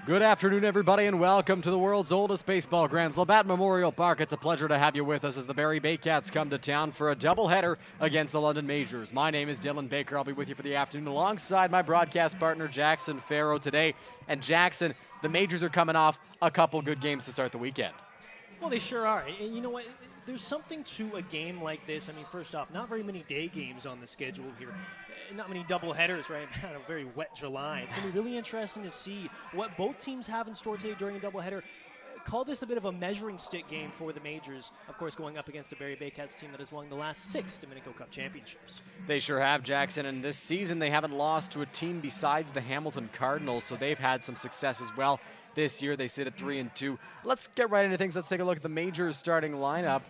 Good afternoon, everybody, and welcome to the world's oldest baseball grounds, Labatt Memorial Park. It's a pleasure to have you with us as the Barrie Baycats come to town for a doubleheader against the London Majors. My name is Dylan Baker. I'll be with you for the afternoon alongside my broadcast partner, Jackson Farough, today. And Jackson, the Majors are coming off a couple good games to start the weekend. Well, they sure are. And you know what? There's something to a game like this. I mean, first off, not very many day games on the schedule here. Not many doubleheaders, right? On a very wet July. It's going to be really interesting to see what both teams have in store today during a doubleheader. Call this a bit of a measuring stick game for the Majors, of course, going up against the Barrie Baycats team that has won the last 6 Dominican Cup championships. They sure have, Jackson, and this season they haven't lost to a team besides the Hamilton Cardinals, so they've had some success as well. This year they sit at 3-2. Let's get right into things. Let's take a look at the Majors starting lineup.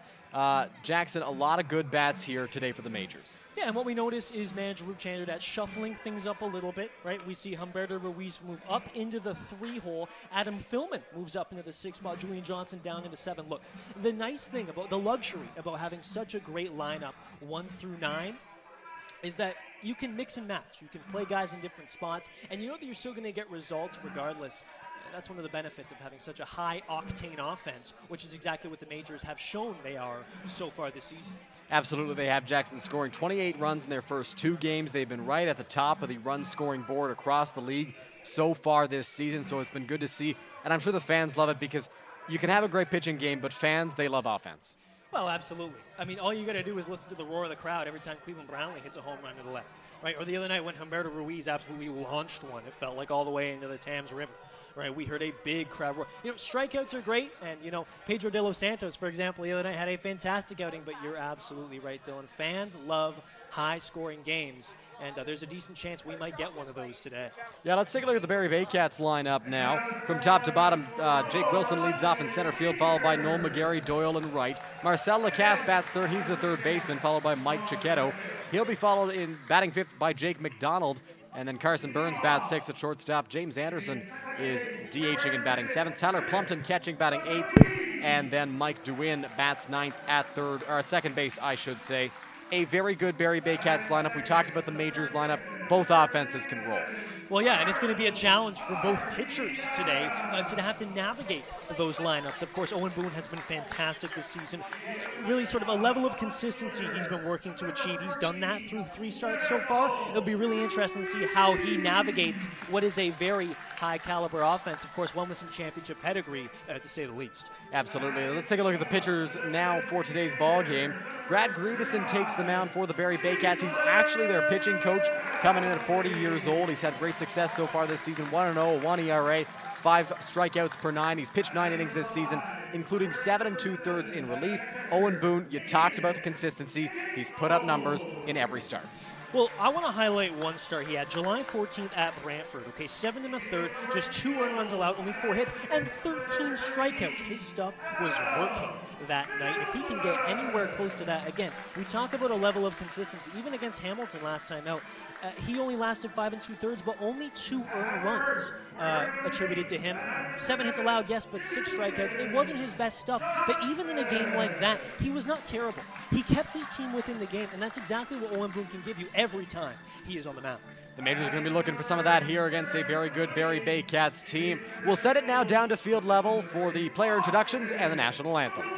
Jackson, a lot of good bats here today for the Majors. Yeah, and what we notice is manager Rup Chandler shuffling things up a little bit, right? We see Humberto Ruiz move up into the 3-hole. Adam Philman moves up into the 6 spot. Julian Johnson down into 7. Look, the nice thing about the luxury about having such a great lineup, 1 through 9, is that you can mix and match. You can play guys in different spots, and you know that you're still going to get results regardless. That's one of the benefits of having such a high-octane offense, which is exactly what the Majors have shown they are so far this season. Absolutely, they have Jackson scoring 28 runs in their first 2 games. They've been right at the top of the run-scoring board across the league so far this season, so it's been good to see. And I'm sure the fans love it because you can have a great pitching game, but fans, they love offense. Well, absolutely. I mean, all you got to do is listen to the roar of the crowd every time Cleveland Brownlee hits a home run to the left, right? Or the other night when Humberto Ruiz absolutely launched one. It felt like all the way into the Thames River. Right, we heard a big crowd roar. You know, strikeouts are great, and, you know, Pedro de los Santos, for example, the other night had a fantastic outing, but you're absolutely right, Dylan. Fans love high-scoring games, and there's a decent chance we might get one of those today. Yeah, let's take a look at the Barrie Baycats lineup now. From top to bottom, Jake Wilson leads off in center field, followed by Noel McGarry, Doyle in right. Marcel Lacasse bats third. He's the third baseman, followed by Mike Chiquetto. He'll be followed in batting fifth by Jake McDonald. And then Carson Burns bats 6th at shortstop. James Anderson is DHing and batting 7th. Tyler Plumpton catching, batting 8th. And then Mike DeWin bats 9th at second base, I should say. A very good Barrie Baycats lineup. We talked about the Majors lineup. Both offenses can roll. Well, yeah, and it's going to be a challenge for both pitchers today to have to navigate those lineups. Of course, Owen Boone has been fantastic this season. Really sort of a level of consistency he's been working to achieve. He's done that through 3 starts so far. It'll be really interesting to see how he navigates what is a very high-caliber offense. Of course, one with some championship pedigree, to say the least. Absolutely. Let's take a look at the pitchers now for today's ball game. Brad Grieveson takes the mound for the Barrie Baycats. He's actually their pitching coach, coming in at 40 years old. He's had great success so far this season, 1-0, 1 ERA, 5 strikeouts per 9. He's pitched 9 innings this season, including 7 2/3 in relief. Owen Boone, you talked about the consistency. He's put up numbers in every start. Well, I want to highlight one start he had, July 14th at Brantford. Okay, 7 1/3, just 2 earned runs allowed, only 4 hits, and 13 strikeouts. His stuff was working that night. If he can get anywhere close to that, again, we talk about a level of consistency. Even against Hamilton last time out, he only lasted 5 2/3, but only 2 earned runs attributed to him. 7 hits allowed, yes, but 6 strikeouts. It wasn't his best stuff, but even in a game like that, he was not terrible. He kept his team within the game, and that's exactly what Owen Boone can give you every time he is on the mound. The Majors are going to be looking for some of that here against a very good Barrie Baycats team. We'll set it now down to field level for the player introductions and the national anthem.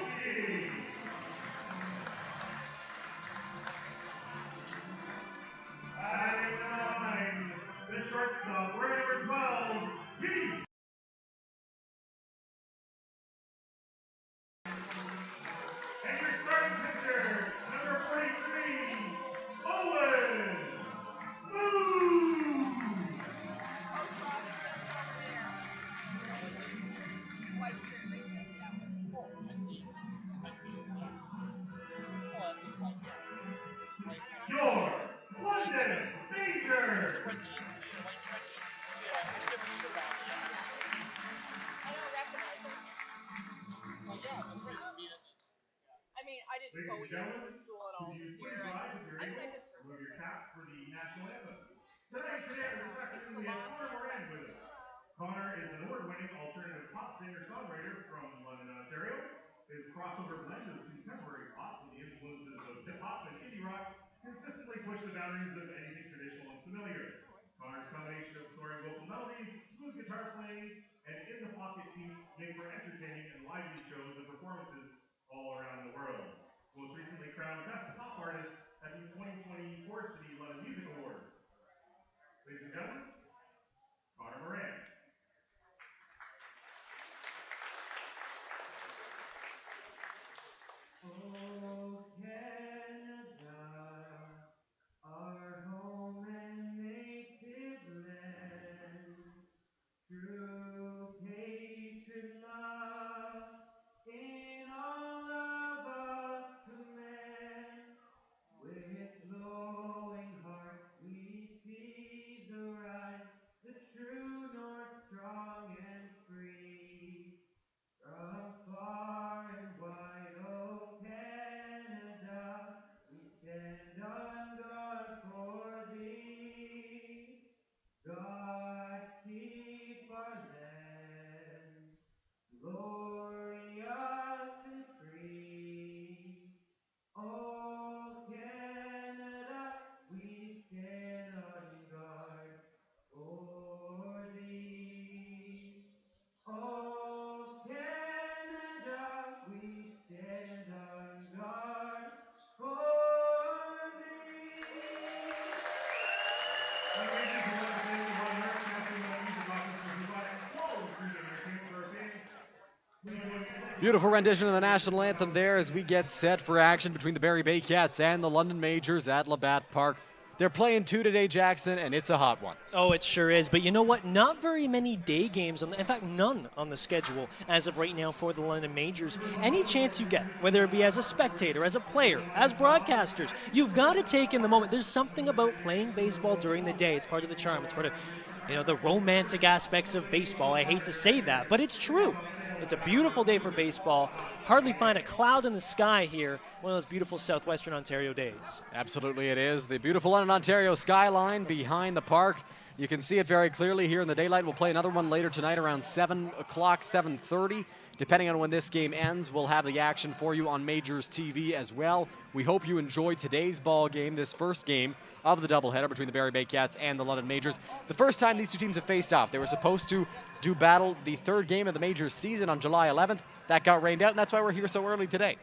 Ladies and gentlemen, could you please rise if you're able, remove your cap for the national anthem. Tonight, today, this afternoon, we have Connor Moran with us. Connor is an award-winning alternative pop singer-songwriter from London, Ontario. His crossover blend of contemporary pop with the influences of hip-hop and indie rock consistently push the boundaries of anything traditional and familiar. Connor's combination of soaring vocal melodies, smooth guitar playing, and Beautiful rendition of the national anthem there as we get set for action between the Barrie Baycats and the London Majors at Labatt Park. They're playing 2 today, Jackson, and it's a hot one. Oh, it sure is. But you know what? Not very many day games, in fact, none on the schedule as of right now for the London Majors. Any chance you get, whether it be as a spectator, as a player, as broadcasters, you've got to take in the moment. There's something about playing baseball during the day. It's part of the charm. It's part of, the romantic aspects of baseball. I hate to say that, but it's true. It's a beautiful day for baseball. Hardly find a cloud in the sky here. One of those beautiful southwestern Ontario days. Absolutely it is. The beautiful London, Ontario skyline behind the park. You can see it very clearly here in the daylight. We'll play another one later tonight around 7 o'clock, 7:30. Depending on when this game ends, we'll have the action for you on MajorsTV as well. We hope you enjoyed today's ball game, this first game of the doubleheader between the Barrie Baycats and the London Majors. The first time these two teams have faced off, they were supposed to do battle the third game of the Majors season on July 11th. That got rained out, and that's why we're here so early today.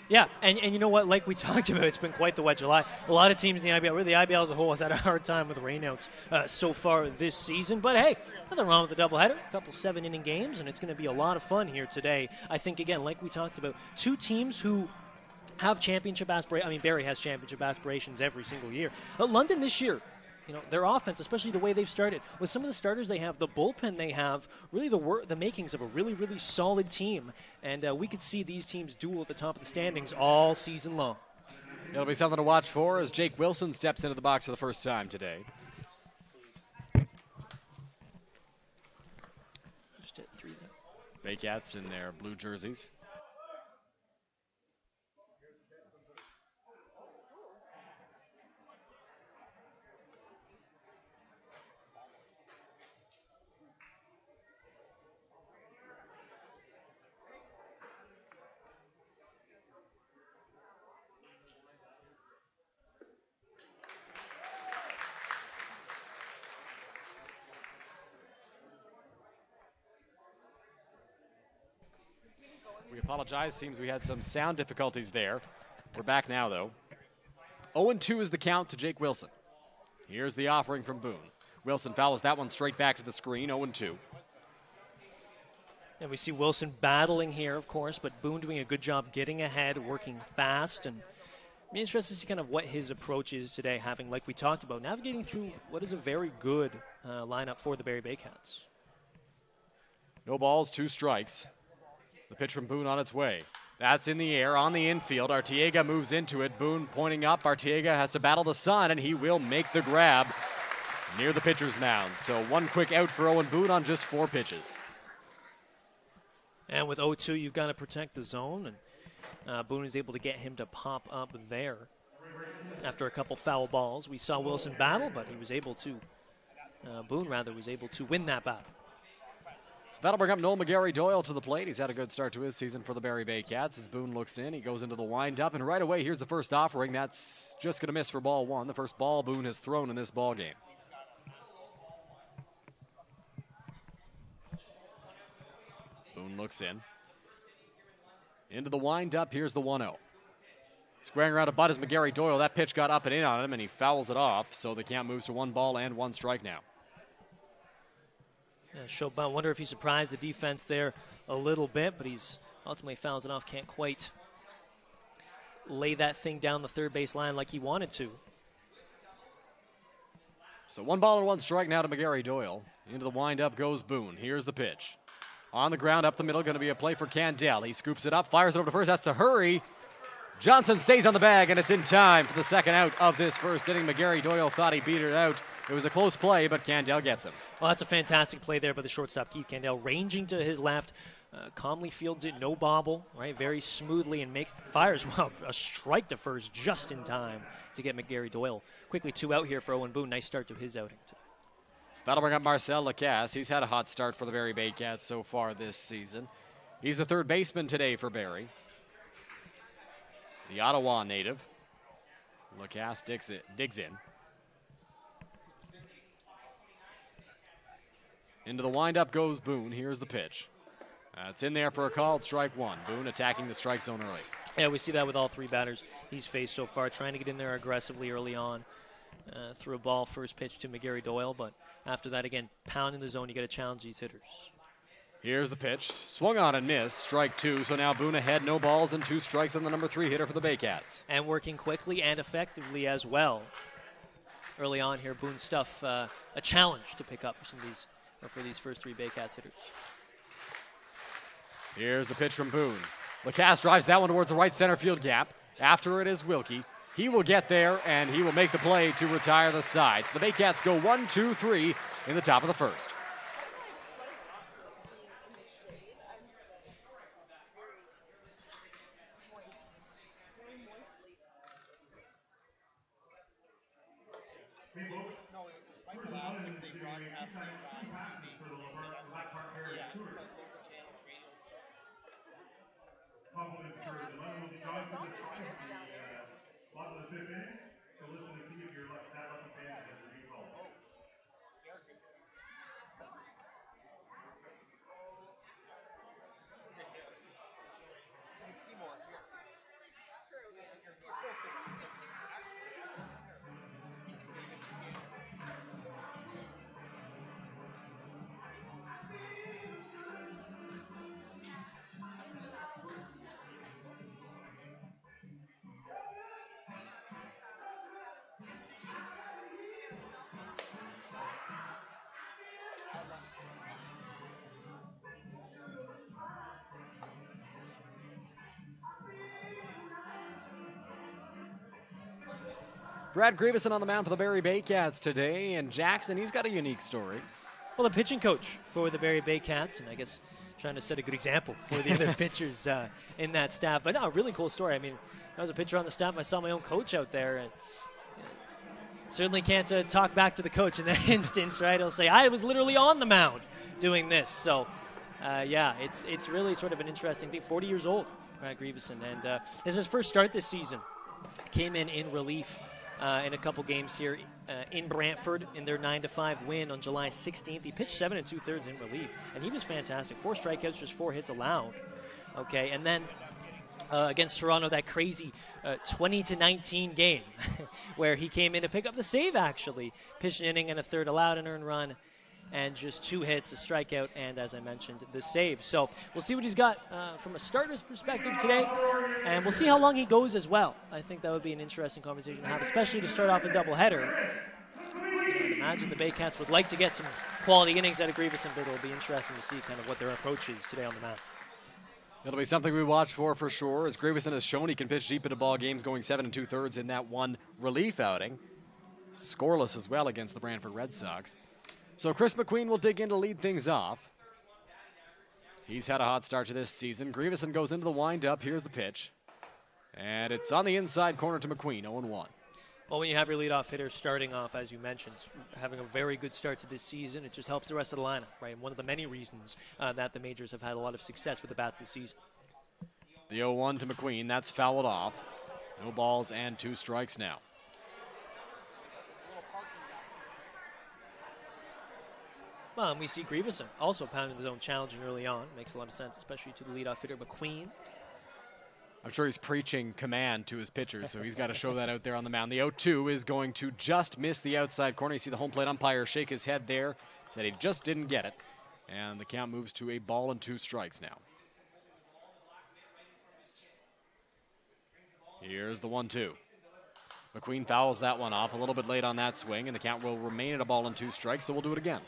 Yeah, and you know what? Like we talked about, it's been quite the wet July. A lot of teams in the IBL, really the IBL as a whole, has had a hard time with rainouts so far this season. But hey, nothing wrong with the doubleheader. A couple 7-inning games, and it's going to be a lot of fun here today. I think, again, like we talked about, two teams who have championship aspirations. I mean, Barrie has championship aspirations every single year. But London this year, their offense, especially the way they've started, with some of the starters they have, the bullpen they have, really the makings of a really, really solid team. And we could see these teams duel at the top of the standings all season long. It'll be something to watch for as Jake Wilson steps into the box for the first time today. Just hit 3 there. Baycats in their blue jerseys. We apologize. Seems we had some sound difficulties there. We're back now, though. 0-2 is the count to Jake Wilson. Here's the offering from Boone. Wilson fouls that one straight back to the screen, 0-2. And we see Wilson battling here, of course, but Boone doing a good job getting ahead, working fast, and I'm interested to see kind of what his approach is today, having, like we talked about, navigating through what is a very good lineup for the Barrie Baycats. No balls, 2 strikes. The pitch from Boone on its way. That's in the air, on the infield. Arteaga moves into it. Boone pointing up. Arteaga has to battle the sun, and he will make the grab near the pitcher's mound. So one quick out for Owen Boone on just 4 pitches. And with 0-2, you've got to protect the zone, and Boone is able to get him to pop up there. After a couple foul balls, we saw Wilson battle, but he was able to, Boone was able to win that battle. So that'll bring up Noel McGarry-Doyle to the plate. He's had a good start to his season for the Barrie Baycats. As Boone looks in, he goes into the windup, and right away, here's the first offering. That's just going to miss for ball 1. The first ball Boone has thrown in this ball game. Boone looks in. Into the windup, here's the 1-0. Squaring around a butt is McGarry-Doyle. That pitch got up and in on him, and he fouls it off, so the count moves to 1 ball and 1 strike now. Yeah, Chaubin, wonder if he surprised the defense there a little bit, but he's ultimately fouls it off. Can't quite lay that thing down the third base line like he wanted to. So 1 ball and 1 strike now to McGarry-Doyle. Into the windup goes Boone. Here's the pitch. On the ground, up the middle, going to be a play for Candell. He scoops it up, fires it over to first, has to hurry. Johnson stays on the bag, and it's in time for the second out of this first inning. McGarry-Doyle thought he beat it out. It was a close play, but Candell gets him. Well, that's a fantastic play there by the shortstop, Keith Candell, ranging to his left. Calmly fields it, no bobble, right? Very smoothly, and fires a strike to first just in time to get McGarry-Doyle. Quickly 2 out here for Owen Boone. Nice start to his outing today. So that'll bring up Marcel Lacasse. He's had a hot start for the Barrie Baycats so far this season. He's the third baseman today for Barrie. The Ottawa native. Lacasse digs in. Into the windup goes Boone. Here's the pitch. It's in there for a called strike 1. Boone attacking the strike zone early. Yeah, we see that with all 3 batters he's faced so far, trying to get in there aggressively early on. Threw a ball first pitch to McGarry-Doyle, but after that, again, pounding the zone, you got to challenge these hitters. Here's the pitch. Swung on and missed. Strike two. So now Boone ahead. No balls and 2 strikes on the number 3 hitter for the Baycats. And working quickly and effectively as well. Early on here, Boone's stuff a challenge to pick up for some of these, or for these first 3 Baycats hitters. Here's the pitch from Boone. Lacasse drives that one towards the right center field gap. After it is Wilkie. He will get there, and he will make the play to retire the side. So the Baycats go 1-2-3 in the top of the first. Compliments for the London Johnson describes the bottom of the 5th inning. So listen to see if you're that lucky fan has a recall. Brad Grieveson on the mound for the Barrie Baycats today, and Jackson, he's got a unique story. Well, the pitching coach for the Barrie Baycats, and I guess trying to set a good example for the other pitchers in that staff. But no, really cool story. I mean, I was a pitcher on the staff. I saw my own coach out there, and certainly can't talk back to the coach in that instance, right? He'll say, I was literally on the mound doing this. So, yeah, it's really sort of an interesting thing. 40 years old, Brad Grieveson, and this is his first start this season. Came in relief in a couple games here in Brantford in their 9-5 win on July 16th. He pitched 7 2/3 in relief, and he was fantastic. 4 strikeouts, just 4 hits allowed. Okay, and then against Toronto, that crazy 20-19 game where he came in to pick up the save, actually. Pitched an inning and a third, allowed an earned run, and just 2 hits, a strikeout, and as I mentioned, the save. So we'll see what he's got from a starter's perspective today, and we'll see how long he goes as well. I think that would be an interesting conversation to have, especially to start off a doubleheader. I'd imagine the Baycats would like to get some quality innings out of Grieveson, but it'll be interesting to see kind of what their approach is today on the mound. It'll be something we watch for sure, as Grieveson has shown he can pitch deep into ball games, going 7 2/3 in that one relief outing. Scoreless as well against the Brantford Red Sox. So Chris McQueen will dig in to lead things off. He's had a hot start to this season. Grieveson goes into the windup. Here's the pitch. And it's on the inside corner to McQueen, 0-1. Well, when you have your leadoff hitter starting off, as you mentioned, having a very good start to this season, it just helps the rest of the lineup, right? And one of the many reasons that the Majors have had a lot of success with the bats this season. The 0-1 to McQueen. That's fouled off. No balls and 2 strikes now. Well, and we see Grieveson also pounding the zone, challenging early on. Makes a lot of sense, especially to the leadoff hitter McQueen. I'm sure he's preaching command to his pitchers, so he's got to show that out there on the mound. The 0-2 is going to just miss the outside corner. You see the home plate umpire shake his head there. Said he just didn't get it. And the count moves to a ball and 2 strikes now. Here's the 1-2. McQueen fouls that one off a little bit late on that swing, and the count will remain at a ball and 2 strikes, so we'll do it again.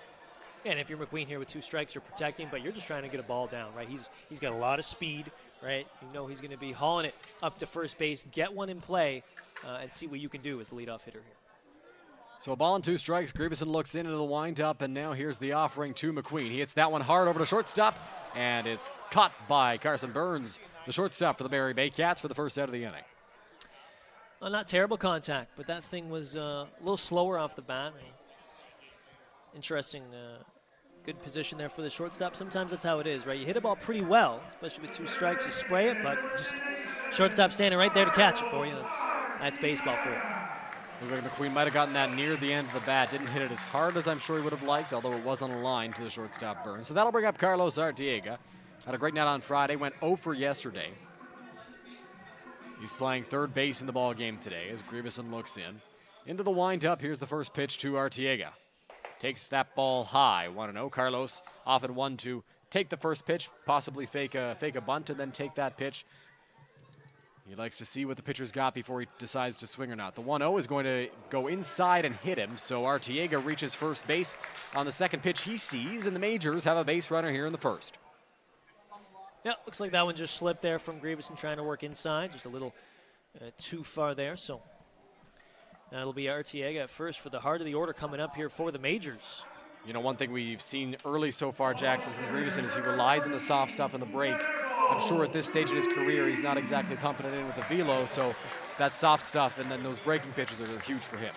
And if you're McQueen here with 2 strikes, you're protecting, but you're just trying to get a ball down, right? He's got a lot of speed, right? You know he's going to be hauling it up to first base. Get one in play and see what you can do as the leadoff hitter here. So a ball and 2 strikes. Grieveson looks into the windup, and now here's the offering to McQueen. He hits that one hard over to shortstop, and it's caught by Carson Burns, the shortstop for the Barrie Baycats, for the first out of the inning. Well, not terrible contact, but that thing was a little slower off the bat. Interesting, good position there for the shortstop. Sometimes that's how it is, right? You hit a ball pretty well, especially with 2 strikes. You spray it, but just shortstop standing right there to catch it for you. That's baseball for you. Looks like McQueen might have gotten that near the end of the bat. Didn't hit it as hard as I'm sure he would have liked, although it was on a line to the shortstop Burns. So that'll bring up Carlos Arteaga. Had a great night on Friday, went 0 for yesterday. He's playing third base in the ball game today as Grieveson looks in. Into the windup, here's the first pitch to Arteaga. Takes that ball high, 1-0. Carlos off and 1 to take the first pitch, possibly fake a bunt, and then take that pitch. He likes to see what the pitcher's got before he decides to swing or not. The 1-0 is going to go inside and hit him, so Arteaga reaches first base on the second pitch he sees, and the Majors have a base runner here in the first. Yeah, looks like that one just slipped there from Grieveson trying to work inside, just a little too far there, so that'll be Arteaga at first for the heart of the order coming up here for the Majors. You know, one thing we've seen early so far, Jackson, from Grieveson is he relies on the soft stuff in the break. I'm sure at this stage in his career, he's not exactly pumping it in with a velo, so that soft stuff and then those breaking pitches are huge for him.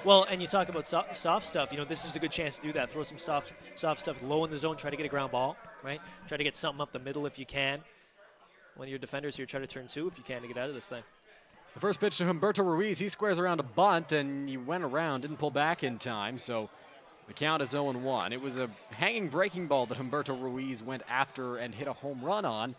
Well, and you talk about soft stuff, you know, this is a good chance to do that. Throw some soft stuff low in the zone, try to get a ground ball, right? Try to get something up the middle if you can. One of your defenders here, try to turn two if you can to get out of this thing. The first pitch to Humberto Ruiz, he squares around a bunt, and he went around, didn't pull back in time, so the count is 0-1. It was a hanging breaking ball that Humberto Ruiz went after and hit a home run on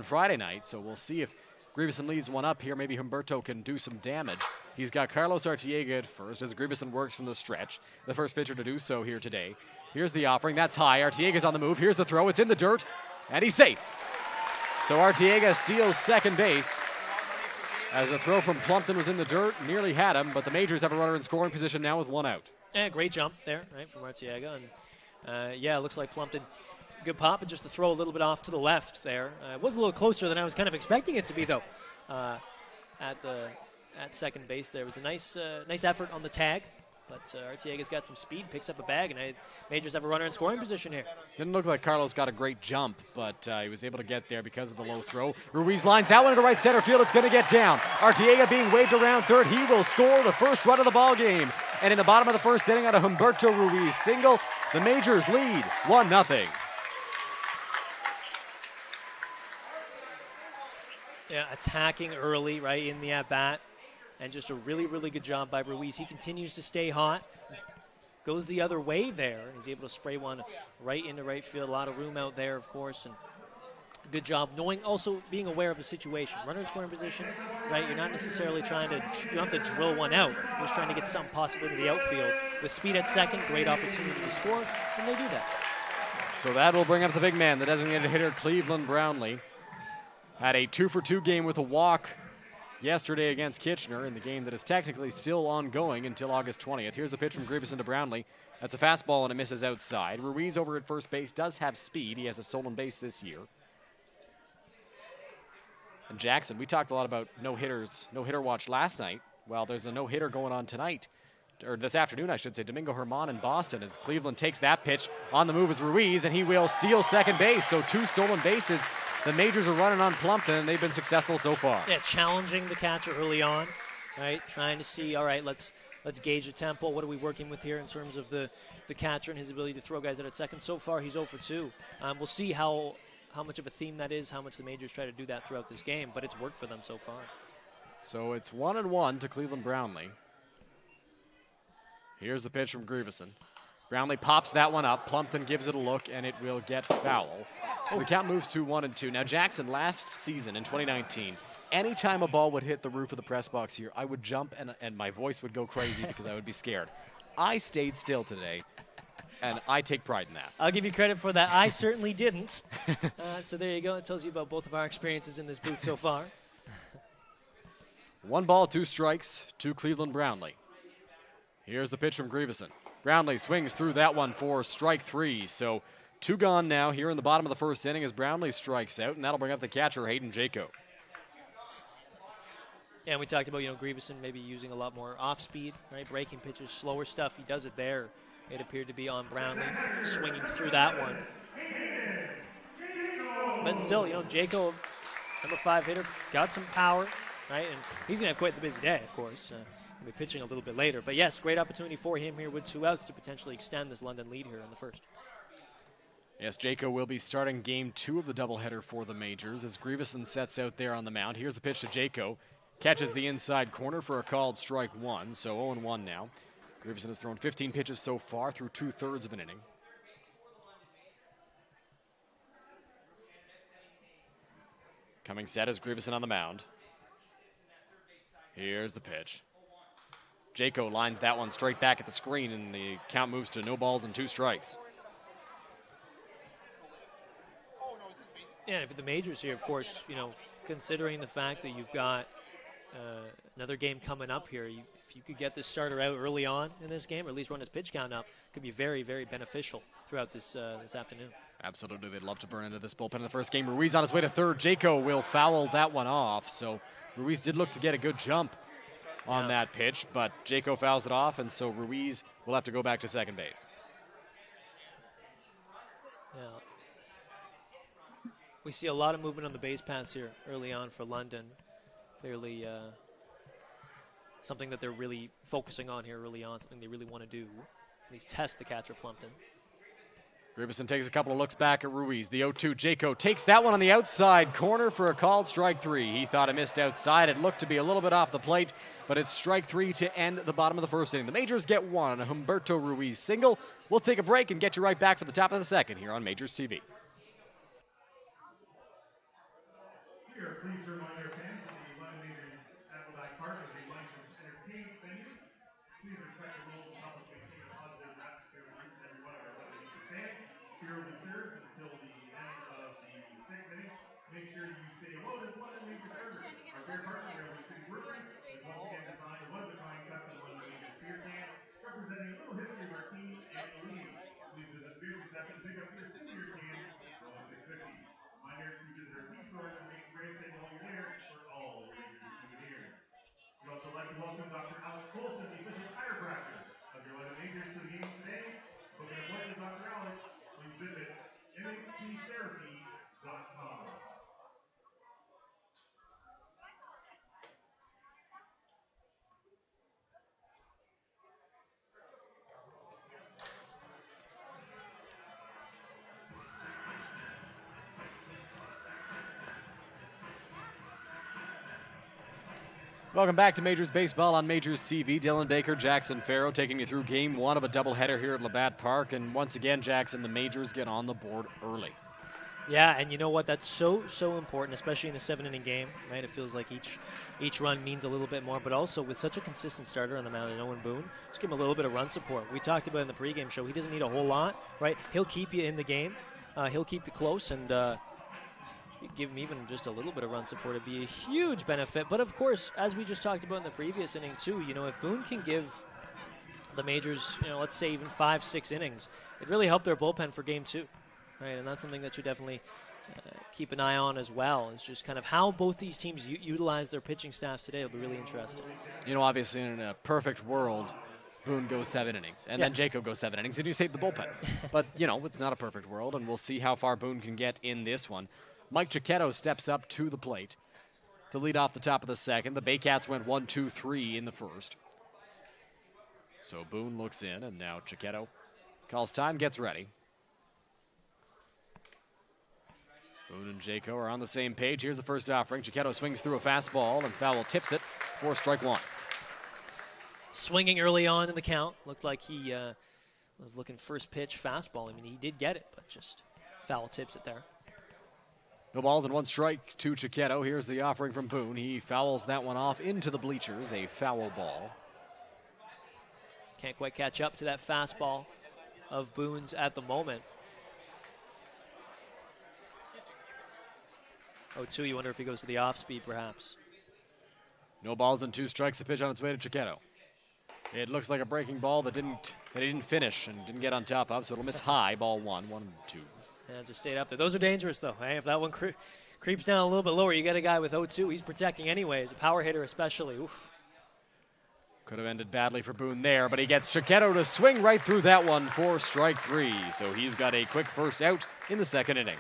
Friday night, so we'll see if Grieveson leaves one up here. Maybe Humberto can do some damage. He's got Carlos Arteaga at first as Grieveson works from the stretch. The first pitcher to do so here today. Here's the offering. That's high. Arteaga's on the move. Here's the throw. It's in the dirt, and he's safe. So Arteaga steals second base as the throw from Plumpton was in the dirt. Nearly had him, but the Majors have a runner in scoring position now with one out. Yeah, great jump there, right, from Arteaga. And yeah, it looks like Plumpton, good pop, and just the throw a little bit off to the left there. It was a little closer than I was kind of expecting it to be, though. At second base there. It was a nice effort on the tag, but Arteaga's got some speed, picks up a bag, and Majors have a runner in scoring position here. Didn't look like Carlos got a great jump, but he was able to get there because of the low throw. Ruiz lines that one into right center field. It's going to get down. Arteaga being waved around third. He will score the first run of the ball game. And in the bottom of the first inning on a Humberto Ruiz single, the Majors lead 1-0. Yeah, attacking early, right, in the at-bat. And just a really, really good job by Ruiz. He continues to stay hot. Goes the other way there. He's able to spray one right into right field. A lot of room out there, of course. And good job knowing, also being aware of the situation. Runner in scoring position, right? You're not necessarily trying to, you don't have to drill one out. You're just trying to get something possibly to the outfield. With speed at second, great opportunity to score, and they do that. So that will bring up the big man, the designated hitter, Cleveland Brownlee. Had a 2-for-2 game with a walk yesterday against Kitchener in the game that is technically still ongoing until August 20th. Here's the pitch from Grieveson to Brownlee. That's a fastball and it misses outside. Ruiz over at first base does have speed. He has a stolen base this year. And Jackson, we talked a lot about no-hitter watch last night. Well, there's a no-hitter going on tonight, or this afternoon, I should say. Domingo Germán in Boston as Cleveland takes that pitch. On the move is Ruiz, and he will steal second base. So 2 stolen bases. The Majors are running on Plumpton, and they've been successful so far. Yeah, challenging the catcher early on, right? Trying to see, all right, let's gauge the tempo. What are we working with here in terms of the catcher and his ability to throw guys out at second? So far, he's 0 for 2. We'll see how much of a theme that is, how much the Majors try to do that throughout this game, but it's worked for them so far. So it's 1-1 to Cleveland Brownlee. Here's the pitch from Grieveson. Brownlee pops that one up. Plumpton gives it a look, and it will get foul. So the count moves to 1-2. Now, Jackson, last season in 2019, anytime a ball would hit the roof of the press box here, I would jump and my voice would go crazy because I would be scared. I stayed still today, and I take pride in that. I'll give you credit for that. I certainly didn't. So there you go. It tells you about both of our experiences in this booth so far. 1 ball, 2 strikes to Cleveland Brownlee. Here's the pitch from Grieveson. Brownlee swings through that one for strike 3. So 2 gone now here in the bottom of the first inning as Brownlee strikes out, and that'll bring up the catcher, Hayden Jaco. Yeah, and we talked about, Grieveson maybe using a lot more off-speed, right? Breaking pitches, slower stuff. He does it there. It appeared to be on Brownlee, swinging through that one. But still, Jaco, number 5 hitter, got some power, right? And he's going to have quite the busy day, of course. He'll be pitching a little bit later. But yes, great opportunity for him here with 2 outs to potentially extend this London lead here in the first. Yes, Jaco will be starting game 2 of the doubleheader for the Majors as Grieveson sets out there on the mound. Here's the pitch to Jaco. Catches the inside corner for a called strike 1, so 0-1 now. Grieveson has thrown 15 pitches so far through 2/3 of an inning. Coming set is Grieveson on the mound. Here's the pitch. Jaco lines that one straight back at the screen, and the count moves to no balls and 2 strikes. Yeah, and for the Majors here, of course, you know, considering the fact that you've got another game coming up here, if you could get this starter out early on in this game, or at least run his pitch count up, could be very, very beneficial throughout this this afternoon. Absolutely, they'd love to burn into this bullpen in the first game. Ruiz on his way to third. Jaco will foul that one off. So Ruiz did look to get a good jump on that pitch, but Jaco fouls it off, and so Ruiz will have to go back to second base. Yeah. We see a lot of movement on the base paths here early on for London. Clearly something that they're really focusing on here early on, something they really want to do, at least test the catcher Plumpton. Gribison takes a couple of looks back at Ruiz. The 0-2, Jaco takes that one on the outside corner for a called strike three. He thought it missed outside. It looked to be a little bit off the plate, but it's strike three to end the bottom of the first inning. The Majors get one, a Humberto Ruiz single. We'll take a break and get you right back for the top of the second here on Majors TV. We are pleased to remind our fans that the London Majors at Baker Park is a licensed entertainment venue. Please respect the rules and help us maintain a positive atmosphere with each and every one of our London Majors fans. Beer will be served until the end of the sixth inning. Make sure you say hello to London Majors Burgers, our beer partner, Railway City Brewery, has once again designed a one-of-a-kind custom London Majors beer can, representing a little history of our team and the league. Please visit Beer Concession and pick up your single beer can for only $6.50. Reminder to visit our tea stores and make grandstand while you're there for all your Major souvenirs. We'd also like to welcome Dr. Alex Colson, the official chiropractor of your London Majors, to the game today. Book an appointment with Dr. Alex. Please visit mhtherapy.com. Welcome back to Majors Baseball on Majors TV. Dylan Baker, Jackson Farough taking you through game one of a doubleheader here at Labatt Park. And once again, Jackson, the Majors get on the board early. Yeah, and you know what? That's so important, especially in a 7-inning game, right? It feels like each run means a little bit more, but also with such a consistent starter on the mound, Owen Boone, just give him a little bit of run support. We talked about in the pregame show, he doesn't need a whole lot, right? He'll keep you in the game. He'll keep you close, and give him even just a little bit of run support. It'd be a huge benefit. But, of course, as we just talked about in the previous inning, too, you know, if Boone can give the Majors, you know, let's say even 5-6 innings, it really helped their bullpen for game two. Right, and that's something that you definitely keep an eye on as well. It's just kind of how both these teams utilize their pitching staffs today will be really interesting. You know, obviously in a perfect world, Boone goes 7 innings, and then Jaco goes 7 innings, and you save the bullpen. But, you know, it's not a perfect world, and we'll see how far Boone can get in this one. Mike Chiquetto steps up to the plate to lead off the top of the second. The Baycats went 1-2-3 in the first. So Boone looks in, and now Chiquetto calls time, gets ready. Boone and Jaco are on the same page. Here's the first offering. Chiquetto swings through a fastball, and foul tips it for strike one. Swinging early on in the count. Looked like he was looking first pitch fastball. I mean, he did get it, but just foul tips it there. No balls and one strike to Chiquetto. Here's the offering from Boone. He fouls that one off into the bleachers, a foul ball. Can't quite catch up to that fastball of Boone's at the moment. 0-2, you wonder if he goes to the off speed, perhaps. No balls and 2 strikes. The pitch on its way to Chiquetto. It looks like a breaking ball that he didn't finish and didn't get on top of, so it'll miss high. Ball 1, 1-2. And just stayed up there. Those are dangerous, though. Hey, if that one creeps down a little bit lower, you get a guy with 0-2. He's protecting anyways, a power hitter especially. Oof. Could have ended badly for Boone there, but he gets Chiquetto to swing right through that one for strike 3. So he's got a quick first out in the second inning.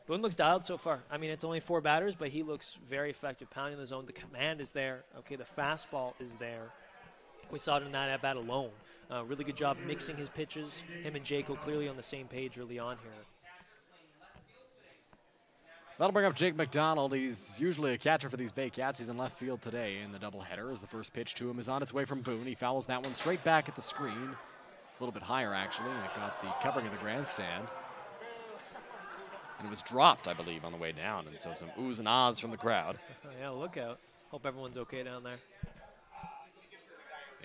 Boone looks dialed so far. I mean, it's only 4 batters, but he looks very effective, pounding the zone. The command is there. Okay, the fastball is there. We saw it in that at-bat alone. Really good job mixing his pitches. Him and Jaco clearly on the same page early on here. So that'll bring up Jake McDonald. He's usually a catcher for these Baycats. He's in left field today in the doubleheader as the first pitch to him is on its way from Boone. He fouls that one straight back at the screen. A little bit higher, actually. And it got the covering of the grandstand. And it was dropped, I believe, on the way down. And so some oohs and ahs from the crowd. Yeah, look out. Hope everyone's okay down there.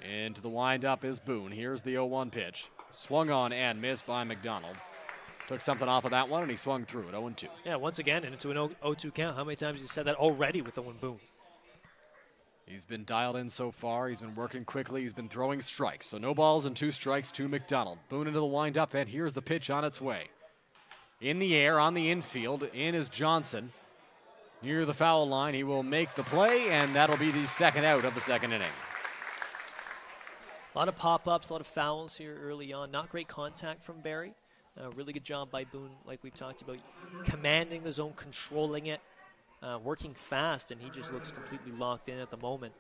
Into the windup is Boone. Here's the 0-1 pitch. Swung on and missed by McDonald. Took something off of that one, and he swung through it, 0-2. Yeah, once again, and into an 0-2 count. How many times have you said that already with Owen Boone? He's been dialed in so far. He's been working quickly. He's been throwing strikes. So no balls and 2 strikes to McDonald. Boone into the windup, and here's the pitch on its way. In the air, on the infield, in is Johnson. Near the foul line, he will make the play, and that'll be the second out of the second inning. A lot of pop-ups, a lot of fouls here early on. Not great contact from Barrie. Really good job by Boone, like we've talked about, commanding the zone, controlling it, working fast, and he just looks completely locked in at the moment.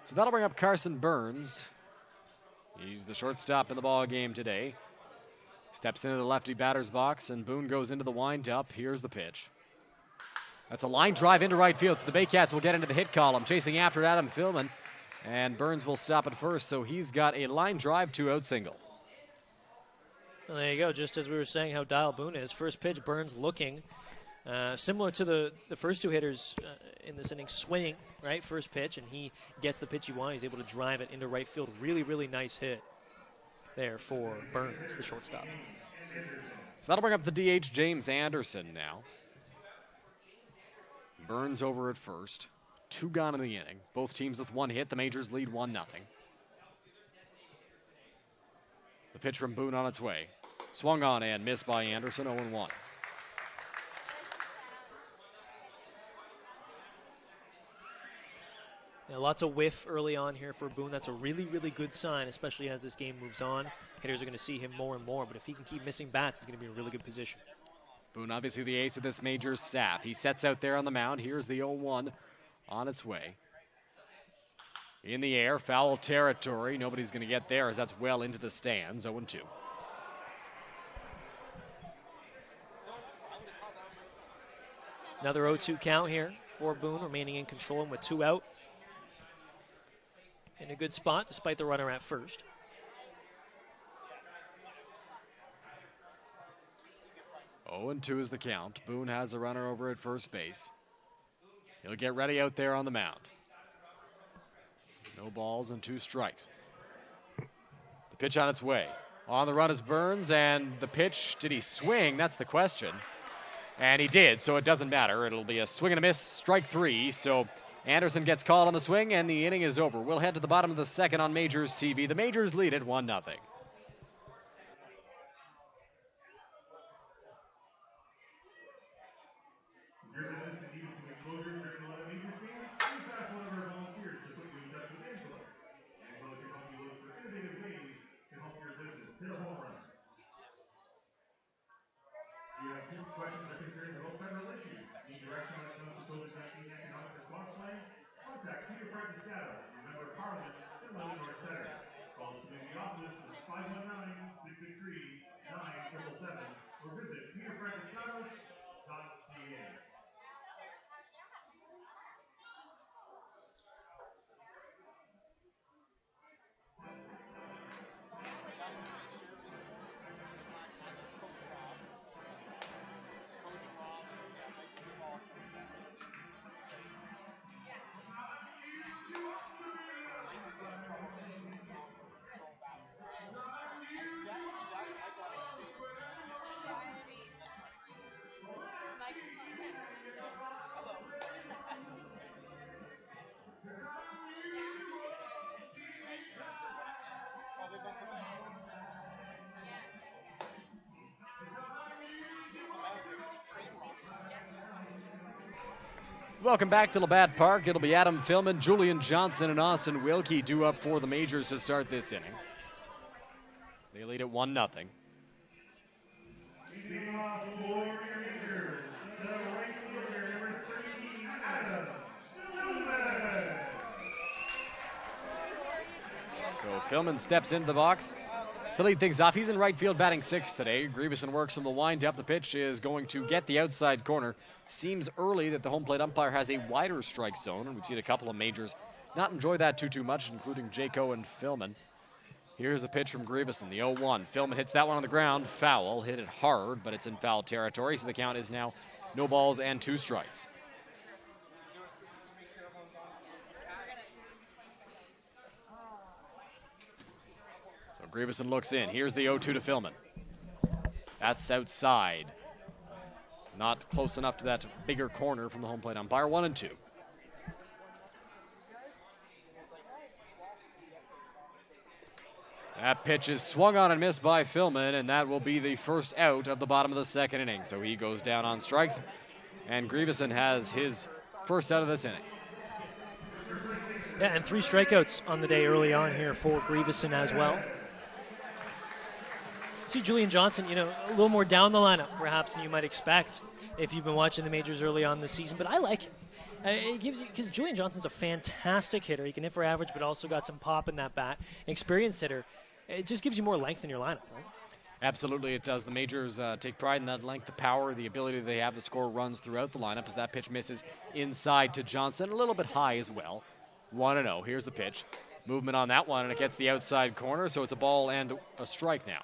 So that'll bring up Carson Burns. He's the shortstop in the ball game today. Steps into the lefty batter's box, and Boone goes into the windup. Here's the pitch. That's a line drive into right field, so the Baycats will get into the hit column, chasing after Adam Philman, and Burns will stop at first, so he's got a line drive, 2-out single. Well, there you go, just as we were saying how dialed Boone is. First pitch, Burns looking similar to the first 2 hitters in this inning, swinging, right, first pitch, and he gets the pitch he wanted. He's able to drive it into right field. Really, really nice hit there for Burns, the shortstop. So that'll bring up the DH, James Anderson now. Burns over at first. 2 gone in the inning. Both teams with 1 hit. The Majors lead 1-0. The pitch from Boone on its way. Swung on and missed by Anderson, 0-1. Yeah, lots of whiff early on here for Boone. That's a really, really good sign, especially as this game moves on. Hitters are going to see him more and more, but if he can keep missing bats, he's going to be in a really good position. Boone, obviously the ace of this Majors staff. He sets out there on the mound. Here's the 0-1 on its way. In the air, foul territory. Nobody's going to get there as that's well into the stands, 0-2. Another 0-2 count here for Boone, remaining in control and with 2 out. In a good spot, despite the runner at first. Oh, 0-2 is the count. Boone has a runner over at first base. He'll get ready out there on the mound. No balls and 2 strikes. The pitch on its way. On the run is Burns, and the pitch, did he swing? That's the question. And he did, so it doesn't matter. It'll be a swing and a miss, strike 3. So Anderson gets called on the swing, and the inning is over. We'll head to the bottom of the second on Majors TV. The Majors lead at 1-0. You have questions or concerns about federal issues, need direction when it comes to COVID-19 economic response plan? Contact Peter Franciscato, your member of Parliament, in Lily North Center. Call the community office at 519-663-9777 or visit peterfranciscato.ca. Welcome back to Labatt Park. It'll be Adam Philman, Julian Johnson, and Austin Wilkie due up for the Majors to start this inning. They lead at 1-0. So Philman steps into the box to lead things off. He's in right field batting 6th today. Grieveson works from the windup. The pitch is going to get the outside corner. Seems early that the home plate umpire has a wider strike zone, and we've seen a couple of Majors not enjoy that too much, including Jaco and Philman. Here's the pitch from Grieveson, the 0-1. Philman hits that one on the ground, foul, hit it hard, but it's in foul territory, so the count is now no balls and 2 strikes. So Grieveson looks in. Here's the 0-2 to Philman. That's outside. Not close enough to that bigger corner from the home plate umpire. 1-2. That pitch is swung on and missed by Philman, and that will be the first out of the bottom of the second inning. So he goes down on strikes, and Grieveson has his first out of this inning. Yeah, and 3 strikeouts on the day early on here for Grieveson as well. See Julian Johnson, a little more down the lineup perhaps than you might expect if you've been watching the majors early on this season, but I like it. It gives you, because Julian Johnson's a fantastic hitter. He can hit for average, but also got some pop in that bat. An experienced hitter. It just gives you more length in your lineup, right? Absolutely, it does. The Majors take pride in that length, the power, the ability they have to score runs throughout the lineup as that pitch misses inside to Johnson, a little bit high as well. 1-0. Here's the pitch. Movement on that one, and it gets the outside corner, so it's a ball and a strike now.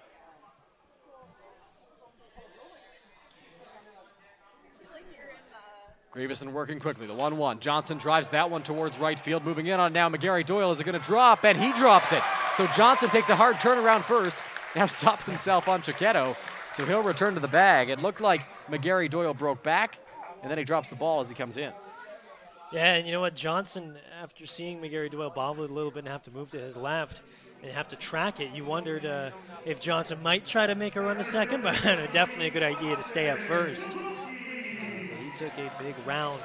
Grieveson working quickly, the 1-1. Johnson drives that one towards right field. Moving in on now, McGarry Doyle. Is it going to drop? And he drops it. So Johnson takes a hard turnaround first. Now stops himself on Chiquetto. So he'll return to the bag. It looked like McGarry Doyle broke back, and then he drops the ball as he comes in. Yeah, and you know what? Johnson, after seeing McGarry Doyle bobble it a little bit and have to move to his left and have to track it, you wondered if Johnson might try to make a run to second, but definitely a good idea to stay at first. Took a big round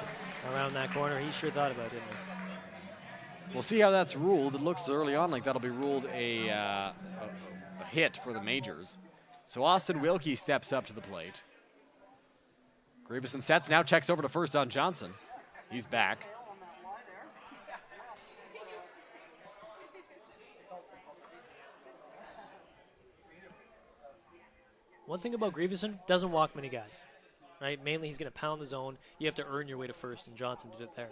around that corner. He sure thought about it, didn't he? We'll see how that's ruled. It looks early on like that'll be ruled a hit for the Majors. So Austin Wilkie steps up to the plate. Grieveson sets, now checks over to first on Johnson. He's back. One thing about Grieveson, doesn't walk many guys. Right? Mainly he's going to pound the zone. You have to earn your way to first, and Johnson did it there.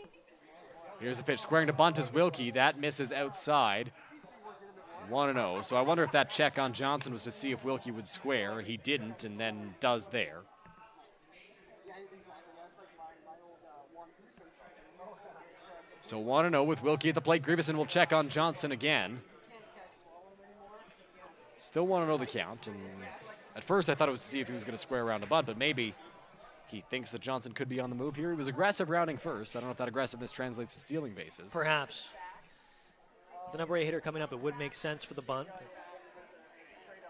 Here's a pitch. Squaring to bunt is Wilkie. That misses outside. 1-0. So I wonder if that check on Johnson was to see if Wilkie would square. He didn't, and then does there. So 1-0 with Wilkie at the plate. Grieveson will check on Johnson again. Still 1-0 the count. And at first I thought it was to see if he was going to square around a bunt, but maybe he thinks that Johnson could be on the move here. He was aggressive rounding first. I don't know if that aggressiveness translates to stealing bases. Perhaps. With the number 8 hitter coming up, it would make sense for the bunt.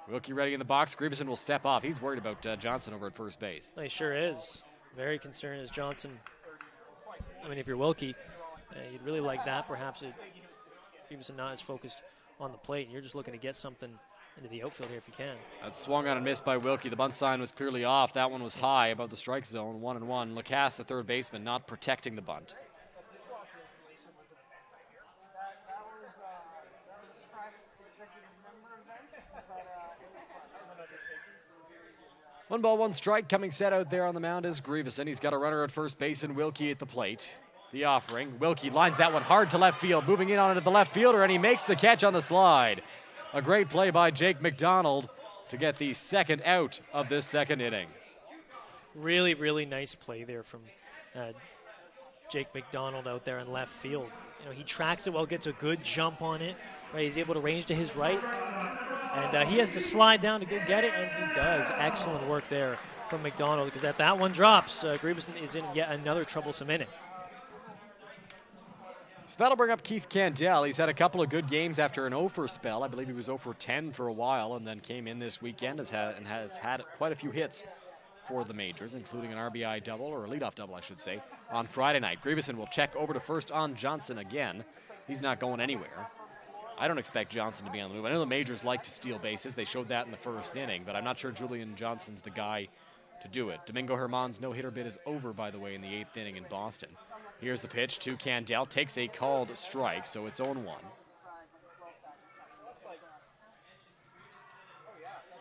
Wilkie ready in the box. Grieveson will step off. He's worried about Johnson over at first base. He sure is. Very concerned as Johnson. I mean, if you're Wilkie, you'd really like that. Perhaps Grieveson not as focused on the plate, and you're just looking to get something into the outfield here if you can. That swung on and missed by Wilkie. The bunt sign was clearly off. That one was high above the strike zone. 1-1. Lacasse, the third baseman, not protecting the bunt. One ball, one strike. Coming set out there on the mound is Grieveson. He's got a runner at first base and Wilkie at the plate. The offering. Wilkie lines that one hard to left field. Moving in on it at the left fielder, and he makes the catch on the slide. A great play by Jake McDonald to get the second out of this second inning. Really, really nice play there from Jake McDonald out there in left field. He tracks it well, gets a good jump on it. Right, he's able to range to his right, and he has to slide down to go get it, and he does. Excellent work there from McDonald, because if that one drops, Grieveson is in yet another troublesome inning. So that'll bring up Keith Candell. He's had a couple of good games after an 0 for spell. I believe he was 0 for 10 for a while, and then came in this weekend has had quite a few hits for the Majors, including an RBI double, or a leadoff double, I should say, on Friday night. Grieveson will check over to first on Johnson again. He's not going anywhere. I don't expect Johnson to be on the move. I know the Majors like to steal bases. They showed that in the first inning, but I'm not sure Julian Johnson's the guy to do it. Domingo Germán's no-hitter bid is over, by the way, in the 8th inning in Boston. Here's the pitch to Candell. Takes a called strike, so it's 0-1.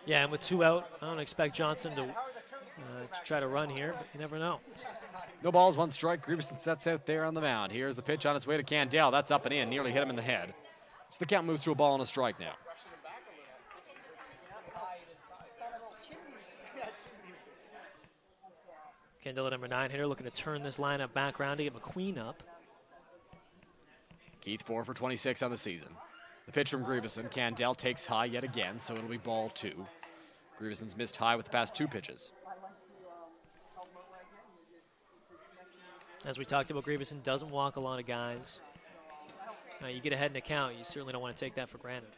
Yeah, and with 2 out, I don't expect Johnson to try to run here, but you never know. No balls, 1 strike. Grieveson sets out there on the mound. Here's the pitch on its way to Candell. That's up and in. Nearly hit him in the head. So the count moves to a ball and a strike now. Candell, the number 9 hitter, looking to turn this lineup back around to get McQueen up. Keith 4 for 26 on the season. The pitch from Grieveson. Candell takes high yet again, so it'll be ball 2. Grieveson's missed high with the past 2 pitches. As we talked about, Grieveson doesn't walk a lot of guys. You get ahead in a count, you certainly don't want to take that for granted.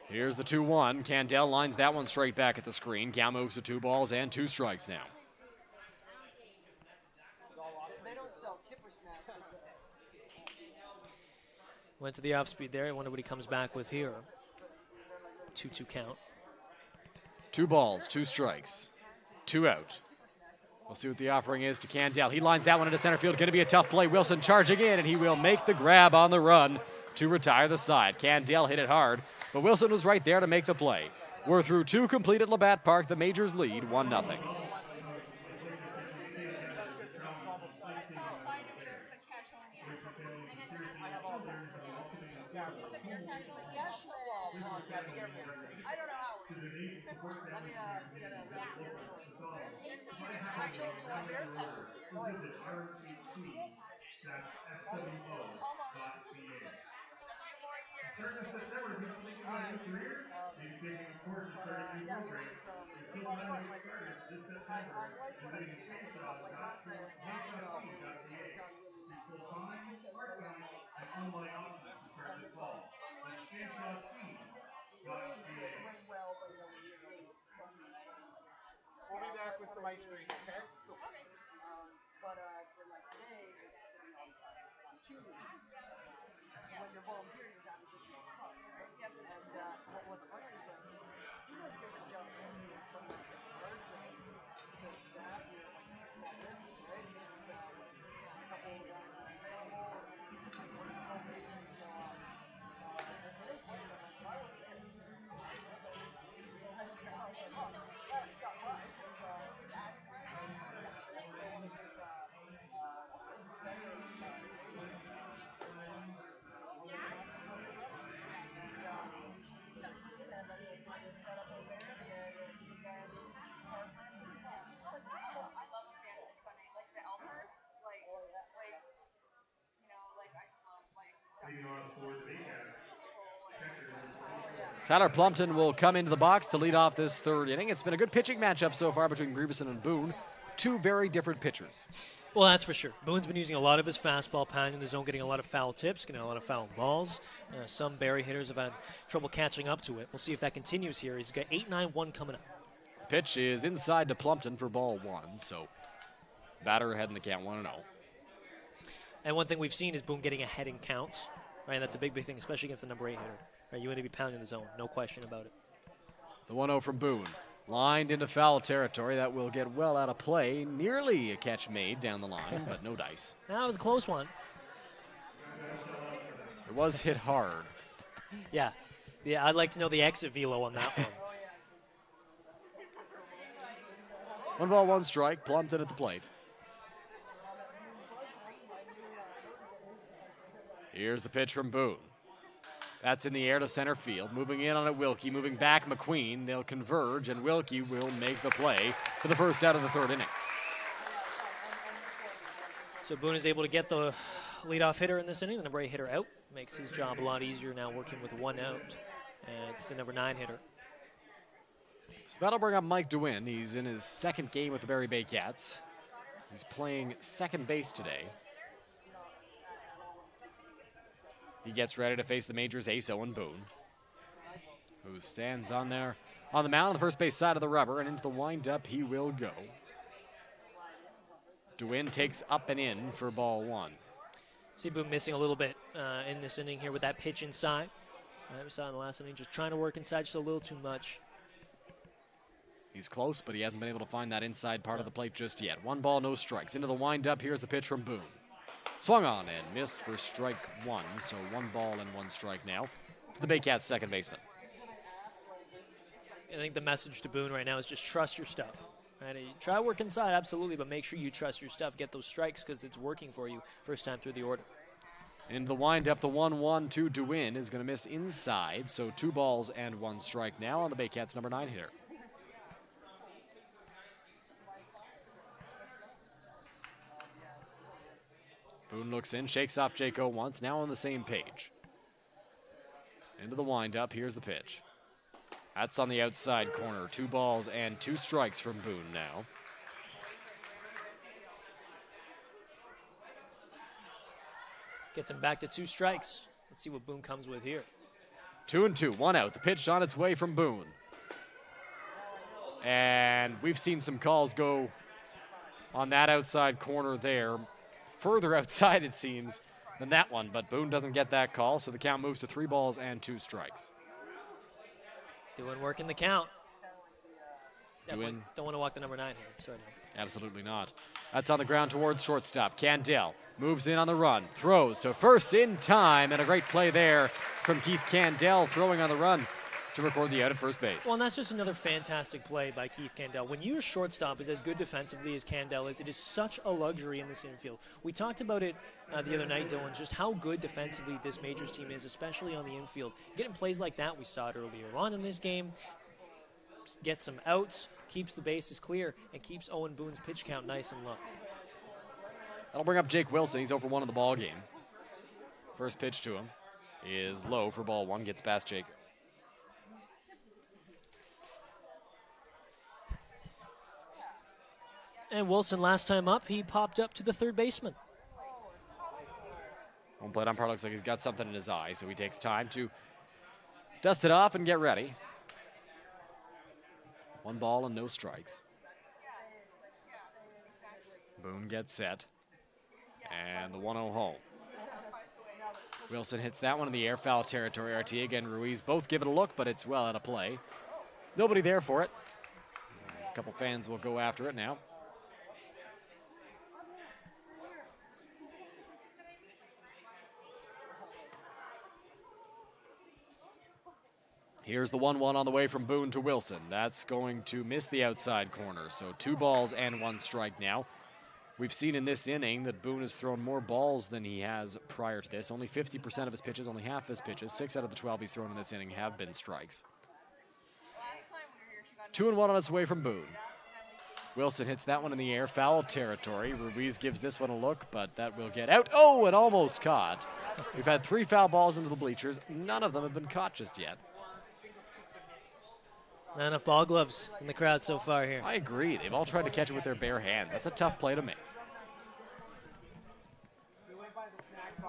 Here's the 2-1. Candell lines that one straight back at the screen. Gal moves to 2 balls and 2 strikes now. Went to the off speed there. I wonder what he comes back with here. 2-2 count. 2 balls, 2 strikes, 2 out. We'll see what the offering is to Candell. He lines that one into center field. Going to be a tough play. Wilson charging in, and he will make the grab on the run to retire the side. Candell hit it hard, but Wilson was right there to make the play. We're through 2 complete at Labatt Park. The Majors lead 1-0. Visit rhc-fwo.ca. Starting this September, if you're thinking about a new career, maybe taking a course or starting a new program, there's still time to get started this September visiting stanshaw's.rhc.ca. See full-time, part-time, and online options to start this fall. That's stanshaw's.ca. We'll be back with some ice cream, okay? But for like today, it's when you're volunteering, your job is just to come, right? And what's funny is like, you guys get the job from like the start to the staff here, like small business, right? And a couple of guys are available, and working all week, and so it is funny, but like, I was there. Tyler Plumpton will come into the box to lead off this 3rd inning. It's been a good pitching matchup so far between Grieveson and Boone. 2 very different pitchers. Well, that's for sure. Boone's been using a lot of his fastball, pounding the zone, getting a lot of foul tips, getting a lot of foul balls. Some Barrie hitters have had trouble catching up to it. We'll see if that continues here. He's got 8-9-1 coming up. Pitch is inside to Plumpton for ball 1, so batter ahead in the count 1-0. And one thing we've seen is Boone getting ahead in counts. Right, that's a big thing, especially against the number 8 hitter. Right, you want to be pounding the zone, no question about it. The 1-0 from Boone. Lined into foul territory. That will get well out of play. Nearly a catch made down the line, but no dice. That was a close one. It was hit hard. Yeah, I'd like to know the exit velo on that one. 1 ball, 1 strike. Plumpton at the plate. Here's the pitch from Boone. That's in the air to center field. Moving in on it, Wilkie. Moving back, McQueen. They'll converge, and Wilkie will make the play for the first out of the 3rd inning. So Boone is able to get the leadoff hitter in this inning. The number 8 hitter out. Makes his job a lot easier now working with 1 out. And it's the number 9 hitter. So that'll bring up Mike DeWin. He's in his 2nd game with the Barrie Baycats. He's playing second base today. He gets ready to face the Majors' ace Owen Boone, who stands on there on the mound on the first base side of the rubber, and into the windup he will go. DeWin takes up and in for ball 1. See Boone missing a little bit in this inning here with that pitch inside. We saw in the last inning just trying to work inside just a little too much. He's close, but he hasn't been able to find that inside part of the plate just yet. 1 ball, no strikes. Into the windup, here's the pitch from Boone. Swung on and missed for strike 1, so 1 ball and 1 strike now to the Baycats' second baseman. I think the message to Boone right now is just trust your stuff. Right? Try to work inside, absolutely, but make sure you trust your stuff. Get those strikes because it's working for you first time through the order. Into the windup, the 1-1 to DeWin is going to miss inside, so 2 balls and 1 strike now on the Baycats' number 9 hitter. Boone looks in, shakes off Jaco once, now on the same page. Into the windup, here's the pitch. That's on the outside corner. 2 balls and 2 strikes from Boone now. Gets him back to 2 strikes. Let's see what Boone comes with here. 2-2, 1 out. The pitch on its way from Boone. And we've seen some calls go on that outside corner there. Further outside, it seems, than that one. But Boone doesn't get that call, so the count moves to 3 balls and 2 strikes. Doing work in the count. Definitely don't want to walk the number 9 here. Sorry. Absolutely not. That's on the ground towards shortstop. Candell moves in on the run, throws to first in time, and a great play there from Keith Candell throwing on the run to record the out at first base. Well, and that's just another fantastic play by Keith Candell. When your shortstop is as good defensively as Candell is, it is such a luxury in this infield. We talked about it the other night, Dylan, just how good defensively this Majors team is, especially on the infield. Getting plays like that, we saw it earlier on in this game. Gets some outs, keeps the bases clear, and keeps Owen Boone's pitch count nice and low. That'll bring up Jake Wilson. He's over 1 in the ball game. First pitch to him is low for ball 1. Gets past Jake. And Wilson, last time up, he popped up to the third baseman. Home plate umpire looks like he's got something in his eye, so he takes time to dust it off and get ready. 1 ball and no strikes. Boone gets set. And the 1-0 home. Wilson hits that one in the air, foul territory. Artiega and Ruiz both give it a look, but it's well out of play. Nobody there for it. A couple fans will go after it now. Here's the 1-1 on the way from Boone to Wilson. That's going to miss the outside corner. So 2 balls and 1 strike now. We've seen in this inning that Boone has thrown more balls than he has prior to this. Only 50% of his pitches, only half his pitches. 6 out of the 12 he's thrown in this inning have been strikes. 2-1 on its way from Boone. Wilson hits that one in the air, foul territory. Ruiz gives this one a look, but that will get out. Oh, it almost caught. We've had 3 foul balls into the bleachers. None of them have been caught just yet. Not enough ball gloves in the crowd so far here. I agree. They've all tried to catch it with their bare hands. That's a tough play to make.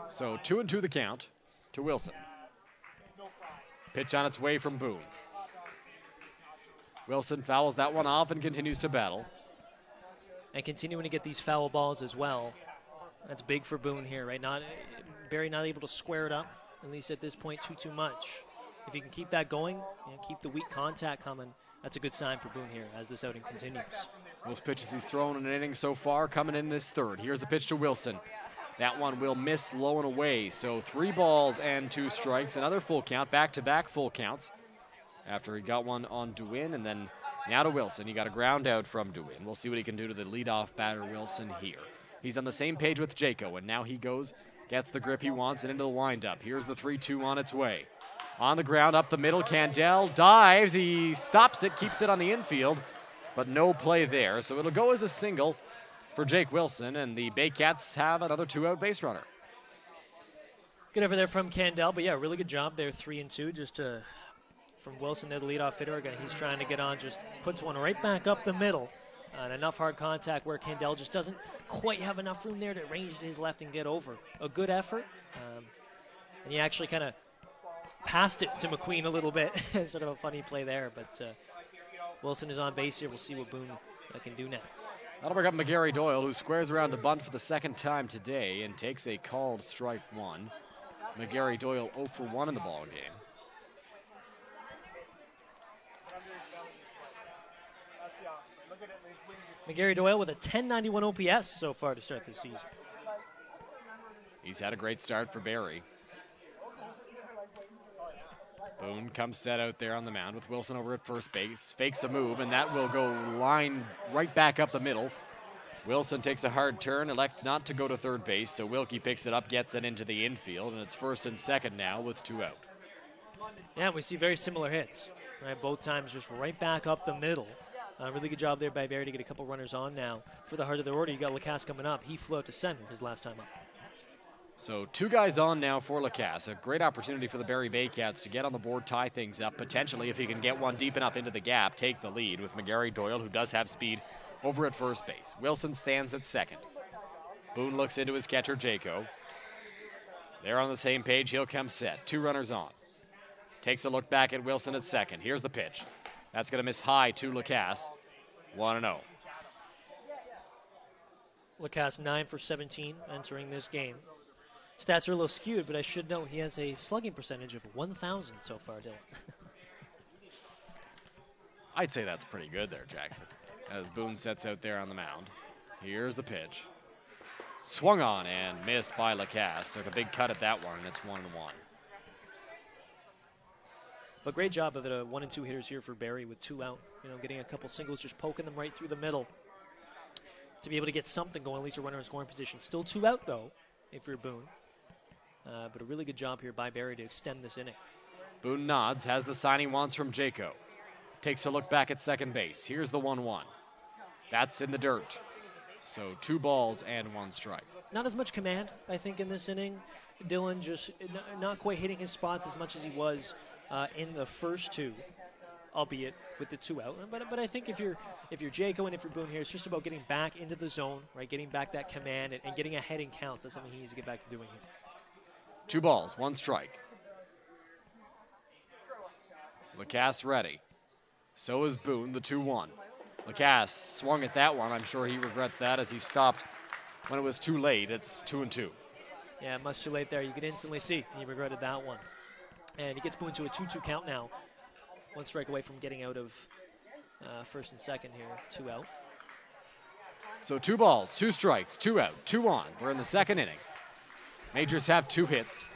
So 2-2 the count to Wilson. Pitch on its way from Boone. Wilson fouls that one off and continues to battle. And continuing to get these foul balls as well. That's big for Boone here, right? Barrie not able to square it up, at least at this point, too much. If you can keep that going and keep the weak contact coming, that's a good sign for Boone here as this outing continues. Most pitches he's thrown in an inning so far coming in this third. Here's the pitch to Wilson. That one will miss low and away. So 3 balls and 2 strikes. Another full count, back-to-back full counts. After he got one on DeWin, and then now to Wilson. He got a ground out from DeWin. We'll see what he can do to the leadoff batter Wilson here. He's on the same page with Jaco, and now he goes, gets the grip he wants, and into the windup. Here's the 3-2 on its way. On the ground, up the middle, Candell dives. He stops it, keeps it on the infield, but no play there. So it'll go as a single for Jake Wilson, and the Baycats have another 2-out base runner. Good over there from Candell, but yeah, really good job there, 3-2, just from Wilson there, the leadoff hitter. Again, he's trying to get on, just puts one right back up the middle. And enough hard contact where Candell just doesn't quite have enough room there to range to his left and get over. A good effort, and he actually kind of passed it to McQueen a little bit. Sort of a funny play there, but Wilson is on base here. We'll see what Boone can do now. That'll bring up McGarry Doyle, who squares around to bunt for the 2nd time today and takes a called strike 1. McGarry Doyle 0 for 1 in the ball game. McGarry Doyle with a 1091 OPS so far to start this season. He's had a great start for Barrie. Boone comes set out there on the mound with Wilson over at first base. Fakes a move, and that will go line right back up the middle. Wilson takes a hard turn, elects not to go to third base, so Wilkie picks it up, gets it into the infield, and it's 1st and 2nd now with 2 out. Yeah, we see very similar hits. Right, both times just right back up the middle. Really good job there by Barrie to get a couple runners on now. For the heart of the order, you got Lacasse coming up. He flew out to center his last time up. So 2 guys on now for Lacasse. A great opportunity for the Barrie Baycats to get on the board, tie things up, potentially if he can get one deep enough into the gap, take the lead with McGarry Doyle, who does have speed, over at first base. Wilson stands at second. Boone looks into his catcher, Jaco. They're on the same page. He'll come set. 2 runners on. Takes a look back at Wilson at second. Here's the pitch. That's going to miss high to Lacasse. 1-0. Lacasse 9 for 17 entering this game. Stats are a little skewed, but I should note he has a slugging percentage of 1,000 so far, Dylan. I'd say that's pretty good there, Jackson. As Boone sets out there on the mound. Here's the pitch. Swung on and missed by Lacasse. Took a big cut at that one, and it's 1-1. But great job of the 1 and 2 hitters here for Barrie with 2 out. You know, getting a couple singles, just poking them right through the middle to be able to get something going, at least a runner in scoring position. Still 2 out, though, if you're Boone. But a really good job here by Barrie to extend this inning. Boone nods, has the sign he wants from Jaco. Takes a look back at second base. Here's the 1-1. That's in the dirt. So 2 balls and 1 strike. Not as much command, I think, in this inning. Dylan just not quite hitting his spots as much as he was in the first 2, albeit with the 2 out. But I think if you're Jaco and if you're Boone here, it's just about getting back into the zone, right? Getting back that command and getting ahead in counts. That's something he needs to get back to doing here. 2 balls, 1 strike. Lacasse ready. So is Boone, the 2-1. Lacasse swung at that one. I'm sure he regrets that as he stopped when it was too late. It's 2-2. Yeah, much too late there. You could instantly see he regretted that one. And he gets Boone to a 2-2 count now. 1 strike away from getting out of first and second here. 2 out. So 2 balls, 2 strikes, 2 out, 2 on. We're in the second inning. Majors have 2 hits.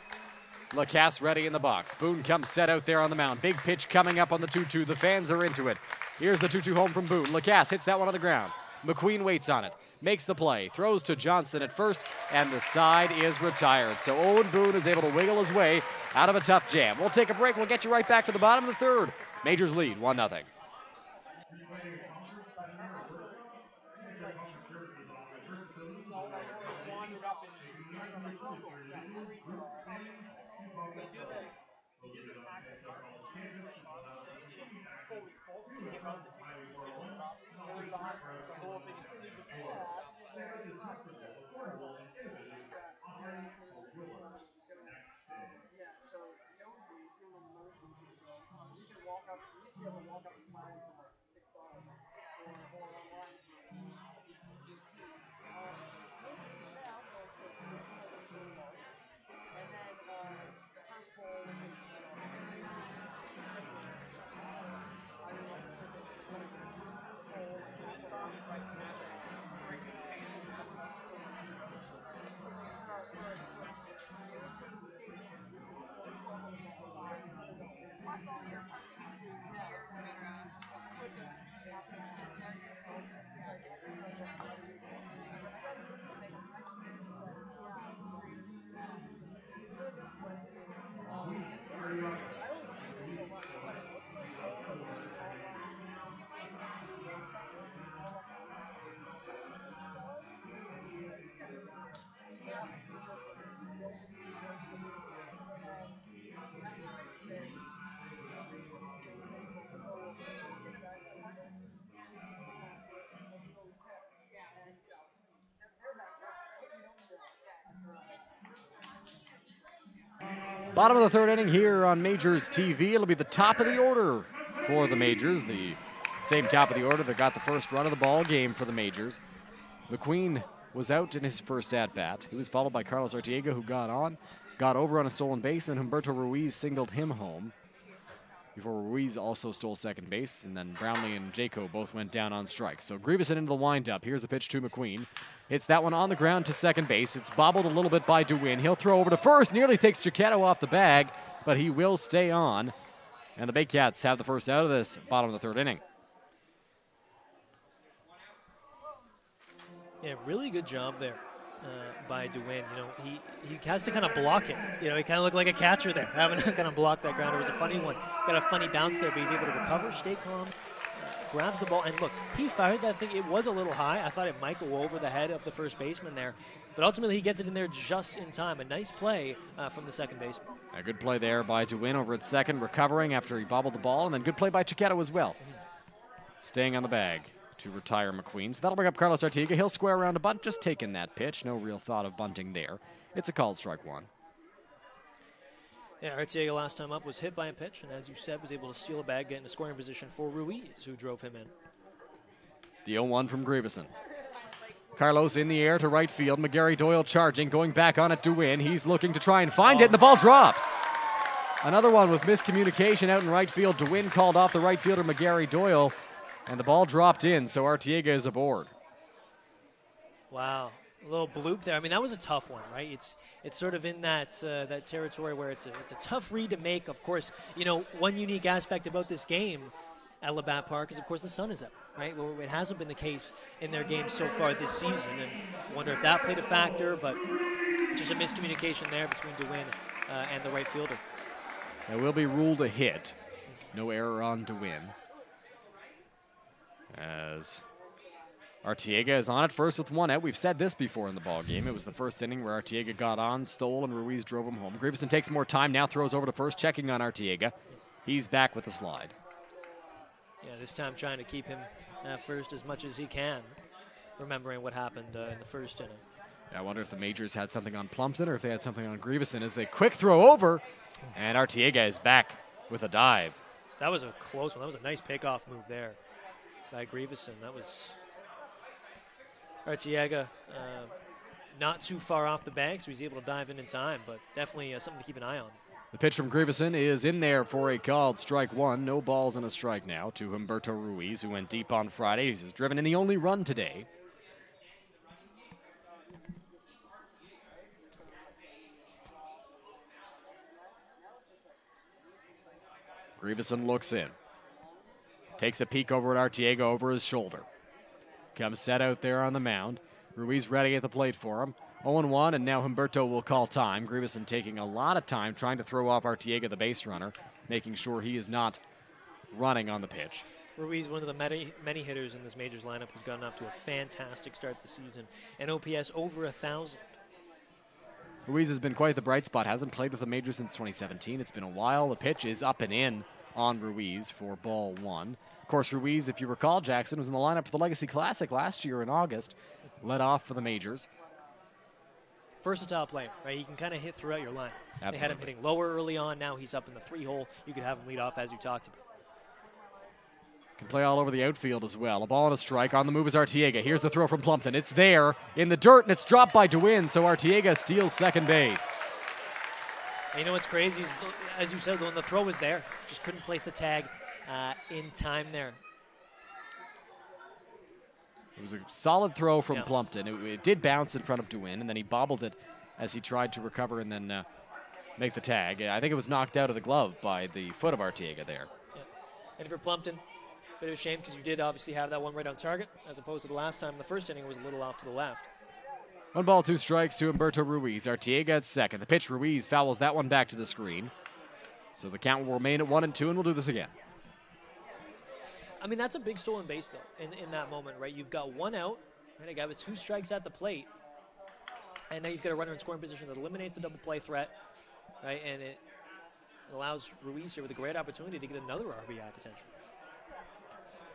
Lacasse ready in the box. Boone comes set out there on the mound. Big pitch coming up on the 2-2. The fans are into it. Here's the 2-2 home from Boone. Lacasse hits that one on the ground. McQueen waits on it. Makes the play. Throws to Johnson at first, and the side is retired. So Owen Boone is able to wiggle his way out of a tough jam. We'll take a break. We'll get you right back for the bottom of the 3rd. Majors lead 1-0. Bottom of the 3rd inning here on Majors TV. It'll be the top of the order for the Majors. The same top of the order that got the first run of the ball game for the Majors. McQueen was out in his first at-bat. He was followed by Carlos Artiega, who got over on a stolen base, and then Humberto Ruiz singled him home before Ruiz also stole second base, and then Brownlee and Jaco both went down on strikes. So Grieveson into the windup. Here's the pitch to McQueen. Hits that one on the ground to second base. It's bobbled a little bit by DeWin. He'll throw over to first. Nearly takes Chiquetto off the bag, but he will stay on. And the Baycats have the first out of this bottom of the 3rd inning. Yeah, really good job there by DeWin. You know, he has to kind of block it. You know, he kind of looked like a catcher there, having to kind of block that ground. It was a funny one. Got a funny bounce there, but he's able to recover, stay calm, grabs the ball, and look, he fired that thing. It was a little high. I thought it might go over the head of the first baseman there, But ultimately, he gets it in there just in time. A nice play from the second baseman. A good play there by DeWin over at second, recovering after he bobbled the ball, and then good play by Chiquetto as well. Staying on the bag to retire McQueen. So that'll bring up Carlos Artiega. He'll square around a bunt, just taking that pitch. No real thought of bunting there. It's a called strike one. Yeah, Artiega last time up was hit by a pitch, and as you said, was able to steal a bag, get in a scoring position for Ruiz, who drove him in. The 0-1 from Grieveson. Carlos in the air to right field. McGarry Doyle charging, going back on it to win. He's looking to try and find it, and the ball drops. Another one with miscommunication out in right field. DeWin called off the right fielder, McGarry Doyle, and the ball dropped in, so Artiega is aboard. Wow, a little bloop there. I mean, that was a tough one, right? It's sort of in that that territory where it's a tough read to make. Of course, you know, one unique aspect about this game at Labatt Park is, of course, the sun is out, right? Well, it hasn't been the case in their games so far this season, and I wonder if that played a factor, but just a miscommunication there between DeWin and the right fielder. That will be ruled a hit. No error on DeWin. As Artiega is on at first with one out. We've said this before in the ball game. It was the first inning where Artiega got on, stole, and Ruiz drove him home. Grieveson takes more time, now throws over to first, checking on Artiega. He's back with the slide. Yeah, this time trying to keep him at first as much as he can, remembering what happened in the first inning. I wonder if the Majors had something on Plumpton or if they had something on Grieveson as they quick throw over, and Artiega is back with a dive. That was a close one. That was a nice pickoff move there by Grieveson. That was Artiega not too far off the bag, so he's able to dive in time, but definitely something to keep an eye on. The pitch from Grieveson is in there for a called strike one. No balls and a strike now to Humberto Ruiz, who went deep on Friday. He's driven in the only run today. Grieveson looks in. Takes a peek over at Artiega over his shoulder. Comes set out there on the mound. Ruiz ready at the plate for him. 0-1, and now Humberto will call time. Grieveson taking a lot of time trying to throw off Artiega, the base runner, making sure he is not running on the pitch. Ruiz, one of the many hitters in this Majors lineup who's gotten off to a fantastic start this season. And OPS over 1,000. Ruiz has been quite the bright spot. Hasn't played with the Majors since 2017. It's been a while. The pitch is up and in on Ruiz for ball one. Of course, Ruiz, if you recall, Jackson, was in the lineup for the Legacy Classic last year in August. Led off for the Majors. Versatile player, right? He can kind of hit throughout your line. Absolutely. They had him hitting lower early on. Now he's up in the 3-hole. You could have him lead off as you talked about. Can play all over the outfield as well. A ball and a strike. On the move is Artiega. Here's the throw from Plumpton. It's there in the dirt, and it's dropped by DeWin, so Artiega steals second base. And you know what's crazy is, as you said, when the throw was there, just couldn't place the tag in time there. It was a solid throw from Plumpton. It did bounce in front of DeWin, and then he bobbled it as he tried to recover and then make the tag. I think it was knocked out of the glove by the foot of Artiega there. Yeah. And for Plumpton, bit of a shame because you did obviously have that one right on target, as opposed to the last time in the first inning it was a little off to the left. 1 ball, 2 strikes to Humberto Ruiz. Artiega at second. The pitch, Ruiz fouls that one back to the screen. So the count will remain at 1-2, and we'll do this again. I mean, that's a big stolen base, though, in that moment, right? You've got one out, right? A guy with 2 strikes at the plate, and now you've got a runner in scoring position that eliminates the double play threat, right? And it allows Ruiz here with a great opportunity to get another RBI potential.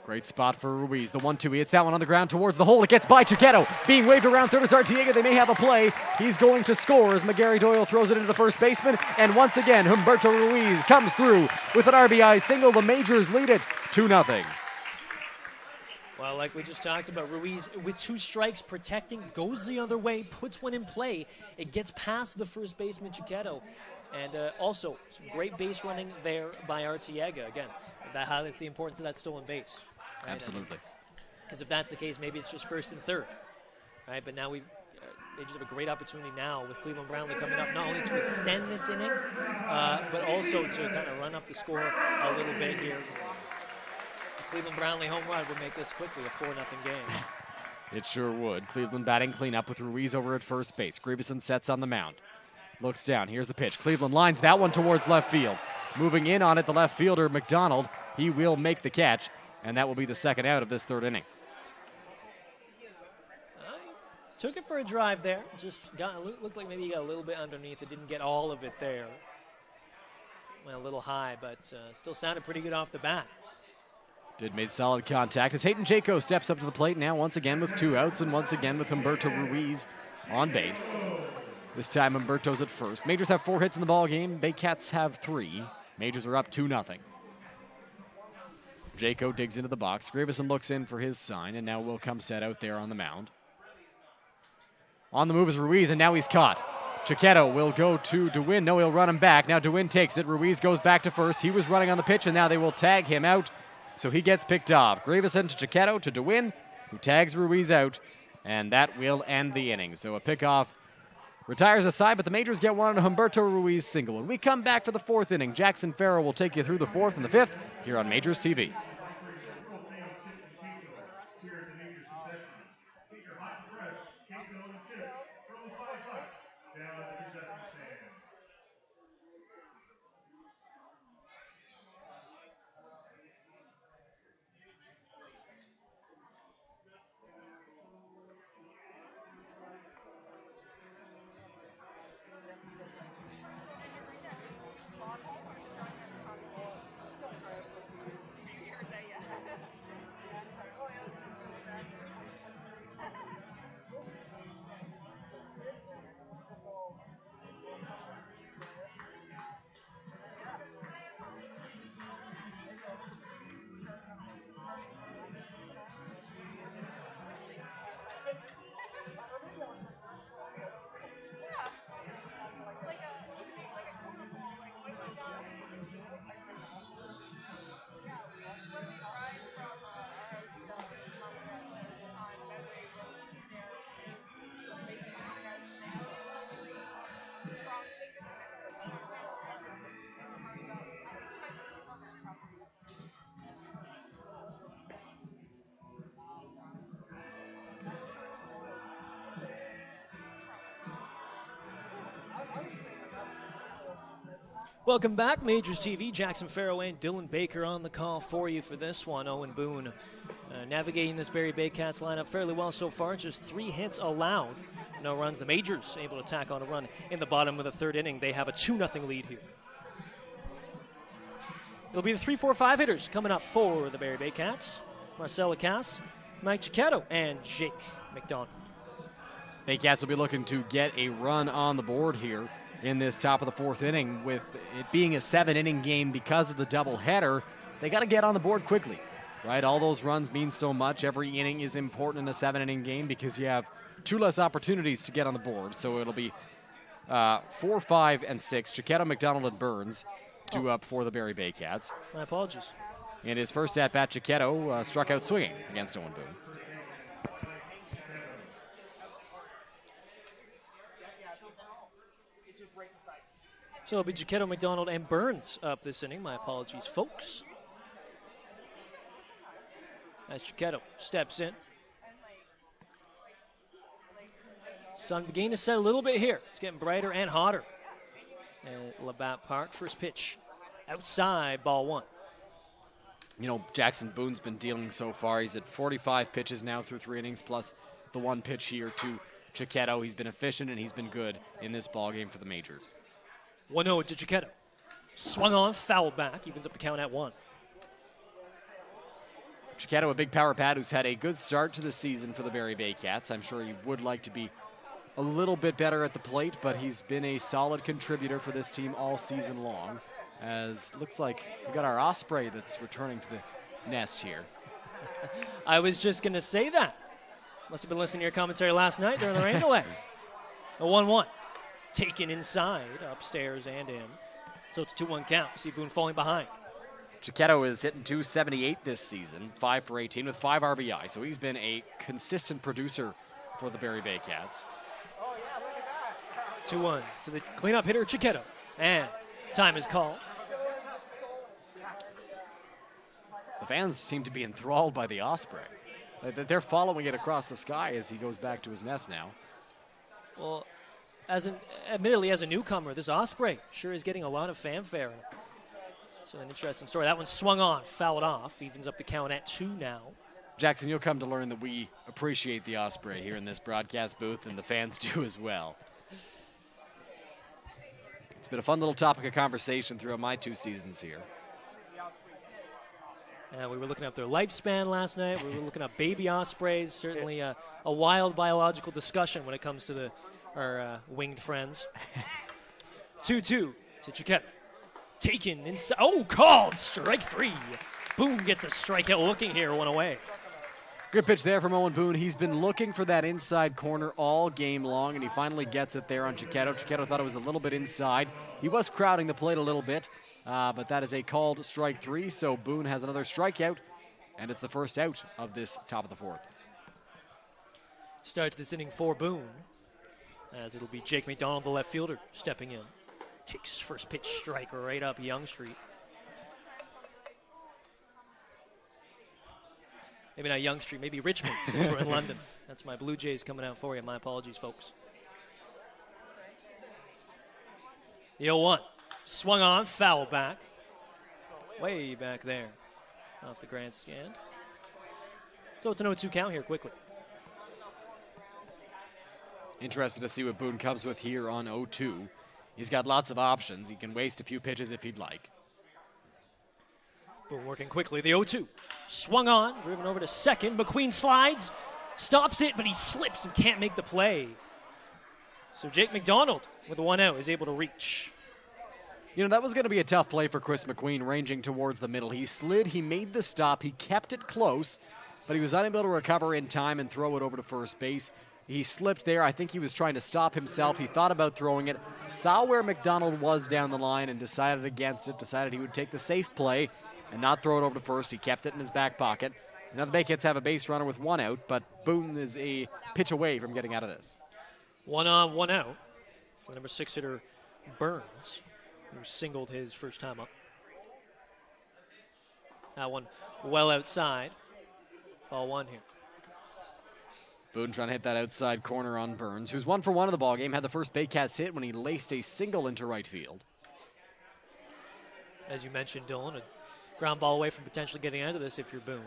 Great spot for Ruiz. The 1-2, he hits that one on the ground towards the hole. It gets by Chiquetto. Being waved around third is Artiega. They may have a play. He's going to score as McGarry Doyle throws it into the first baseman. And once again, Humberto Ruiz comes through with an RBI single. The Majors lead it 2-0. Well, like we just talked about, Ruiz with 2 strikes protecting, goes the other way, puts one in play. It gets past the first baseman, Chiquetto. And also, some great base running there by Artiega. Again, that highlights the importance of that stolen base. Right? Absolutely. Because if that's the case, maybe it's just first and third. Right? But now they just have a great opportunity now with Cleveland Brownlee coming up, not only to extend this inning, but also to kind of run up the score a little bit here. The Cleveland Brownlee home run would make this quickly a 4-0 game. It sure would. Cleveland batting cleanup with Ruiz over at first base. Grieveson sets on the mound. Looks down. Here's the pitch. Cleveland lines that one towards left field. Moving in on it, the left fielder, McDonald. He will make the catch, and that will be the second out of this third inning. Took it for a drive there. Just looked like maybe he got a little bit underneath. It didn't get all of it there. Went a little high, but still sounded pretty good off the bat. Made solid contact as Hayden Jaco steps up to the plate now, once again with 2 outs, and once again with Humberto Ruiz on base. This time Humberto's at first. Majors have 4 hits in the ball game. Baycats have 3. Majors are up 2-0. Jaco digs into the box. Gravison looks in for his sign, and now will come set out there on the mound. On the move is Ruiz, and now he's caught. Chiquetto will go to DeWin. No, he'll run him back. Now DeWin takes it. Ruiz goes back to first. He was running on the pitch, and now they will tag him out. So he gets picked off. Gravison to Chiquetto to DeWin, who tags Ruiz out, and that will end the inning. So a pickoff retires a side, but the Majors get one on a Humberto Ruiz single. When we come back for the 4th inning, Jackson Farough will take you through the 4th and the 5th here on Majors TV. Welcome back, Majors TV. Jackson Farough and Dylan Baker on the call for you for this one. Owen Boone navigating this Barrie Baycats lineup fairly well so far. Just 3 hits allowed, no runs. The Majors able to tack on a run in the bottom of the 3rd inning. They have a 2-0 lead here. It'll be the 3, 4, 5 hitters coming up for the Barrie Baycats. Marcel Lacasse, Mike Chiquetto, and Jake McDonald. Baycats will be looking to get a run on the board here in this top of the 4th inning. With it being a 7-inning game because of the doubleheader, they got to get on the board quickly, right? All those runs mean so much. Every inning is important in a 7-inning game because you have 2 less opportunities to get on the board. So it'll be 4, 5, and 6. Chiquetto, McDonald, and Burns due up for the Barrie Baycats. My apologies. In his first at-bat, Chiquetto struck out swinging against Owen Boone. So it'll be Chiquetto, McDonald, and Burns up this inning. My apologies, folks. As Chiquetto steps in. Sun beginning to set a little bit here. It's getting brighter and hotter at Labatt Park. First pitch outside, ball 1. You know, Jackson Boone's been dealing so far. He's at 45 pitches now through 3 innings, plus the 1 pitch here to Chiquetto. He's been efficient and he's been good in this ballgame for the Majors. 1-0 to Chiquetto. Swung on, fouled back, evens up the count at 1. Chiquetto, a big power bat who's had a good start to the season for the Barrie Baycats. I'm sure he would like to be a little bit better at the plate, but he's been a solid contributor for this team all season long. As looks like we got our Osprey that's returning to the nest here. I was just going to say that. Must have been listening to your commentary last night during the rain delay. A 1-1. Taken inside, upstairs and in. So it's 2-1 count. See Boone falling behind. Chiquetto is hitting .278 this season, 5 for 18 with 5 RBI. So he's been a consistent producer for the Barrie Baycats. 2-1 to the cleanup hitter, Chiquetto. And time is called. The fans seem to be enthralled by the Osprey. They're following it across the sky as he goes back to his nest now. Well, admittedly, as a newcomer, this Osprey sure is getting a lot of fanfare. So an interesting story. That one swung on, fouled off, evens up the count at 2 now. Jackson, you'll come to learn that we appreciate the Osprey here in this broadcast booth, and the fans do as well. It's been a fun little topic of conversation throughout my 2 seasons here. We were looking at their lifespan last night. We were looking at baby ospreys. Certainly a wild biological discussion when it comes to our winged friends. 2-2 to Chiquette. Taken inside. Oh, called. Strike 3. Boone gets a strikeout looking here, one away. Good pitch there from Owen Boone. He's been looking for that inside corner all game long, and he finally gets it there on Chiquette. Chiquette thought it was a little bit inside. He was crowding the plate a little bit, but that is a called strike 3, so Boone has another strikeout, and it's the first out of this top of the 4th. Starts this inning for Boone, as it'll be Jake McDonald, the left fielder, stepping in. Takes first pitch strike right up Yonge Street. Maybe not Yonge Street, maybe Richmond, since we're in London. That's my Blue Jays coming out for you. My apologies, folks. The 0-1. Swung on, foul back. Way back there off the grandstand. So it's an 0-2 count here quickly. Interested to see what Boone comes with here on 0-2. He's got lots of options. He can waste a few pitches if he'd like. Boone working quickly. The 0-2. Swung on, driven over to second. McQueen slides, stops it, but he slips and can't make the play. So Jake McDonald, with 1 out, is able to reach. You know, that was going to be a tough play for Chris McQueen, ranging towards the middle. He slid, he made the stop, he kept it close, but he was unable to recover in time and throw it over to first base. He slipped there. I think he was trying to stop himself. He thought about throwing it, saw where McDonald was down the line and decided against it, decided he would take the safe play and not throw it over to first. He kept it in his back pocket. Now the Baycats have a base runner with 1 out, but Boone is a pitch away from getting out of this. 1 on, 1 out for number 6 hitter Burns, who singled his first time up. That one well outside. Ball 1 here. Boone trying to hit that outside corner on Burns, who's 1 for 1 of the ballgame. Had the first Baycats hit when he laced a single into right field. As you mentioned, Dylan, a ground ball away from potentially getting out of this if you're Boone.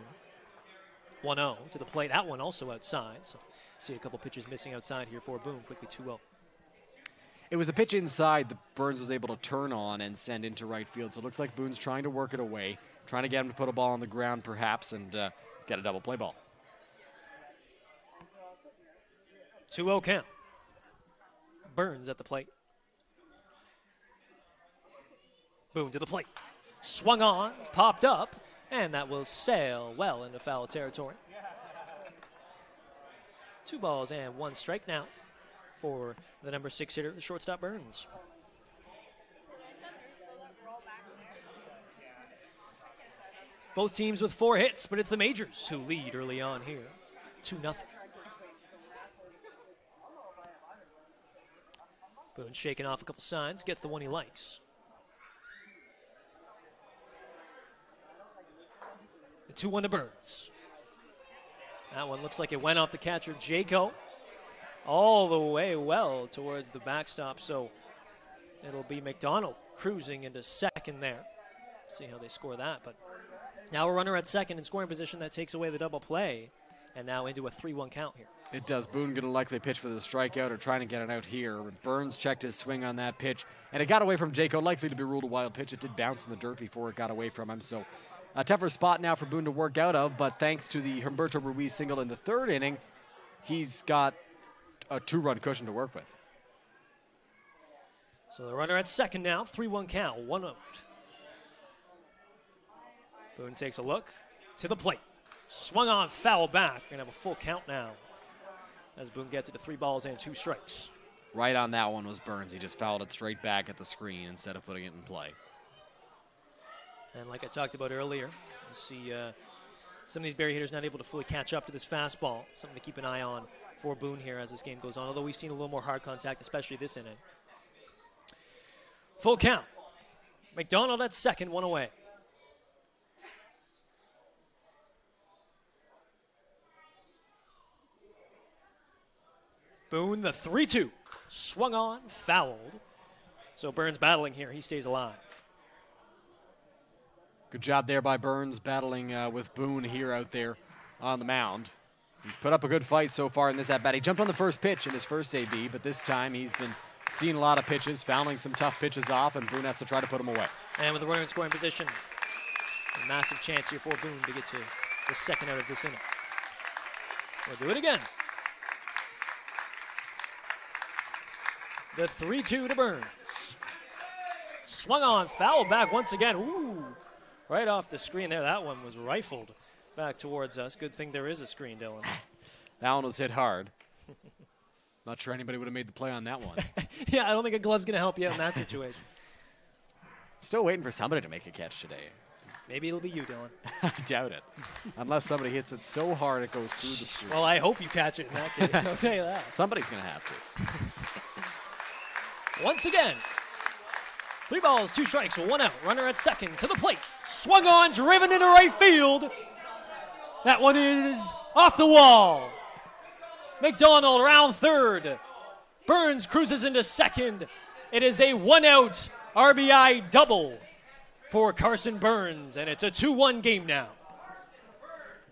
1-0 to the plate. That one also outside. So see a couple pitches missing outside here for Boone. Quickly 2-0. It was a pitch inside that Burns was able to turn on and send into right field. So it looks like Boone's trying to work it away, trying to get him to put a ball on the ground perhaps and get a double play ball. 2-0 count. Burns at the plate. Boone to the plate. Swung on, popped up, and that will sail well into foul territory. 2 balls and 1 strike now for the number 6 hitter, the shortstop Burns. Both teams with 4 hits, but it's the Majors who lead early on here. 2-0. Boone shaking off a couple signs, gets the one he likes. The 2-1 to Burns. That one looks like it went off the catcher, Jaco, all the way well towards the backstop. So it'll be McDonald cruising into second there. See how they score that. But now a runner at second in scoring position that takes away the double play. And now into a 3-1 count here. It does. Boone going to likely pitch for the strikeout or trying to get it out here. Burns checked his swing on that pitch, and it got away from Jaco, likely to be ruled a wild pitch. It did bounce in the dirt before it got away from him. So a tougher spot now for Boone to work out of, but thanks to the Humberto Ruiz single in the 3rd inning, he's got a 2-run cushion to work with. So the runner at second now, 3-1 count, 1 out. Boone takes a look to the plate. Swung on, foul back. Gonna have a full count now as Boone gets it to 3 balls and 2 strikes. Right on that one was Burns. He just fouled it straight back at the screen instead of putting it in play. And like I talked about earlier, you see some of these Barrie hitters not able to fully catch up to this fastball. Something to keep an eye on for Boone here as this game goes on, although we've seen a little more hard contact, especially this inning. Full count. McDonald at second, 1 away. Boone, the 3-2. Swung on, fouled. So Burns battling here. He stays alive. Good job there by Burns battling with Boone here out there on the mound. He's put up a good fight so far in this at-bat. He jumped on the first pitch in his first AB, but this time he's been seeing a lot of pitches, fouling some tough pitches off, and Boone has to try to put him away. And with the runner in scoring position, a massive chance here for Boone to get to the second out of this inning. We'll do it again. The 3-2 to Burns. Swung on, foul back once again. Ooh, right off the screen there. That one was rifled back towards us. Good thing there is a screen, Dylan. That one was hit hard. Not sure anybody would have made the play on that one. Yeah, I don't think a glove's going to help you out in that situation. Still waiting for somebody to make a catch today. Maybe it'll be you, Dylan. I doubt it. Unless somebody hits it so hard it goes through the screen. Well, I hope you catch it in that case. I'll tell you that. Somebody's going to have to. Once again, 3 balls, 2 strikes, 1 out. Runner at second to the plate. Swung on, driven into right field. That one is off the wall. McDonald around third. Burns cruises into second. It is a 1-out RBI double for Carson Burns, and it's a 2-1 game now.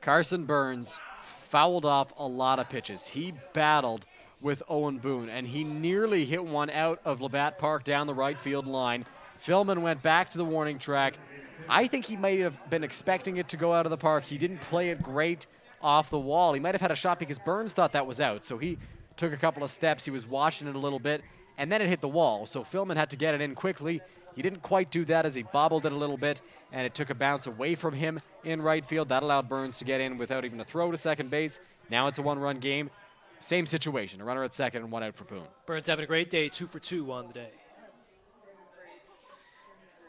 Carson Burns fouled off a lot of pitches. He battled with Owen Boone, and he nearly hit one out of Labatt Park down the right field line. Philman went back to the warning track. I think he might have been expecting it to go out of the park. He didn't play it great off the wall. He might have had a shot because Burns thought that was out, so he took a couple of steps. He was watching it a little bit, and then it hit the wall, so Philman had to get it in quickly. He didn't quite do that as he bobbled it a little bit, and it took a bounce away from him in right field. That allowed Burns to get in without even a throw to second base. Now it's a 1-run game. Same situation, a runner at second and 1 out for Boone. Burns having a great day, 2 for 2 on the day.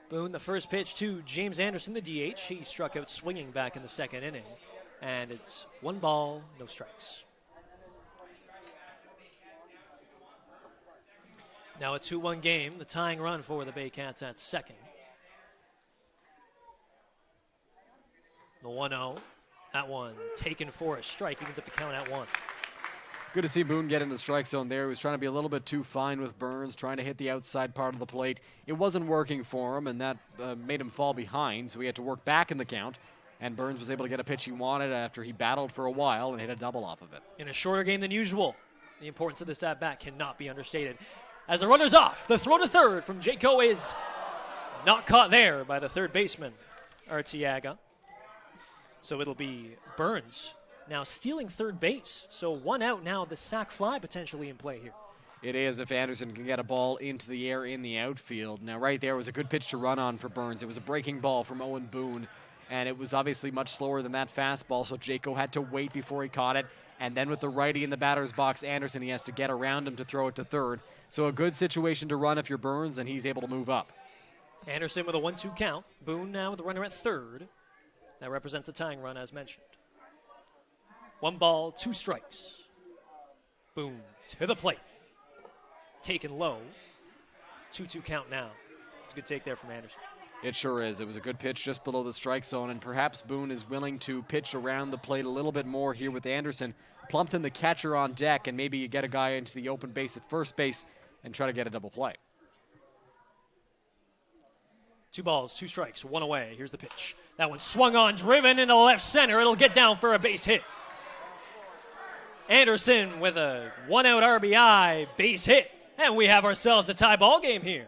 Boone, the first pitch to James Anderson, the DH. He struck out swinging back in the second inning. And it's 1 ball, no strikes. Now a 2-1 game, the tying run for the Baycats at second. The 1-0, that one taken for a strike. He ends up the count at 1. Good to see Boone get in the strike zone there. He was trying to be a little bit too fine with Burns, trying to hit the outside part of the plate. It wasn't working for him, and that made him fall behind, so he had to work back in the count, and Burns was able to get a pitch he wanted after he battled for a while and hit a double off of it. In a shorter game than usual, the importance of this at-bat cannot be understated. As the runner's off, the throw to third from Jaco is not caught there by the third baseman, Artiaga. So it'll be Burns now stealing third base. So 1 out now, the sac fly potentially in play here. It is if Anderson can get a ball into the air in the outfield. Now right there was a good pitch to run on for Burns. It was a breaking ball from Owen Boone, and it was obviously much slower than that fastball, so Jaco had to wait before he caught it. And then with the righty in the batter's box, Anderson, he has to get around him to throw it to third. So a good situation to run if you're Burns, and he's able to move up. Anderson with a 1-2 count. Boone now with the runner at third. That represents the tying run as mentioned. 1 ball, 2 strikes. Boone to the plate. Taken low. 2-2 count now. It's a good take there from Anderson. It sure is. It was a good pitch just below the strike zone, and perhaps Boone is willing to pitch around the plate a little bit more here with Anderson. Plumped in the catcher on deck, and maybe you get a guy into the open base at first base and try to get a double play. 2 balls, 2 strikes, 1 away. Here's the pitch. That one swung on, driven into left center. It'll get down for a base hit. Anderson with a 1-out RBI base hit, and we have ourselves a tie ball game here.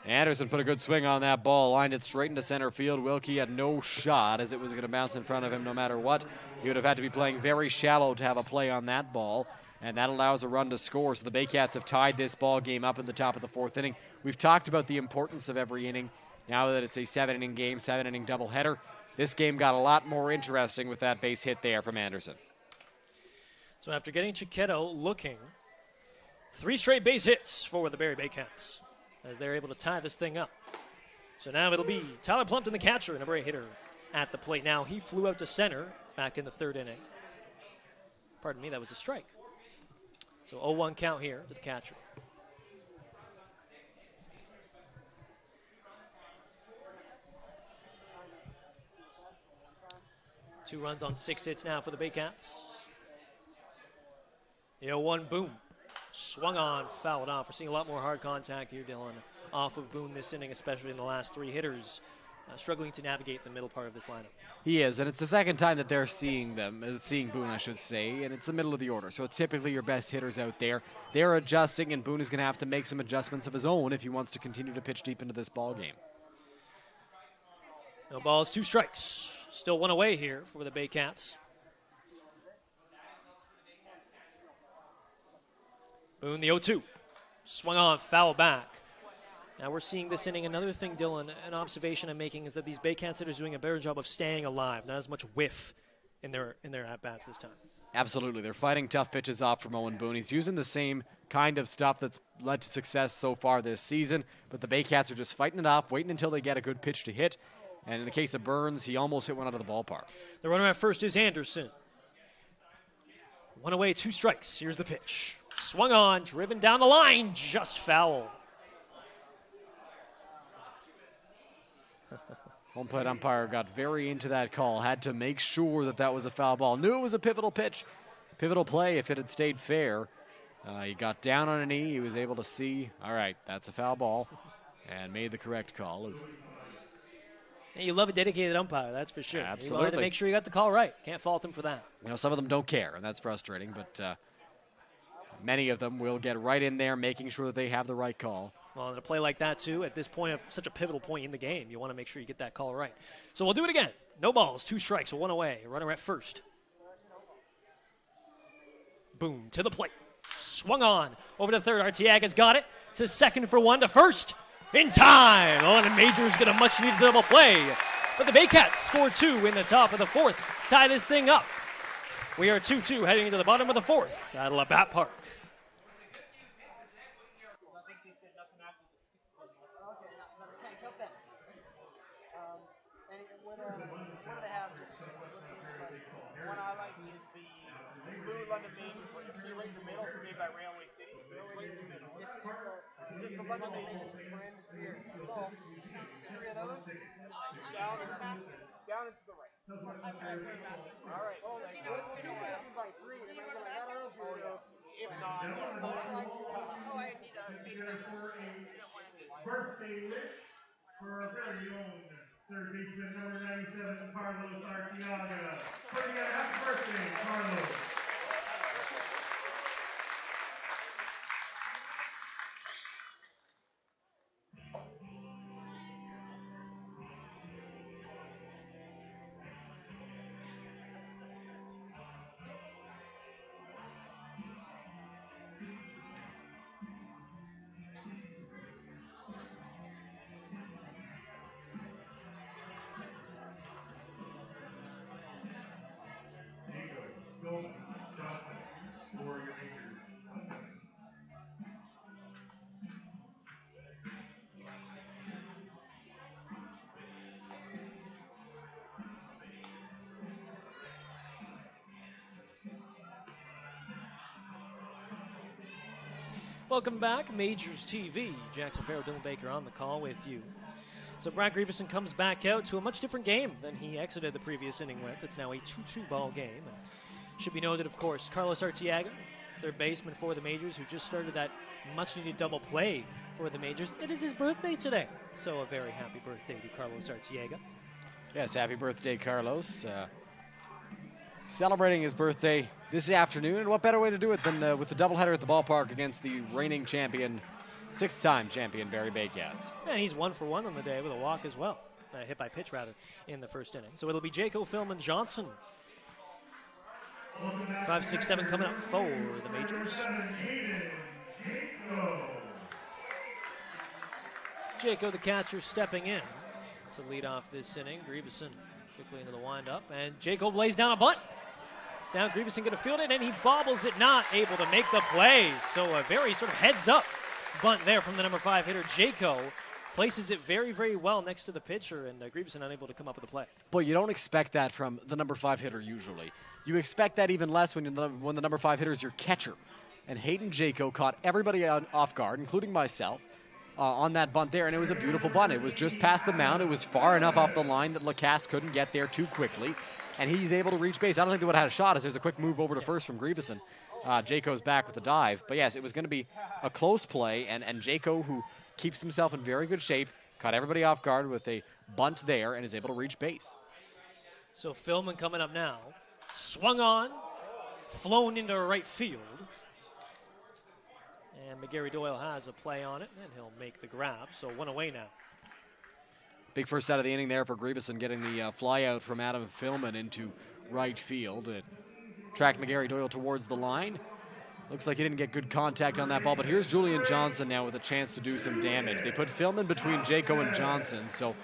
Anderson put a good swing on that ball, lined it straight into center field. Wilkie had no shot as it was going to bounce in front of him no matter what. He would have had to be playing very shallow to have a play on that ball, and that allows a run to score. So the Baycats have tied this ball game up in the top of the 4th inning. We've talked about the importance of every inning. Now that it's a 7-inning game, 7-inning doubleheader, this game got a lot more interesting with that base hit there from Anderson. So after getting Chiquetto looking, 3 straight base hits for the Barrie Baycats as they're able to tie this thing up. So now it'll be Tyler Plumpton, the catcher, and a Barrie hitter at the plate. Now he flew out to center back in the 3rd inning. Pardon me, that was a strike. So 0-1 count here to the catcher. Two runs on 6 hits now for the Baycats. The 0-1 Boone. Swung on, fouled off. We're seeing a lot more hard contact here, Dylan, off of Boone this inning, especially in the last 3 hitters. struggling to navigate the middle part of this lineup. He is, and it's the second time that they're seeing Boone, I should say, and it's the middle of the order. So it's typically your best hitters out there. They're adjusting, and Boone is going to have to make some adjustments of his own if he wants to continue to pitch deep into this ball game. No balls, 2 strikes. Still 1 away here for the Baycats. Boone, the 0-2. Swung on, foul back. Now we're seeing this inning. Another thing, Dylan, an observation I'm making is that these Baycats hitters are doing a better job of staying alive. Not as much whiff in their at-bats this time. Absolutely. They're fighting tough pitches off from Owen Boone. He's using the same kind of stuff that's led to success so far this season, but the Baycats are just fighting it off, waiting until they get a good pitch to hit. And in the case of Burns, he almost hit one out of the ballpark. The runner at first is Anderson. 1 away, 2 strikes. Here's the pitch. Swung on, driven down the line, just foul. Home plate umpire got very into that call, had to make sure that that was a foul ball. Knew it was a pivotal pitch, pivotal play if it had stayed fair. He got down on a knee, he was able to see, all right, that's a foul ball, and made the correct call. Hey, you love a dedicated umpire, that's for sure. Absolutely. You wanted to make sure you got the call right. Can't fault him for that. You know, some of them don't care, and that's frustrating, but many of them will get right in there, making sure that they have the right call. Well, in a play like that, too, at this point of such a pivotal point in the game, you want to make sure you get that call right. So we'll do it again. No balls, 2 strikes, 1 away. Runner at first. Boom, to the plate. Swung on. Over to third. Arteaga's got it. To second for 1 to first. In time. Oh, and Majors get a much-needed double play. But the Baycats score 2 in the top of the 4th. Tie this thing up. We are 2-2 heading into the bottom of the 4th at Labatt Park. What do they have? One I like is the Blue London Majors, where you see right in the middle, made by Railway City. Right in the middle. It's just a London Majors branded beer. So, 3 of those, down and to the right. I've heard that. All right. Oh, like, what you get by 3? And I'm like, I don't know if you're if not, I need a Birthday wish for our very own third baseman, number 97, Carlos Arteaga. Put together, happy birthday, Carlos. For your major. Welcome back, Majors TV. Jackson Farough, Dylan Baker on the call with you. So Brad Grieveson comes back out to a much different game than he exited the previous inning with. It's now a 2-2 ball game. And should be noted, of course, Carlos Arteaga, third baseman for the Majors, who just started that much-needed double play for the Majors. It is his birthday today, so a very happy birthday to Carlos Arteaga. Yes, happy birthday, Carlos. Celebrating his birthday this afternoon, and what better way to do it than with the doubleheader at the ballpark against the reigning champion, 6-time champion, Barrie Baycats. And he's 1 for 1 on the day with a walk as well. Hit by pitch, rather, in the first inning. So it'll be Jaco, Philman, Johnson. 5, 6, 7 coming up for the Majors. Jaco, the catcher, stepping in to lead off this inning. Grieveson quickly into the windup, and Jaco lays down a bunt. It's down, Grieveson going to field it, and he bobbles it, not able to make the plays. So a very sort of heads-up bunt there from the number 5 hitter, Jaco. Places it very, very well next to the pitcher, and Grieveson unable to come up with a play. Boy, you don't expect that from the number 5 hitter usually. You expect that even less when the number 5 hitter is your catcher. And Hayden Jaco caught everybody off guard, including myself, on that bunt there, and it was a beautiful bunt. It was just past the mound. It was far enough off the line that Lacasse couldn't get there too quickly, and he's able to reach base. I don't think they would have had a shot as there's a quick move over to first from Grieveson. Jaco's back with the dive. But yes, it was going to be a close play, and Jaco, who keeps himself in very good shape, caught everybody off guard with a bunt there, and is able to reach base. So Philman coming up now. Swung on, flown into right field. And McGarry Doyle has a play on it, and he'll make the grab. So one away now. Big first out of the inning there for Grieveson, getting the fly out from Adam Philman into right field. It tracked McGarry Doyle towards the line. Looks like he didn't get good contact on that ball, but here's Julian Johnson now with a chance to do some damage. They put Philman between Jaco and Johnson, so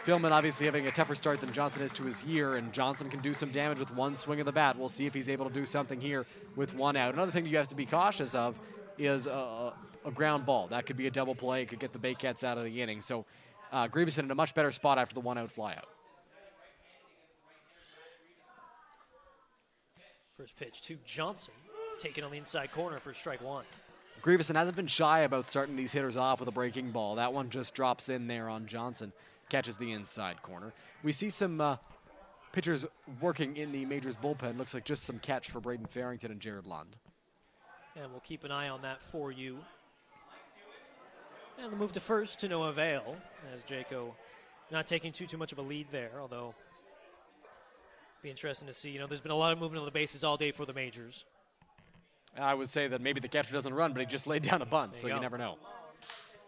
Philman obviously having a tougher start than Johnson is to his year, and Johnson can do some damage with one swing of the bat. We'll see if he's able to do something here with one out. Another thing you have to be cautious of is a ground ball. That could be a double play. It could get the Baycats out of the inning. So Grieveson in a much better spot after the one-out flyout. First pitch to Johnson, taken on the inside corner for strike one. Grieveson hasn't been shy about starting these hitters off with a breaking ball. That one just drops in there on Johnson, catches the inside corner. We see some pitchers working in the Majors bullpen. Looks like just some catch for Braden Farrington and Jared Lund. And we'll keep an eye on that for you. And the move to first to no avail, as Jaco not taking too much of a lead there, although be interesting to see. You know, there's been a lot of movement on the bases all day for the Majors. I would say that maybe the catcher doesn't run, but he just laid down a bunt, so you never know.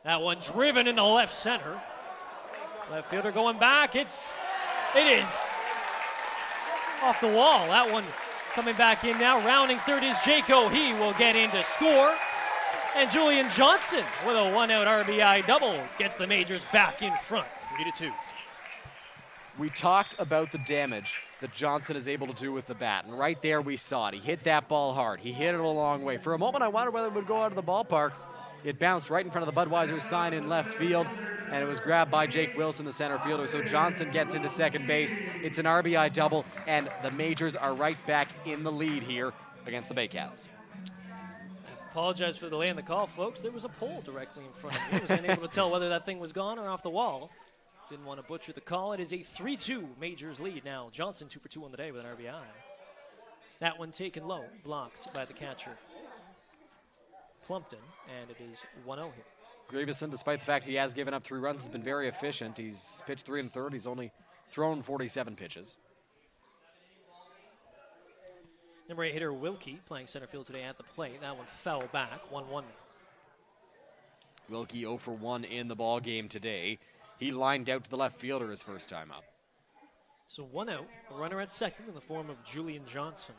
That one driven into left center. Left fielder going back. It is off the wall. That one coming back in now. Rounding third is Jaco. He will get in to score. And Julian Johnson with a one-out RBI double gets the Majors back in front, 3-2. We talked about the damage that Johnson is able to do with the bat, and right there we saw it. He hit that ball hard. He hit it a long way. For a moment, I wondered whether it would go out of the ballpark. It bounced right in front of the Budweiser sign in left field, and it was grabbed by Jake Wilson, the center fielder. So Johnson gets into second base. It's an RBI double, and the Majors are right back in the lead here against the Baycats. Apologize for the delay in the call, folks. There was a pole directly in front of me. I was unable to tell whether that thing was gone or off the wall. Didn't want to butcher the call. It is a 3-2 Majors lead now. Johnson 2 for 2 on the day with an RBI. That one taken low, blocked by the catcher, Plumpton, and it is 1-0 here. Grieveson, despite the fact he has given up 3 runs, has been very efficient. He's pitched 3 1/3. He's only thrown 47 pitches. Number 8 hitter Wilkie playing center field today at the plate. That one fell back, 1-1. Wilkie 0 for 1 in the ball game today. He lined out to the left fielder his first time up. So 1 out, a runner at second in the form of Julian Johnson.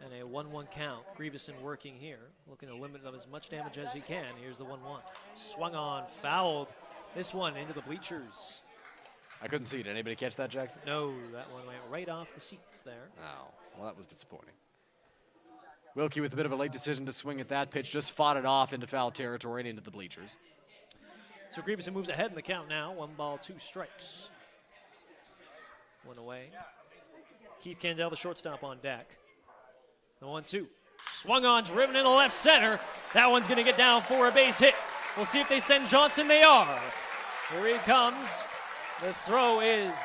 And a 1-1 count. Grieveson working here, looking to limit as much damage as he can. Here's the 1-1. Swung on, fouled. This one into the bleachers. I couldn't see it. Did anybody catch that, Jackson? No, that one went right off the seats there. Oh, well, that was disappointing. Wilkie with a bit of a late decision to swing at that pitch, just fought it off into foul territory and into the bleachers. So Grieveson moves ahead in the count now. 1 ball, 2 strikes. 1 away. Keith Candell, the shortstop, on deck. The 1-2. Swung on, driven into left center. That one's going to get down for a base hit. We'll see if they send Johnson. They are. Here he comes. The throw is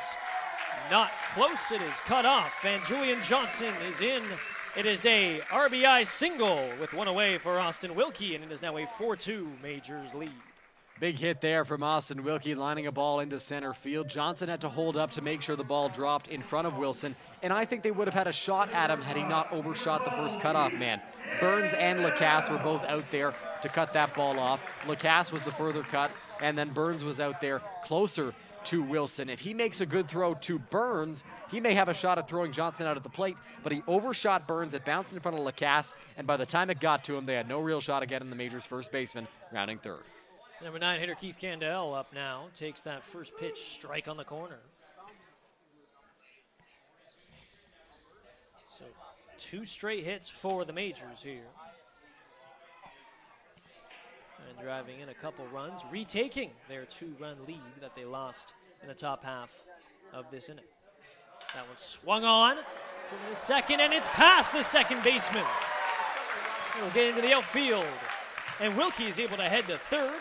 not close. It is cut off, and Julian Johnson is in. It is a RBI single with 1 away for Austin Wilkie, and it is now a 4-2 Majors lead. Big hit there from Austin Wilkie, lining a ball into center field. Johnson had to hold up to make sure the ball dropped in front of Wilson, and I think they would have had a shot at him had he not overshot the first cutoff man. Burns and Lacasse were both out there to cut that ball off. Lacasse was the further cut, and then Burns was out there closer to Wilson. If he makes a good throw to Burns, he may have a shot at throwing Johnson out at the plate, but he overshot Burns. It bounced in front of Lacasse, and by the time it got to him, they had no real shot at getting the Majors' first baseman, rounding third. Number 9 hitter Keith Candell up now, takes that first pitch, strike on the corner. So 2 straight hits for the Majors here. And driving in a couple runs, retaking their 2-run lead that they lost in the top half of this inning. That one swung on, driven to second, and it's past the second baseman. It'll get into the outfield, and Wilkie is able to head to third.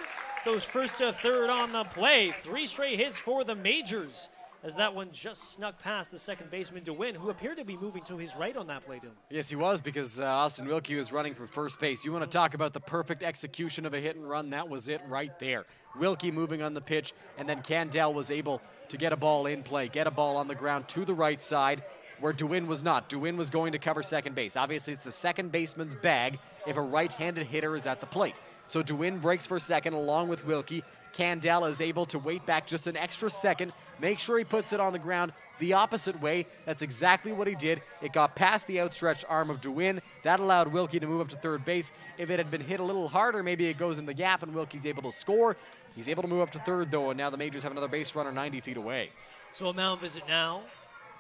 Goes first to third on the play. 3 straight hits for the Majors as that one just snuck past the second baseman, DeWin, who appeared to be moving to his right on that play, Dylan. Yes, he was, because Austin Wilkie was running from first base. You want to talk about the perfect execution of a hit and run? That was it right there. Wilkie moving on the pitch, and then Candell was able to get a ball in play, get a ball on the ground to the right side, where DeWin was not. DeWin was going to cover second base. Obviously, it's the second baseman's bag if a right-handed hitter is at the plate. So DeWin breaks for second along with Wilkie. Candell is able to wait back just an extra second, make sure he puts it on the ground the opposite way. That's exactly what he did. It got past the outstretched arm of DeWin. That allowed Wilkie to move up to third base. If it had been hit a little harder, maybe it goes in the gap and Wilkie's able to score. He's able to move up to third, though, and now the Majors have another base runner 90 feet away. So a mound visit now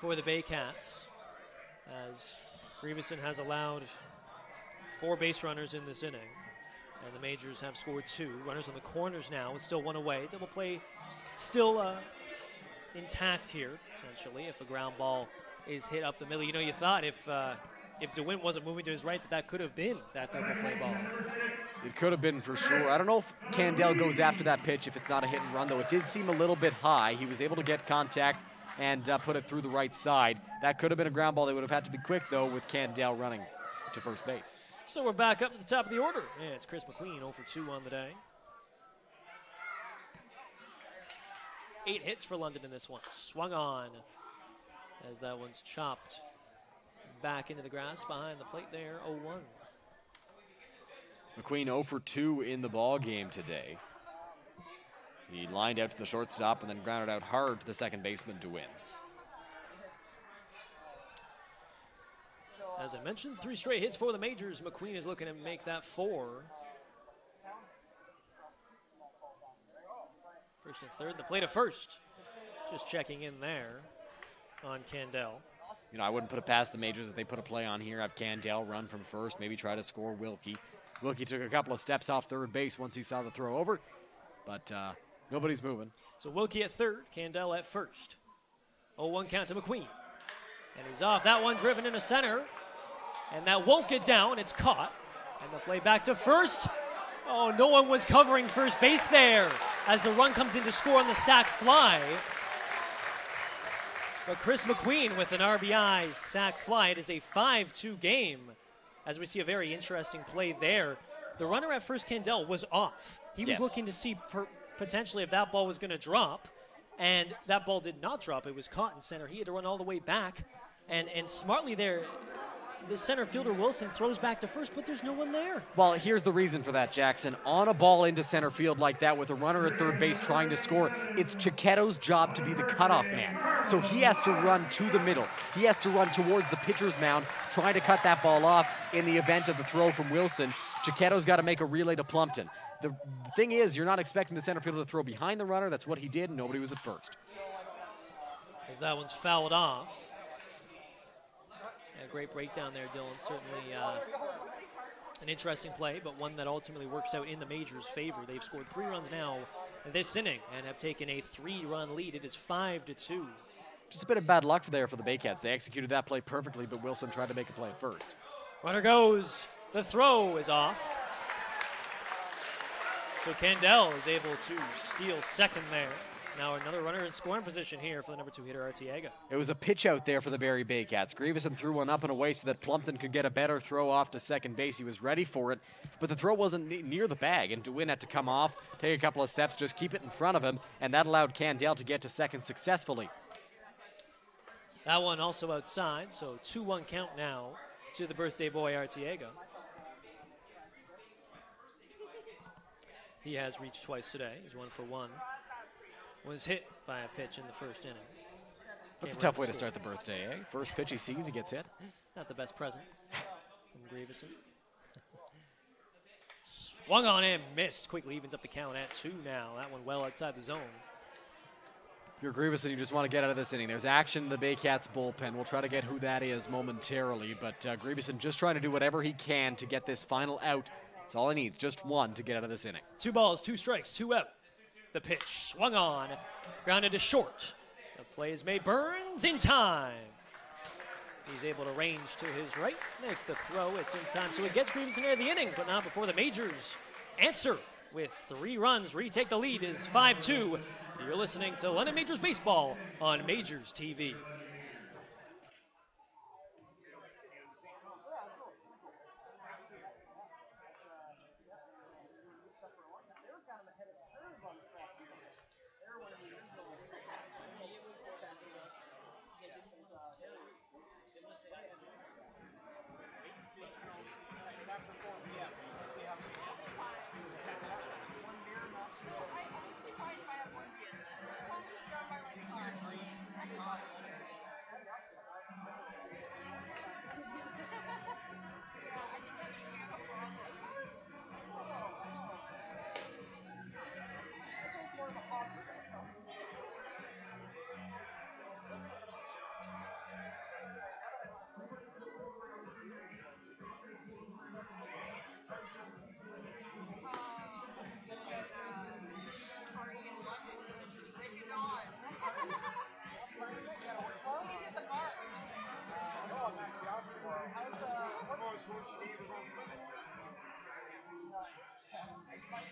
for the Baycats, as Grieveson has allowed 4 base runners in this inning. And the Majors have scored 2. Runners on the corners now with still 1 away. Double play still intact here, potentially, if a ground ball is hit up the middle. You know, you thought if DeWin wasn't moving to his right, that could have been that double play ball. It could have been for sure. I don't know if Candell goes after that pitch if it's not a hit and run, though. It did seem a little bit high. He was able to get contact and put it through the right side. That could have been a ground ball. They would have had to be quick, though, with Candell running to first base. So we're back up to the top of the order. Yeah, it's Chris McQueen, 0 for 2 on the day. 8 hits for London in this one. Swung on as that one's chopped back into the grass behind the plate there, 0-1. McQueen 0 for 2 in the ball game today. He lined out to the shortstop and then grounded out hard to the second baseman to win. As I mentioned, 3 straight hits for the Majors. McQueen is looking to make that 4. First and third, the play to first. Just checking in there on Candell. You know, I wouldn't put it past the Majors if they put a play on here, have Candell run from first, maybe try to score Wilkie. Wilkie took a couple of steps off third base once he saw the throw over, but nobody's moving. So Wilkie at third, Candell at first. 0-1 count to McQueen. And he's off. That one driven into center. And that won't get down. It's caught. And the play back to first. Oh, no one was covering first base there as the run comes in to score on the sac fly. But Chris McQueen with an RBI sac fly. It is a 5-2 game as we see a very interesting play there. The runner at first, Candell, was off. He was looking to see potentially if that ball was going to drop. And that ball did not drop. It was caught in center. He had to run all the way back. And smartly there, the center fielder Wilson throws back to first, but there's no one there. Well, here's the reason for that, Jackson. On a ball into center field like that with a runner at third base trying to score, it's Chiquetto's job to be the cutoff man. So he has to run to the middle. He has to run towards the pitcher's mound, trying to cut that ball off in the event of the throw from Wilson. Chiquetto's got to make a relay to Plumpton. The thing is, you're not expecting the center fielder to throw behind the runner. That's what he did, and nobody was at first. As that one's fouled off. A great breakdown there, Dylan. Certainly an interesting play, but one that ultimately works out in the Majors' favor. They've scored 3 runs now in this inning and have taken a 3-run lead. It is 5-2. Just a bit of bad luck there for the Baycats. They executed that play perfectly, but Wilson tried to make a play at first. Runner goes. The throw is off. So Candell is able to steal second there. Now another runner in scoring position here for the number 2 hitter, Arteaga. It was a pitch out there for the Barrie Baycats. Grieveson threw one up and away so that Plumpton could get a better throw off to second base. He was ready for it, but the throw wasn't near the bag, and DeWin had to come off, take a couple of steps, just keep it in front of him, and that allowed Candell to get to second successfully. That one also outside, so 2-1 count now to the birthday boy, Arteaga. He has reached twice today. He's 1 for 1. Was hit by a pitch in the first inning. That's a tough way to start the birthday, eh? First pitch he sees, he gets hit. Not the best present from Grieveson. Swung on and missed. Quickly evens up the count at 2 now. That one well outside the zone. If you're Grieveson, you just want to get out of this inning. There's action in the Baycats bullpen. We'll try to get who that is momentarily, but Grieveson just trying to do whatever he can to get this final out. That's all he needs, just 1 to get out of this inning. 2 balls, 2 strikes, 2 out. The pitch swung on, grounded to short. The play is made. Burns in time. He's able to range to his right, make the throw. It's in time, so it gets Grieveson out of the inning, but not before the Majors answer with 3 runs retake the lead is 5-2. You're listening to London Majors Baseball on Majors TV.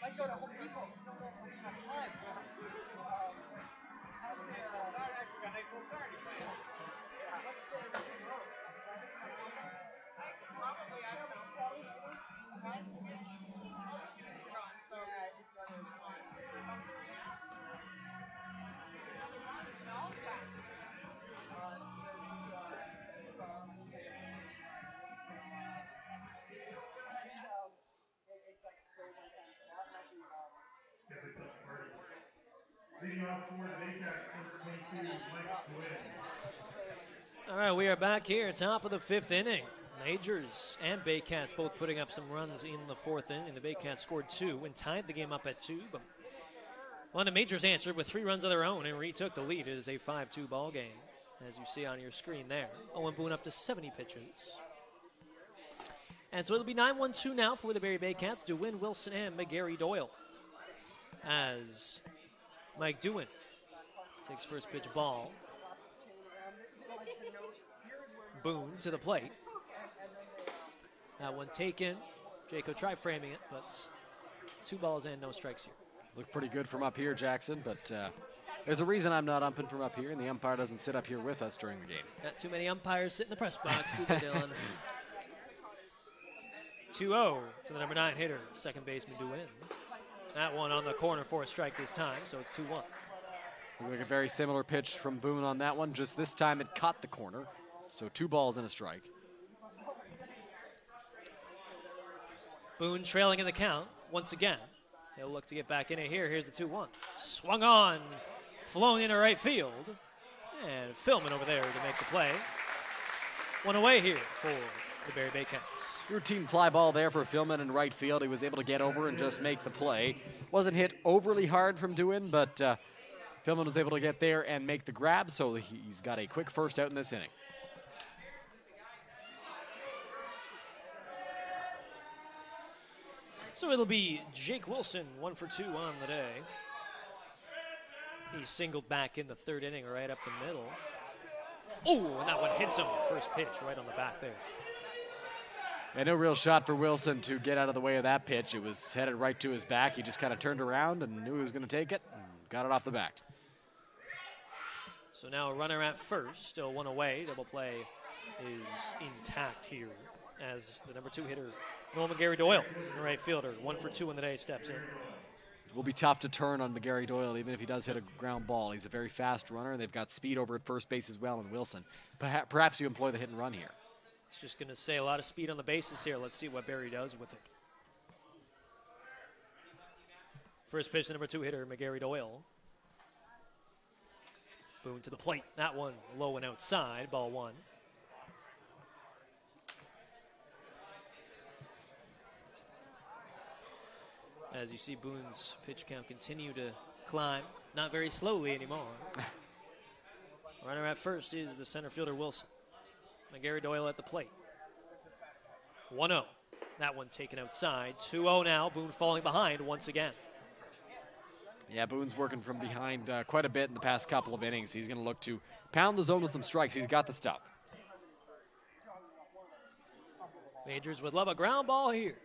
Might go to Home Depot. Don't know if there'll be enough time. Leading off for the Baycats, number 22, Mike Gwynn. All right, we are back here, top of the 5th inning. Majors and Baycats both putting up some runs in the 4th inning. The Baycats scored 2 and tied the game up at 2, but London Majors answered with 3 runs of their own and retook the lead. It is a 5-2 ball game, as you see on your screen there. Owen Boone up to 70 pitches. And so it'll be 9-1-2 now for the Barrie Baycats. DeWin, Wilson, and McGarry Doyle. As Mike Dewin takes first pitch ball. Boone to the plate. That one taken. Jaco tried framing it, but 2 balls and no strikes here. Looked pretty good from up here, Jackson, but there's a reason I'm not umping from up here, and the umpire doesn't sit up here with us during the game. Not too many umpires sit in the press box, do they, Dylan? 2-0 to the number 9 hitter, second baseman DeWin. That one on the corner for a strike this time, so it's 2-1. Like a very similar pitch from Boone on that one, just this time it caught the corner. So 2 balls and a strike. Boone trailing in the count once again. He'll look to get back in it here. Here's the 2-1. Swung on, flown into right field. And Philman over there to make the play. One away here for the Barrie Baycats. Routine fly ball there for Philman in right field. He was able to get over and just make the play. Wasn't hit overly hard from DeWin, but Philman was able to get there and make the grab, so he's got a quick first out in this inning. So it'll be Jake Wilson, 1 for 2 on the day. He singled back in the 3rd inning, right up the middle. Oh, and that one hits him, first pitch, right on the back there. And no real shot for Wilson to get out of the way of that pitch. It was headed right to his back. He just kind of turned around and knew he was going to take it and got it off the back. So now a runner at first, still 1 away. Double play is intact here as the number 2 hitter, Noel McGarry Doyle, the right fielder, 1 for 2 in the day, steps in. It will be tough to turn on McGarry Doyle, even if he does hit a ground ball. He's a very fast runner, and they've got speed over at first base as well in Wilson. Perhaps you employ the hit and run here. It's just going to say a lot of speed on the bases here. Let's see what Barrie does with it. First pitch, the number 2 hitter, McGarry Doyle. Boone to the plate. That one low and outside, ball 1. As you see Boone's pitch count continue to climb, not very slowly anymore. Runner at first is the center fielder Wilson. McGarry Doyle at the plate. 1-0. That one taken outside. 2-0 now. Boone falling behind once again. Yeah, Boone's working from behind quite a bit in the past couple of innings. He's going to look to pound the zone with some strikes. He's got the stuff. Majors would love a ground ball here.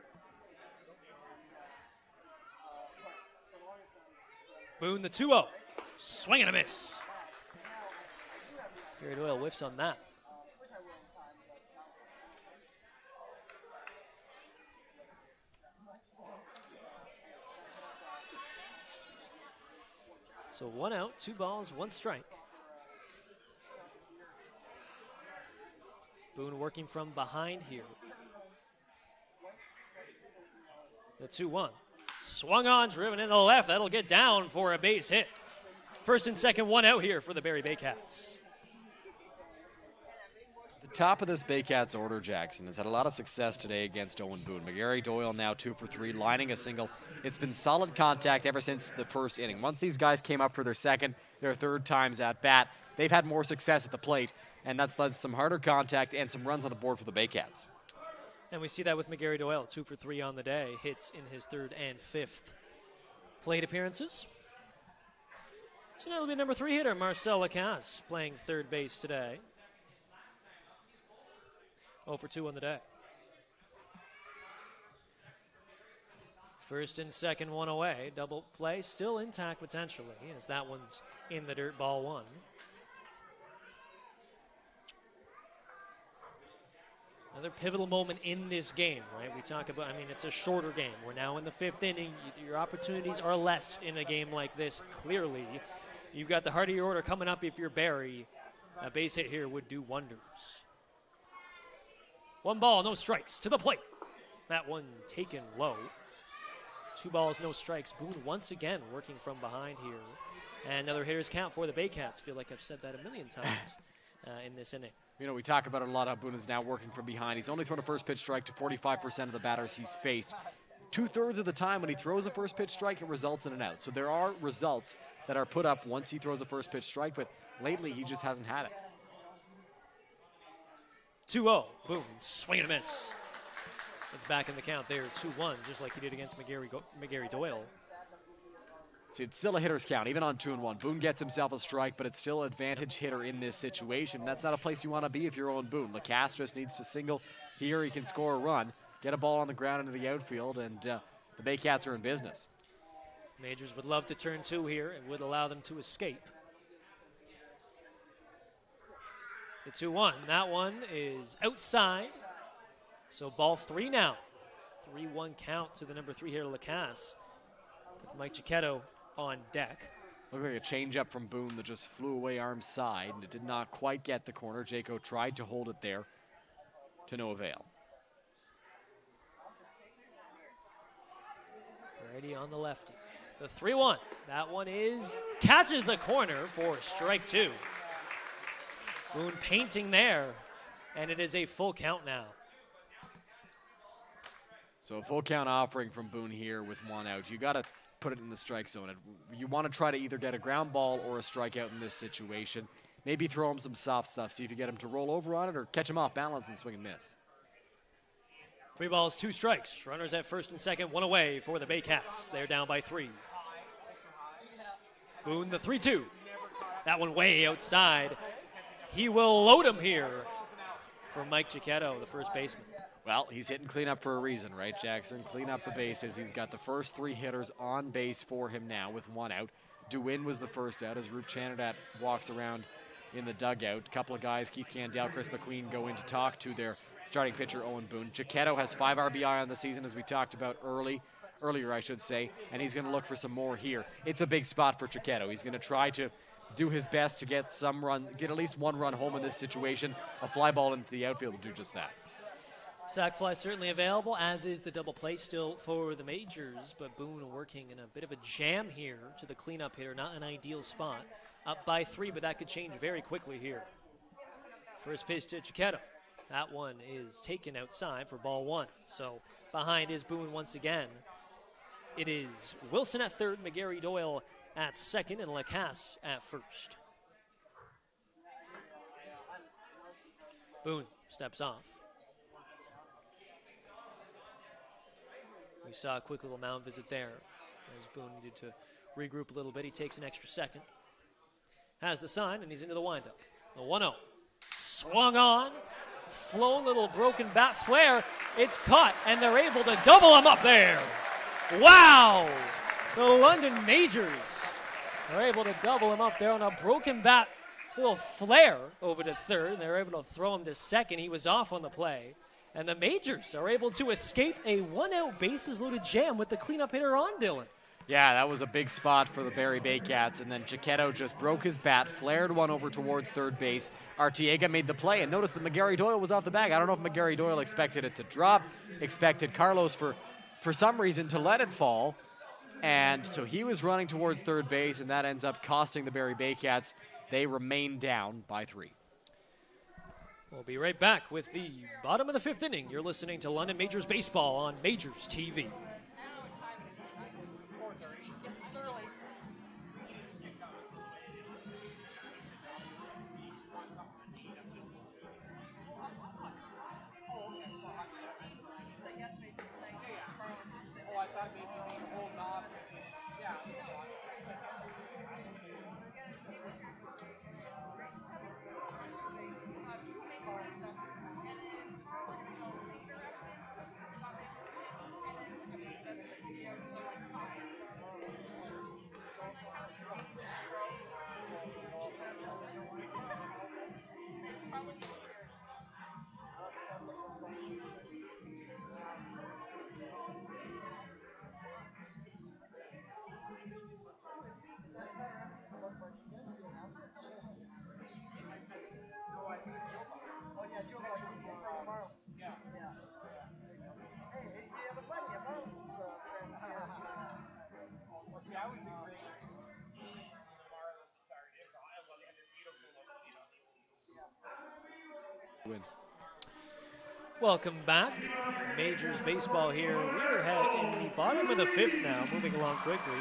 Boone, the 2-0. Swing and a miss. Barrie Doyle whiffs on that. So 1 out, 2 balls, 1 strike. Boone working from behind here. The 2-1. Swung on, driven in the left. That'll get down for a base hit. First and second, 1 out here for the Barrie Baycats. The top of this Baycats order, Jackson, has had a lot of success today against Owen Boone. McGarry Doyle now 2 for 3, lining a single. It's been solid contact ever since the first inning. Once these guys came up for their second, their third times at bat, they've had more success at the plate, and that's led to some harder contact and some runs on the board for the Baycats. And we see that with McGarry Doyle, 2 for 3 on the day. Hits in his 3rd and 5th plate appearances. So now it'll be number 3 hitter, Marcel Lacasse, playing third base today. 0 for 2 on the day. First and second, 1 away. Double play still intact potentially, as that one's in the dirt, ball 1. Another pivotal moment in this game, right? We talk about, it's a shorter game. We're now in the 5th inning. Your opportunities are less in a game like this, clearly. You've got the heart of your order coming up if you're Barrie. A base hit here would do wonders. 1 ball, no strikes to the plate. That one taken low. 2 balls, no strikes. Boone once again working from behind here. And another hitter's count for the Baycats. Feel like I've said that a million times in this inning. You know, we talk about it a lot how Boone is now working from behind. He's only thrown a first pitch strike to 45% of the batters he's faced. 2/3 of the time when he throws a first pitch strike, it results in an out. So there are results that are put up once he throws a first pitch strike, but lately he just hasn't had it. 2-0, Boone, swing and a miss. It's back in the count there, 2-1, just like he did against McGarry Doyle. See, it's still a hitter's count, even on 2-1. Boone gets himself a strike, but it's still advantage hitter in this situation. That's not a place you want to be if you're Owen Boone. Lacasse just needs to single here. He can score a run, get a ball on the ground into the outfield, and the Baycats are in business. Majors would love to turn 2 here. It would allow them to escape. The 2-1, that one is outside. So ball 3 now. 3-1 count to the number 3 hitter, Lacasse, with Mike Giacchetto on deck. Looked like a changeup from Boone that just flew away arm side, and it did not quite get the corner. Jaco tried to hold it there to no avail. Ready on the lefty. The 3-1, that one catches the corner for strike 2. Boone painting there, and it is a full count now. So a full count offering from Boone here with 1 out. You got to put it in the strike zone. You want to try to either get a ground ball or a strikeout in this situation. Maybe throw him some soft stuff, see if you get him to roll over on it or catch him off balance and swing and miss. 3 balls, 2 strikes. Runners at first and second, 1 away for the Baycats. They're down by 3. Boone, the 3-2. That one way outside. He will load him here for Mike Giacchetto, the first baseman. Well, he's hitting cleanup for a reason, right, Jackson? Clean up the bases. He's got the first 3 hitters on base for him now with 1 out. DeWin was the first out as Ruth Chanadat walks around in the dugout. A couple of guys, Keith Candell, Chris McQueen, go in to talk to their starting pitcher, Owen Boone. Giacchetto has 5 RBI on the season, as we talked about earlier, I should say, and he's going to look for some more here. It's a big spot for Giacchetto. He's going to try to do his best to get at least 1 run home in this situation. A fly ball into the outfield will do just that. Sac fly certainly available, as is the double play still for the Majors, but Boone working in a bit of a jam here to the cleanup hitter. Not an ideal spot. Up by 3, but that could change very quickly here. First pitch to Giacchetto. That one is taken outside for ball 1. So behind is Boone once again. It is Wilson at third, McGarry Doyle at second, and Lacasse at first. Boone steps off. We saw a quick little mound visit there as Boone needed to regroup a little bit. He takes an extra second. Has the sign, and he's into the windup. The 1-0. Swung on. Flown little broken bat flare. It's caught, and they're able to double him up there. Wow! The London Majors They're able to double him up there on a broken bat. Little flare over to third. They're able to throw him to second. He was off on the play. And the Majors are able to escape a one-out bases-loaded jam with the cleanup hitter on Dylan. Yeah, that was a big spot for the Barrie Baycats, and then Chiquetto just broke his bat, flared one over towards third base. Arteaga made the play, and notice that McGarry Doyle was off the bag. I don't know if McGarry Doyle expected it to drop, expected Carlos for some reason to let it fall, and so he was running towards third base, and that ends up costing the Barrie Baycats. They remain down by 3. We'll be right back with the bottom of the 5th inning. You're listening to London Majors Baseball on Majors TV. Welcome back. Majors Baseball here. We're in the bottom of the 5th now, moving along quickly.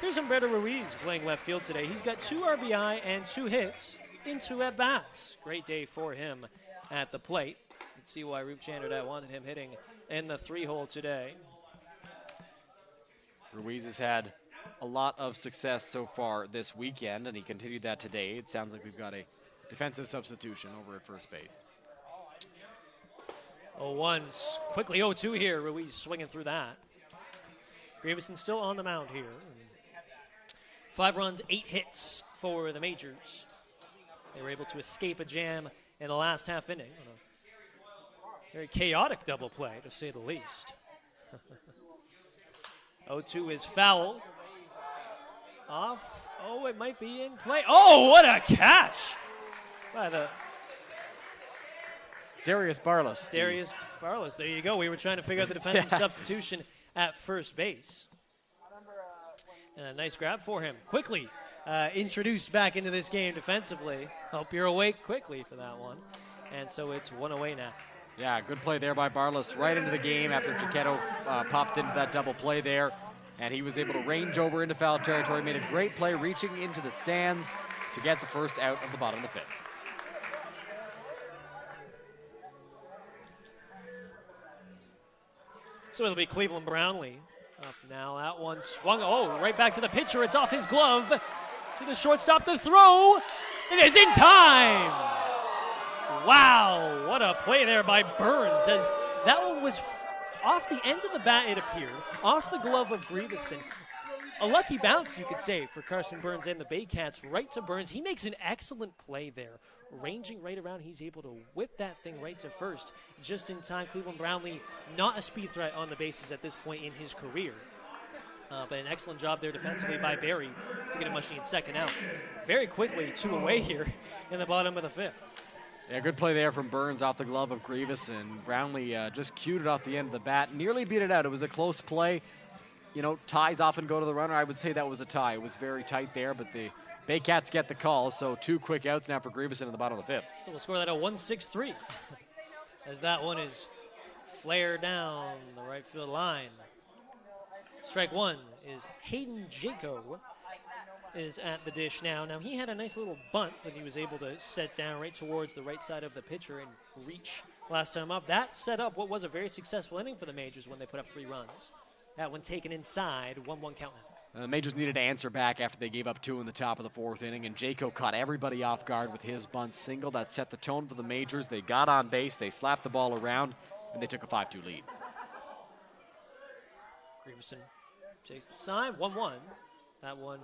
Here's Humberto Ruiz playing left field today. He's got 2 RBI and 2 hits in 2 at-bats. Great day for him at the plate. Let's see why Roop Chandradat wanted him hitting in the 3-hole today. Ruiz has had a lot of success so far this weekend, and he continued that today. It sounds like we've got a defensive substitution over at first base. 0-1, quickly 0-2 here. Ruiz swinging through that. Grieveson still on the mound here. 5 runs, 8 hits for the Majors. They were able to escape a jam in the last half inning. Very chaotic double play, to say the least. 0-2 is fouled. Off. Oh, it might be in play. Oh, what a catch by the Darius Barlas. Darius Barlas. There you go. We were trying to figure out the defensive substitution at first base. And a nice grab for him. Quickly introduced back into this game defensively. Hope you're awake quickly for that one. And so it's 1 away now. Yeah, good play there by Barlas right into the game after Chiquetto popped into that double play there. And he was able to range over into foul territory. Made a great play reaching into the stands to get the first out of the bottom of the 5th. So it'll be Cleveland Brownlee up now. That one swung, right back to the pitcher. It's off his glove. To the shortstop, the throw. It is in time. Wow, what a play there by Burns. As that one was off the end of the bat, it appeared. Off the glove of Grieveson. A lucky bounce, you could say, for Carson Burns and the Baycats. Right to Burns. He makes an excellent play there. Ranging right around, he's able to whip that thing right to first. Just in time, Cleveland Brownlee, not a speed threat on the bases at this point in his career. But an excellent job there defensively by Barrie to get a much-needed second out. Very quickly, 2 away here in the bottom of the 5th. Yeah, good play there from Burns off the glove of Grieveson. Brownlee just cued it off the end of the bat, nearly beat it out. It was a close play. You know, ties often go to the runner. I would say that was a tie. It was very tight there, but the Baycats get the call, so 2 quick outs now for Grieveson in the bottom of the 5th. So we'll score that at 1-6-3 as that one is flared down the right field line. Strike 1 is Hayden Jaco is at the dish now. Now he had a nice little bunt that he was able to set down right towards the right side of the pitcher and reach last time up. That set up what was a very successful inning for the Majors when they put up 3 runs. That one taken inside, 1-1 count now. The Majors needed to answer back after they gave up 2 in the top of the 4th inning, and Jaco caught everybody off guard with his bunt single. That set the tone for the Majors. They got on base, they slapped the ball around, and they took a 5-2 lead. Grieveson takes the sign, 1-1. That one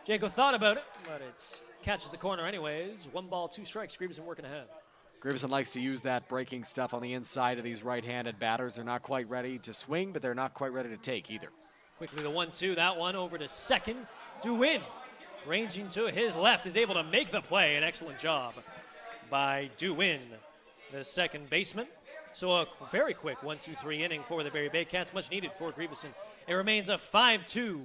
Jaco thought about it, but it's catches the corner anyways. 1 ball, 2 strikes. Greaveson working ahead. Greaveson likes to use that breaking stuff on the inside of these right-handed batters. They're not quite ready to swing, but they're not quite ready to take either. Quickly the 1-2, that one over to second. DeWin, ranging to his left, is able to make the play. An excellent job by DeWin, the second baseman. So a very quick 1-2-3 inning for the Barrie Baycats, much needed for Greaveson. It remains a 5-2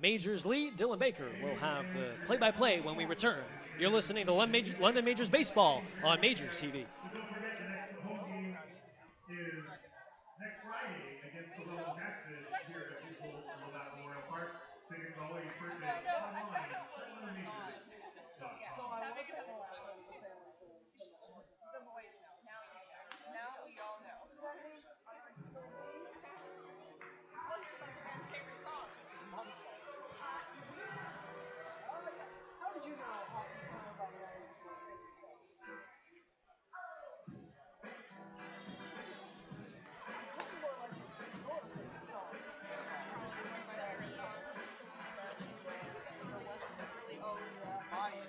Majors lead. Dylan Baker will have the play-by-play when we return. You're listening to London Majors Baseball on Majors TV. Don't forget the next home game is next Friday against the Jackson here at Mutual Memorial Park. Tickets always purchased online at LondonMajors.com. So I was at the last one with the family to the boys know. Now we all know. That name, what's your son's favorite song? It's his mom's song. Oh yeah. How did you know about Gary's favorite song? This is more like your favorite song. My favorite song. The Western really old. Mine.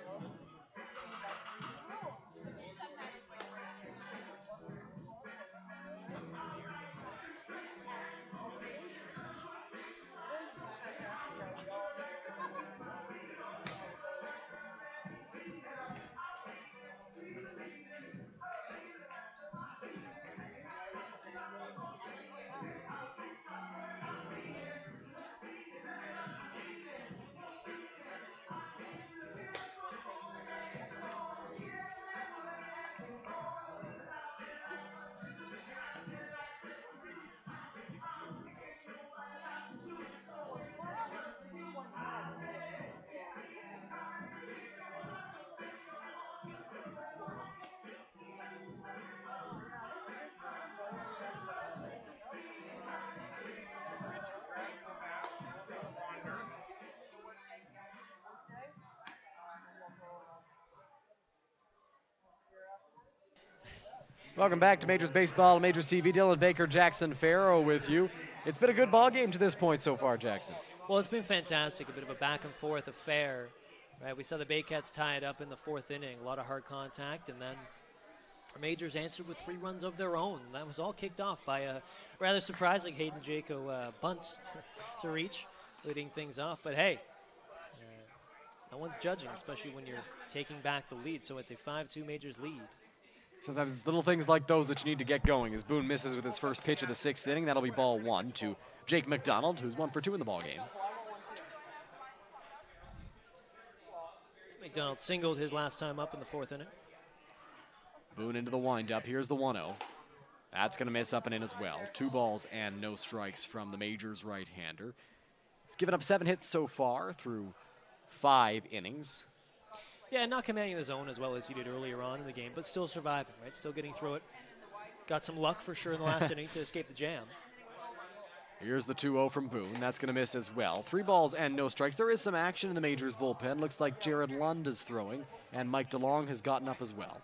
Welcome back to Majors Baseball, Majors TV. Dylan Baker, Jackson Farough with you. It's been a good ball game to this point so far, Jackson. Well, it's been fantastic. A bit of a back and forth affair. Right, we saw the Baycats tie it up in the 4th inning. A lot of hard contact, and then the Majors answered with 3 runs of their own. That was all kicked off by a rather surprising Hayden Jaco bunt to reach, leading things off. But hey, no one's judging, especially when you're taking back the lead. So it's a 5-2 Majors lead. Sometimes it's little things like those that you need to get going. As Boone misses with his first pitch of the 6th inning, that'll be ball 1 to Jake McDonald, who's 1 for 2 in the ball game. McDonald singled his last time up in the 4th inning. Boone into the windup. Here's the 1-0. That's going to miss up and in as well. 2 balls and no strikes from the Majors right-hander. He's given up 7 hits so far through 5 innings. Yeah, not commanding the zone as well as he did earlier on in the game, but still surviving, right? Still getting through it. Got some luck for sure in the last inning to escape the jam. Here's the 2-0 from Boone. That's going to miss as well. 3 balls and no strikes. There is some action in the Majors bullpen. Looks like Jared Lund is throwing, and Mike DeLong has gotten up as well.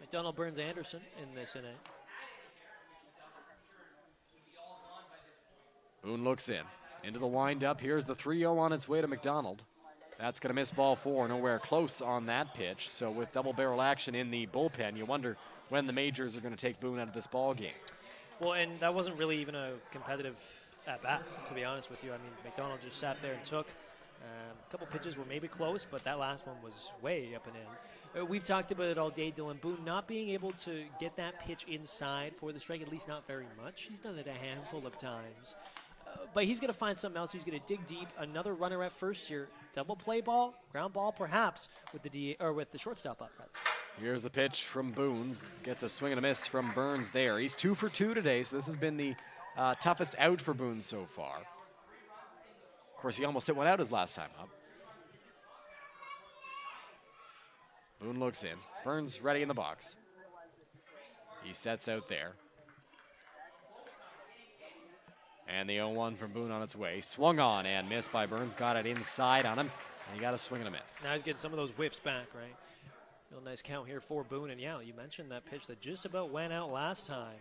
McDonald burns Anderson in this inning. Boone looks into the windup. Here's the 3-0 on its way to McDonald. That's going to miss ball 4, nowhere close on that pitch. So with double barrel action in the bullpen, you wonder when the Majors are going to take Boone out of this ball game. Well, and that wasn't really even a competitive at-bat, to be honest with you. I mean, McDonald just sat there and took. A couple pitches were maybe close, but that last one was way up and in. We've talked about it all day, Dylan. Boone not being able to get that pitch inside for the strike, at least not very much. He's done it a handful of times. But he's going to find something else. He's going to dig deep. Another runner at first here. Double play ball, ground ball perhaps with the shortstop up. Here's the pitch from Boone. Gets a swing and a miss from Burns there. He's 2 for 2 today, so this has been the toughest out for Boone so far. Of course, he almost hit one out his last time up. Boone looks in. Burns ready in the box. He sets out there. And the 0-1 from Boone on its way. Swung on and missed by Burns. Got it inside on him. And he got a swing and a miss. Now he's getting some of those whiffs back, right? Real nice count here for Boone. And yeah, you mentioned that pitch that just about went out last time.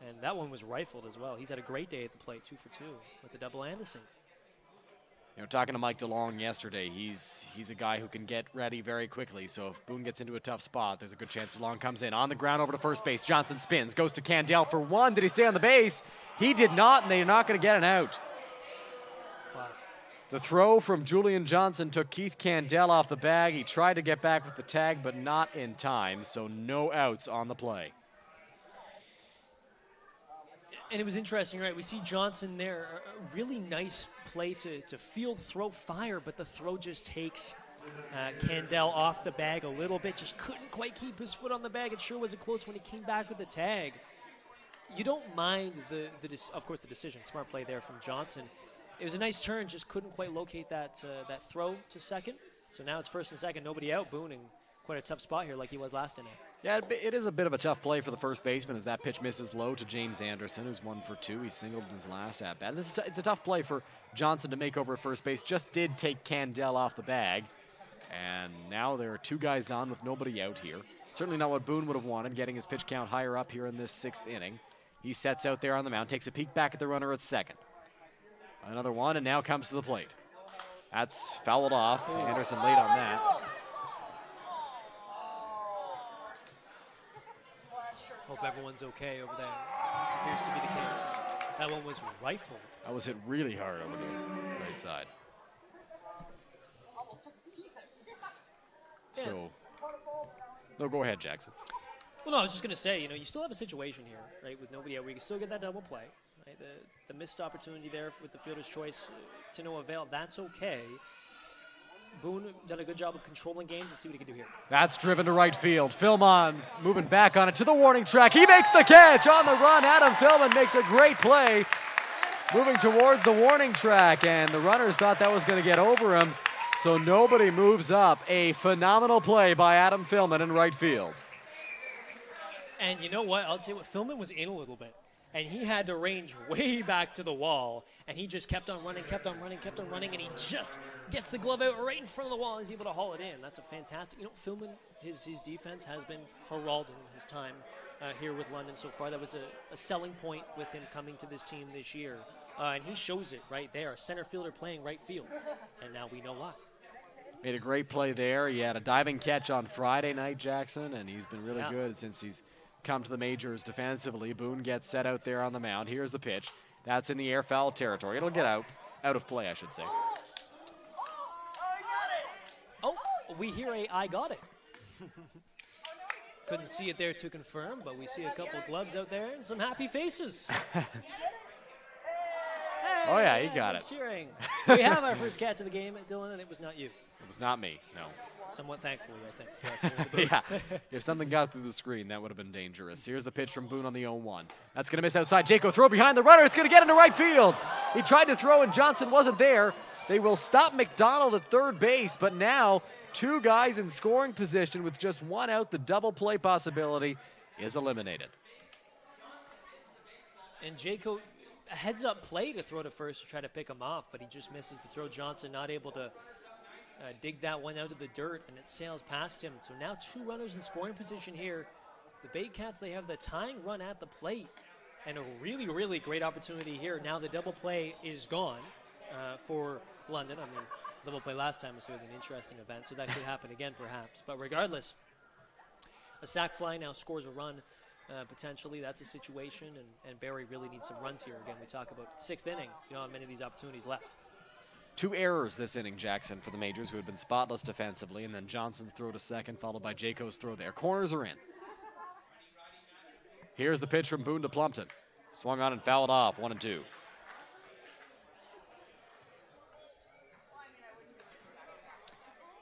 And that one was rifled as well. He's had a great day at the plate, 2 for 2 with the double and the single. You know, talking to Mike DeLong yesterday, he's a guy who can get ready very quickly. So if Boone gets into a tough spot, there's a good chance DeLong comes in. On the ground over to first base. Johnson spins, goes to Candell for one. Did he stay on the base? He did not, and they're not going to get an out. Wow. The throw from Julian Johnson took Keith Candell off the bag. He tried to get back with the tag, but not in time, so no outs on the play. And it was interesting, right? We see Johnson there, a really nice play to field, throw, fire, but the throw just takes Candell off the bag a little bit. Just couldn't quite keep his foot on the bag. It sure wasn't close when he came back with the tag. You don't mind of course, the decision. Smart play there from Johnson. It was a nice turn, just couldn't quite locate that throw to second. So now it's first and second, nobody out. Boone in quite a tough spot here like he was last inning. Yeah, it is a bit of a tough play for the first baseman as that pitch misses low to James Anderson, who's 1 for 2. He singled in his last at-bat. It's a tough play for Johnson to make over at first base. Just did take Candell off the bag. And now there are 2 guys on with nobody out here. Certainly not what Boone would have wanted, getting his pitch count higher up here in this 6th inning. He sets out there on the mound, takes a peek back at the runner at second. Another one, and now comes to the plate. That's fouled off. Anderson late on that. Hope everyone's okay over there. Appears to be the case. That one was rifled. That was hit really hard over the right side. So, no, go ahead, Jackson. Well, no, I was just going to say, you still have a situation here, right, with nobody out where you can still get that double play. Right? The missed opportunity there with the fielder's choice to no avail, that's okay. Boone done a good job of controlling games. Let's see what he can do here. That's driven to right field. Philmon moving back on it to the warning track. He makes the catch on the run. Adam Philmon makes a great play moving towards the warning track, and the runners thought that was going to get over him, so nobody moves up. A phenomenal play by Adam Philmon in right field. And you know what? I'll tell you what, Philmon was in a little bit, and he had to range way back to the wall, and he just kept on running, and he just gets the glove out right in front of the wall. He's able to haul it in. That's a fantastic, Philmon, his defense has been heralded his time here with London so far. That was a selling point with him coming to this team this year, and he shows it right there. A center fielder playing right field, and now we know why. Made a great play there. He had a diving catch on Friday night, Jackson, and he's been really good since he's come to the majors defensively. Boone gets set out there on the mound. Here's the pitch. That's in the air, foul territory. It'll get out of play, I should say. Oh, we hear I got it. Couldn't see it there to confirm, but we see a couple gloves out there and some happy faces. Hey, oh yeah, he got it. Cheering. We have our first catch of the game, Dylan, and it was not you. It was not me, no. Somewhat thankfully, I think, for us here in the booth. Yeah, if something got through the screen, that would have been dangerous. Here's the pitch from Boone on the 0-1. That's going to miss outside. Jaco throw behind the runner. It's going to get into right field. He tried to throw, and Johnson wasn't there. They will stop McDonald at third base, but now 2 guys in scoring position with just 1 out. The double play possibility is eliminated. And Jaco, a heads-up play to throw to first to try to pick him off, but he just misses the throw. Johnson not able to dig that one out of the dirt, and it sails past him. So now 2 runners in scoring position here. The Baycats, they have the tying run at the plate, and a really, really great opportunity here. Now the double play is gone for London. I mean, double play last time was really an interesting event, so that could happen again perhaps. But regardless, a sac fly now scores a run potentially. That's a situation, and Barrie really needs some runs here. Again, we talk about 6th inning. You don't have many of these opportunities left. 2 errors this inning, Jackson, for the Majors, who had been spotless defensively, and then Johnson's throw to second, followed by Jaco's throw there. Corners are in. Here's the pitch from Boone to Plumpton. Swung on and fouled off, 1-2.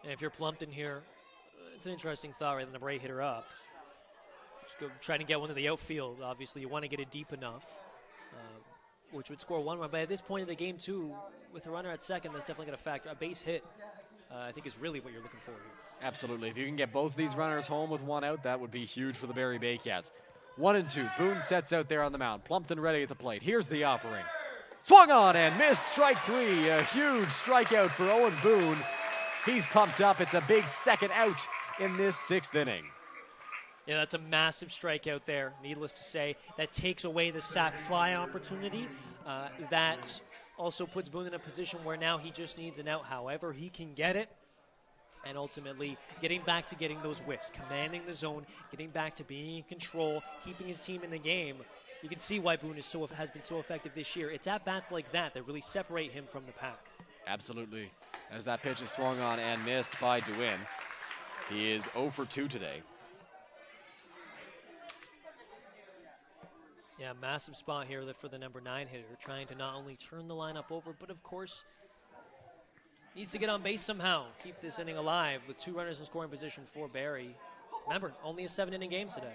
And if you're Plumpton here, it's an interesting thought rather than a Barrie hitter up. Just go try to get one to the outfield. Obviously, you want to get it deep enough, which would score 1 run. But at this point in the game, too, with a runner at second, that's definitely going to factor. A base hit, I think, is really what you're looking for here. Absolutely. If you can get both of these runners home with 1 out, that would be huge for the Barrie Baycats. 1-2. Boone sets out there on the mound. Plumpton ready at the plate. Here's the offering. Swung on and missed. Strike 3. A huge strikeout for Owen Boone. He's pumped up. It's a big second out in this 6th inning. Yeah, that's a massive strikeout there, needless to say. That takes away the sac fly opportunity. That also puts Boone in a position where now he just needs an out however he can get it. And ultimately getting back to getting those whiffs, commanding the zone, getting back to being in control, keeping his team in the game. You can see why Boone has been so effective this year. It's at-bats like that that really separate him from the pack. Absolutely. As that pitch is swung on and missed by Duin. He is 0 for 2 today. Yeah, massive spot here for the number 9 hitter, trying to not only turn the lineup over, but of course, needs to get on base somehow, keep this inning alive with 2 runners in scoring position for Barrie. Remember, only a 7-inning game today.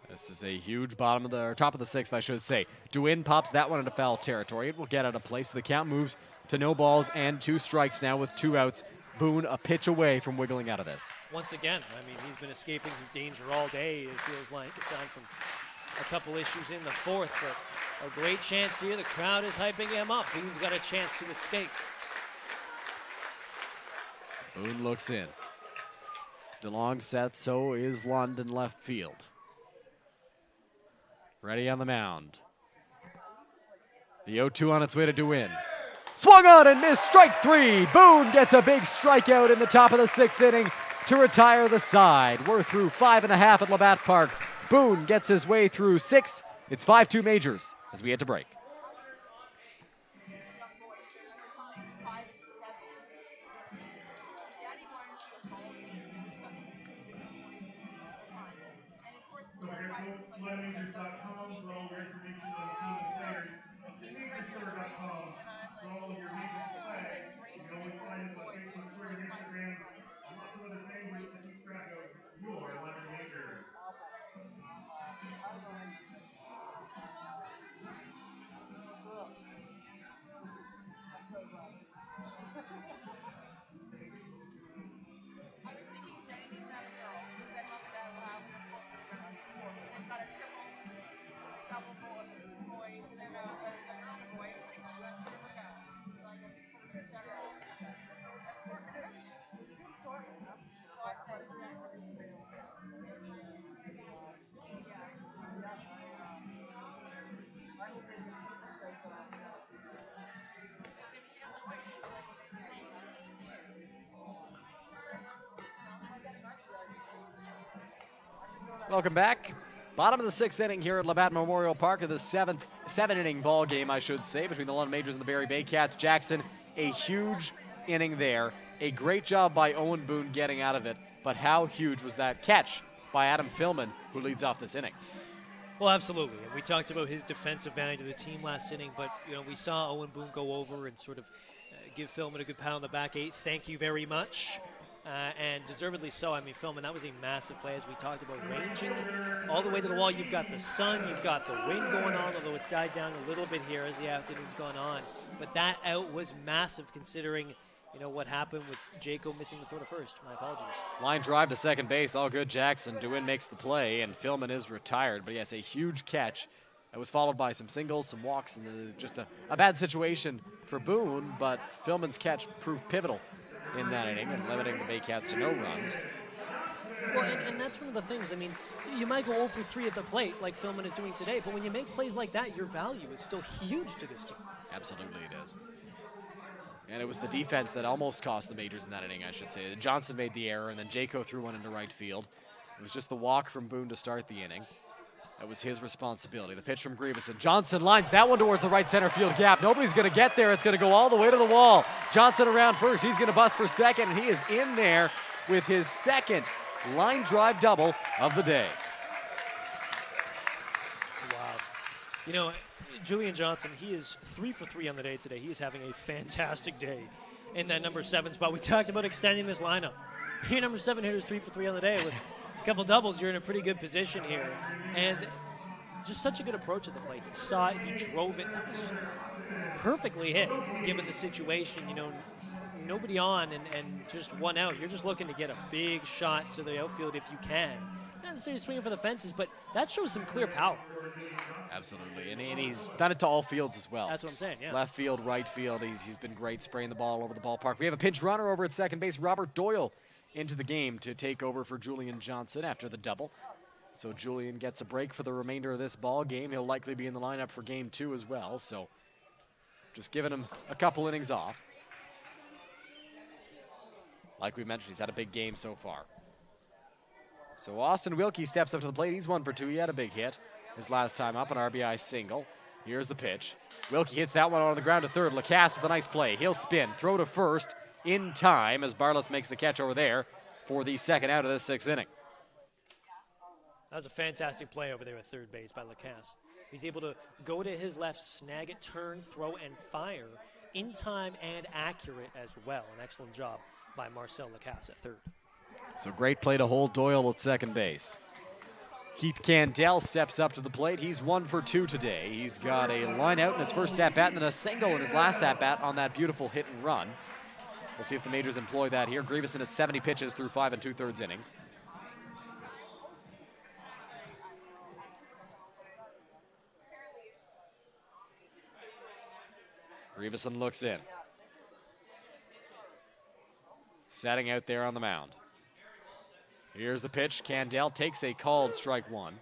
This is a huge top of the 6th, I should say. Duin pops that one into foul territory. It will get out of play, so the count moves to no balls and 2 strikes now with 2 outs. Boone a pitch away from wiggling out of this. Once again, I mean, he's been escaping his danger all day, it feels like, aside from a couple issues in the 4th, but a great chance here. The crowd is hyping him up. Boone's got a chance to escape. Boone looks in. DeLong set, so is London left field. Ready on the mound. The 0-2 on its way to Duin. Swung on and missed, strike 3. Boone gets a big strikeout in the top of the 6th inning to retire the side. We're through 5.5 at Labatt Park. Boone gets his way through 6. It's 5-2 Majors as we head to break. Majors.com for all your information on team and players, and MajorsTV.com for all your Majors play. You can always find us on Facebook, Twitter, and Instagram, and lots of other fan groups to keep track of your London Majors. Welcome back. Bottom of the 6th inning here at Labatt Memorial Park of the 7-inning ball game, I should say, between the London Majors and the Barrie Baycats. Jackson, a huge inning there. A great job by Owen Boone getting out of it, but how huge was that catch by Adam Fillman, who leads off this inning? Well, absolutely. And we talked about his defensive value to the team last inning, but we saw Owen Boone go over and sort of give Fillman a good pat on the back. Thank you very much. And deservedly so. I mean, Fillman, that was a massive play, as we talked about, ranging all the way to the wall. You've got the sun, you've got the wind going on, although it's died down a little bit here as the afternoon's gone on. But that out was massive, considering what happened with Jaco missing the throw to first. My apologies. Line drive to second base, all good. Jackson. Duin makes the play, and Fillman is retired. But yes, a huge catch. It was followed by some singles, some walks, and just a bad situation for Boone. But Fillman's catch proved pivotal in that inning and limiting the Baycats to no runs. Well, and that's one of the things. I mean, you might go 0 for 3 at the plate like Fillman is doing today, but when you make plays like that, your value is still huge to this team. Absolutely it is. And it was the defense that almost cost the Majors in that inning, I should say. Johnson made the error, and then Jaco threw one into right field. It was just the walk from Boone to start the inning. That was his responsibility. The pitch from Grieveson. Johnson lines that one towards the right center field gap. Nobody's going to get there. It's going to go all the way to the wall. Johnson around first. He's going to bust for second, and he is in there with his second line drive double of the day. Wow. Julian Johnson, he is 3 for 3 on the day today. He is having a fantastic day in that number 7 spot. We talked about extending this lineup. Your number 7 hitter is 3 for 3 on the day with a couple doubles. You're in a pretty good position here. And just such a good approach at the plate. He saw it, he drove it. That was perfectly hit, given the situation. Nobody on and just one out. You're just looking to get a big shot to the outfield if you can. Not necessarily swinging for the fences, but that shows some clear power. Absolutely, and he's done it to all fields as well. That's what I'm saying, yeah. Left field, right field, he's been great spraying the ball over the ballpark. We have a pinch runner over at second base, Robert Doyle, into the game to take over for Julian Johnson after the double. So Julian gets a break for the remainder of this ball game. He'll likely be in the lineup for game 2 as well. So just giving him a couple innings off. Like we mentioned, he's had a big game so far. So Austin Wilkie steps up to the plate. He's 1 for 2. He had a big hit his last time up, an RBI single. Here's the pitch. Wilkie hits that one on the ground to third. Lacasse with a nice play. He'll spin, throw to first in time as Barless makes the catch over there for the second out of this 6th inning. That was a fantastic play over there at third base by Lacasse. He's able to go to his left, snag it, turn, throw, and fire in time and accurate as well. An excellent job by Marcel Lacasse at third. So great play to hold Doyle at second base. Keith Candell steps up to the plate. He's 1 for 2 today. He's got a line out in his first at-bat and then a single in his last at-bat on that beautiful hit and run. We'll see if the Majors employ that here. Grieveson at 70 pitches through 5 2/3 innings. Grieveson looks in. Setting out there on the mound. Here's the pitch. Candell takes a called strike 1.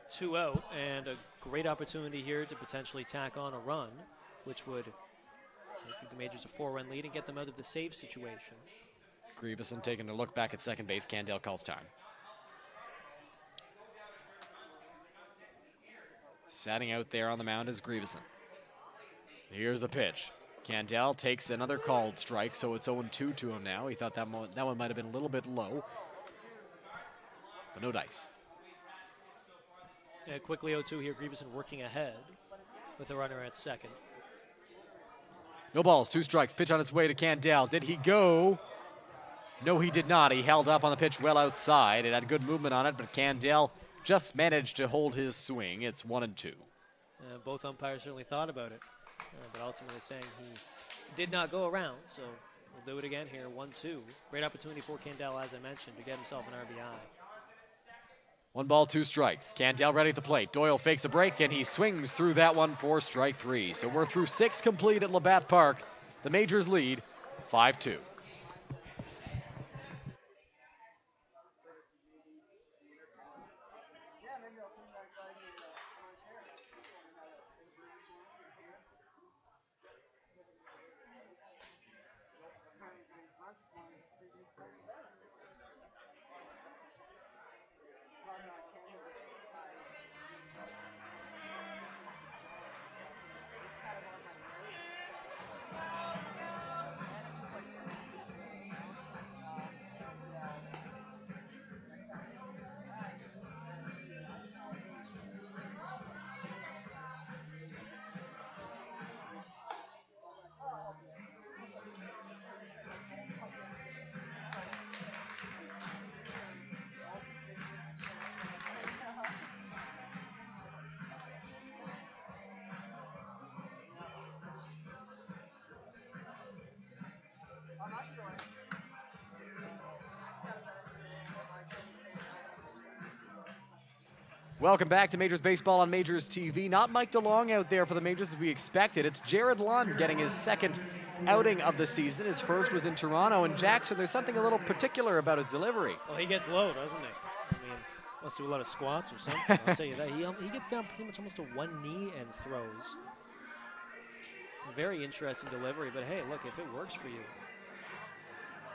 Two out, and a great opportunity here to potentially tack on a run, which would give the Majors a 4-run lead and get them out of the save situation. Grieveson taking a look back at second base. Candell calls time. Setting out there on the mound is Grieveson. Here's the pitch. Candell takes another called strike, so it's 0-2 to him now. He thought that one might have been a little bit low, but no dice. Yeah, quickly 0-2 here. Grieveson working ahead with a runner at second. No balls, 2 strikes. Pitch on its way to Candell. Did he go? No, he did not. He held up on the pitch well outside. It had good movement on it, but Candell just managed to hold his swing. It's 1-2. Both umpires certainly thought about it, but ultimately saying he did not go around, so we'll do it again here, 1-2. Great opportunity for Candell, as I mentioned, to get himself an RBI. 1 ball, 2 strikes. Candell ready at the plate. Doyle fakes a break, and he swings through that one for strike 3. So we're through 6 complete at Labatt Park. The Majors lead 5-2. Welcome back to Majors Baseball on Majors TV. Not Mike DeLong out there for the Majors as we expected. It's Jared Lund getting his second outing of the season. His first was in Toronto. And Jackson, there's something a little particular about his delivery. Well, he gets low, doesn't he? I mean, must do a lot of squats or something. I'll tell you that. He gets down pretty much almost to one knee and throws. Very interesting delivery, but hey, look, if it works for you.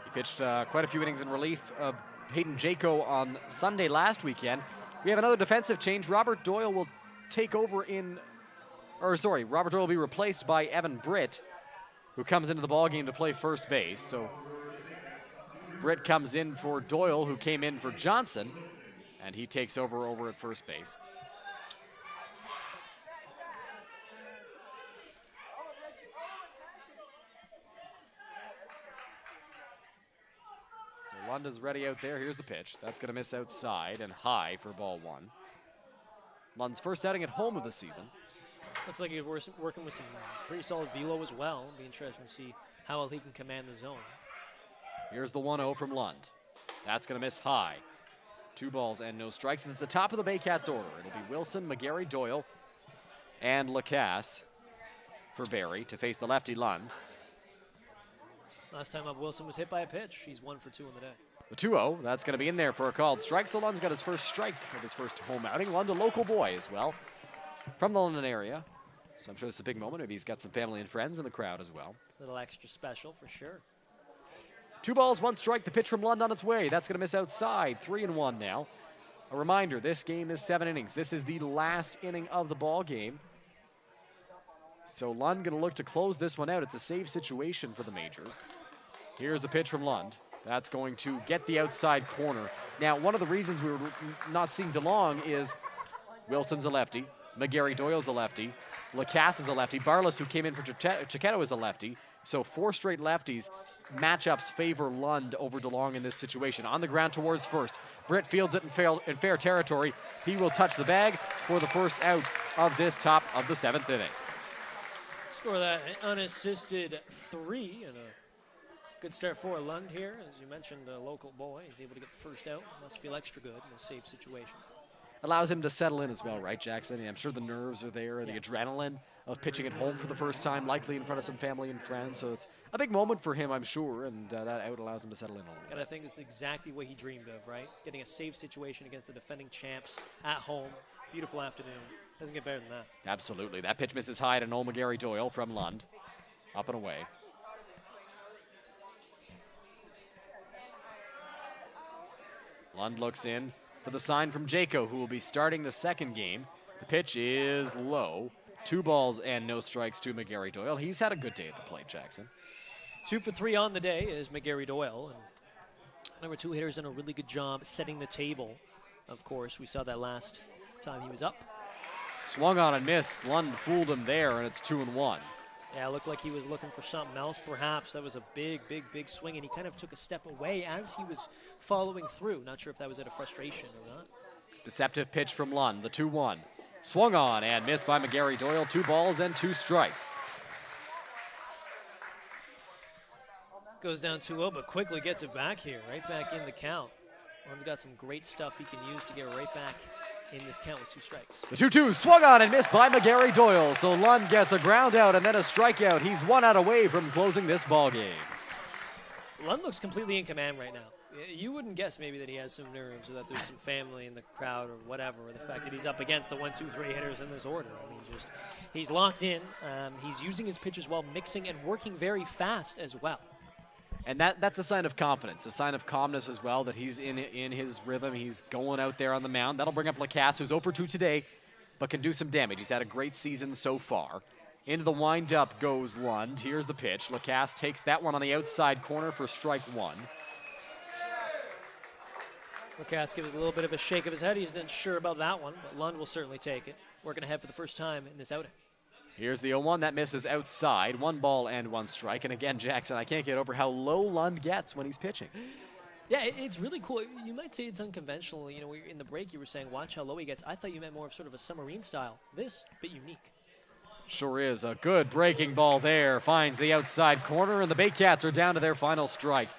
He pitched quite a few innings in relief of Hayden Jaco on Sunday last weekend. We have another defensive change. Robert Doyle will Robert Doyle will be replaced by Evan Britt, who comes into the ballgame to play first base. So Britt comes in for Doyle, who came in for Johnson, and he takes over at first base. So Lund is ready out there. Here's the pitch. That's going to miss outside and high for ball 1. Lund's first outing at home of the season. Looks like he's working with some pretty solid velo as well. It'll be interesting to see how well he can command the zone. Here's the 1-0 from Lund. That's going to miss high. 2 balls and no strikes. It's the top of the Baycats order. It'll be Wilson, McGarry, Doyle, and Lacasse for Barrie to face the lefty Lund. Last time up, Wilson was hit by a pitch. He's 1 for 2 in the day. The 2-0, that's going to be in there for a called strike. So Lund's got his first strike of his first home outing. Lund, a local boy as well, from the London area. So I'm sure this is a big moment. Maybe he's got some family and friends in the crowd as well. A little extra special for sure. 2 balls, 1 strike. The pitch from Lund on its way. That's going to miss outside. 3-1 now. A reminder, this game is 7 innings. This is the last inning of the ball game. So Lund going to look to close this one out. It's a save situation for the Majors. Here's the pitch from Lund. That's going to get the outside corner. Now, one of the reasons we were not seeing DeLong is Wilson's a lefty, McGarry Doyle's a lefty, Lacasse is a lefty, Barlas, who came in for Chiquetto, is a lefty. So 4 straight lefties. Matchups favor Lund over DeLong in this situation. On the ground towards first. Britt fields it in fair territory. He will touch the bag for the first out of this top of the 7th inning. Score that unassisted 3 and a good start for Lund here. As you mentioned, a local boy. He's able to get the first out. Must feel extra good in a safe situation. Allows him to settle in as well, right, Jackson? I'm sure the nerves are there, the adrenaline of pitching at home for the first time, likely in front of some family and friends. So it's a big moment for him, I'm sure, and that out allows him to settle in a little bit. And I think this is exactly what he dreamed of, right? Getting a safe situation against the defending champs at home. Beautiful afternoon. Doesn't get better than that. Absolutely. That pitch misses high to Noel McGarry Doyle from Lund. Up and away. Lund looks in for the sign from Jaco, who will be starting the second game. The pitch is low. 2 balls and no strikes to McGarry Doyle. He's had a good day at the plate, Jackson. 2 for 3 on the day is McGarry Doyle. And number 2 hitter's done a really good job setting the table. Of course, we saw that last time he was up. Swung on and missed. Lund fooled him there, and it's 2-1. Yeah, it looked like he was looking for something else, perhaps. That was a big swing, and he kind of took a step away as he was following through. Not sure if that was out of frustration or not. Deceptive pitch from Lund, the 2-1. Swung on and missed by McGarry Doyle. 2 balls and 2 strikes. Goes down 2-0, but quickly gets it back here, right back in the count. Lund's got some great stuff he can use to get right back in this count with 2 strikes. The 2-2 swung on and missed by McGarry Doyle. So Lund gets a ground out and then a strikeout. He's 1 out away from closing this ball game. Lund looks completely in command right now. You wouldn't guess maybe that he has some nerves or that there's some family in the crowd or whatever, or the fact that he's up against the 1, 2, 3 hitters in this order. I mean, just he's locked in. He's using his pitches well, mixing and working very fast as well. And that's a sign of confidence, a sign of calmness as well, that he's in his rhythm. He's going out there on the mound. That'll bring up Lacasse, who's 0 for 2 today, but can do some damage. He's had a great season so far. Into the windup goes Lund. Here's the pitch. Lacasse takes that one on the outside corner for strike 1. Lacasse gives a little bit of a shake of his head. He's not sure about that one, but Lund will certainly take it. Working ahead for the first time in this outing. Here's the 0-1. That misses outside. 1 ball and 1 strike. And again, Jackson, I can't get over how low Lund gets when he's pitching. Yeah, it's really cool. You might say it's unconventional. You know, in the break you were saying, watch how low he gets. I thought you meant more of sort of a submarine style. This, a bit unique. Sure is. A good breaking ball there. Finds the outside corner, and the Baycats are down to their final strike.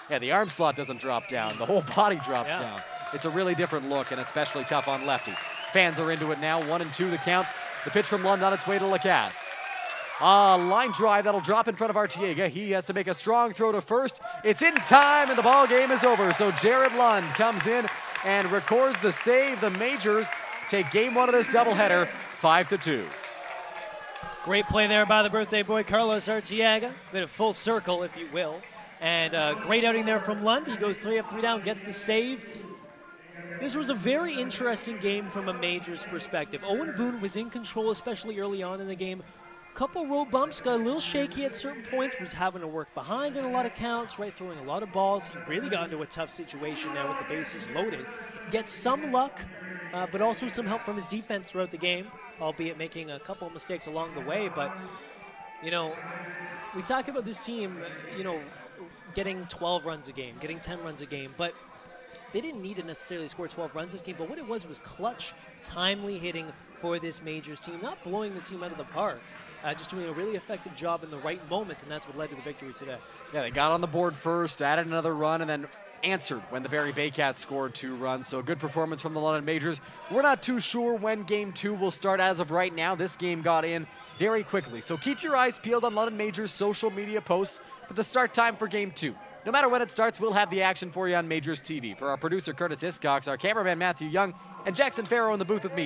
Yeah, the arm slot doesn't drop down. The whole body drops down. It's a really different look, and especially tough on lefties. Fans are into it now. 1-2 the count. The pitch from Lund on its way to Lacasse. Line drive that'll drop in front of Artiega. He has to make a strong throw to first. It's in time, and the ball game is over. So Jared Lund comes in and records the save. The Majors take game 1 of this doubleheader, 5-2. Great play there by the birthday boy, Carlos Artiega. Bit of full circle, if you will. And great outing there from Lund. He goes 3 up, 3 down, gets the save. This was a very interesting game from a Majors perspective. Owen Boone was in control, especially early on in the game. Couple road bumps, got a little shaky at certain points, was having to work behind in a lot of counts, right, throwing a lot of balls. He really got into a tough situation there with the bases loaded. Gets some luck, but also some help from his defense throughout the game, albeit making a couple of mistakes along the way. But, you know, we talk about this team, you know, getting 12 runs a game, getting 10 runs a game, but they didn't need to necessarily score 12 runs this game, but what it was clutch, timely hitting for this Majors team, not blowing the team out of the park. just doing a really effective job in the right moments, and that's what led to the victory today. Yeah, they got on the board first, added another run, and then answered when the Barrie Baycats scored 2 runs. So a good performance from the London Majors. We're not too sure when Game 2 will start as of right now. This game got in very quickly. So keep your eyes peeled on London Majors' social media posts for the start time for Game 2. No matter when it starts, we'll have the action for you on Majors TV. For our producer, Curtis Hiscox, our cameraman, Matthew Young, and Jackson Farough in the booth with me,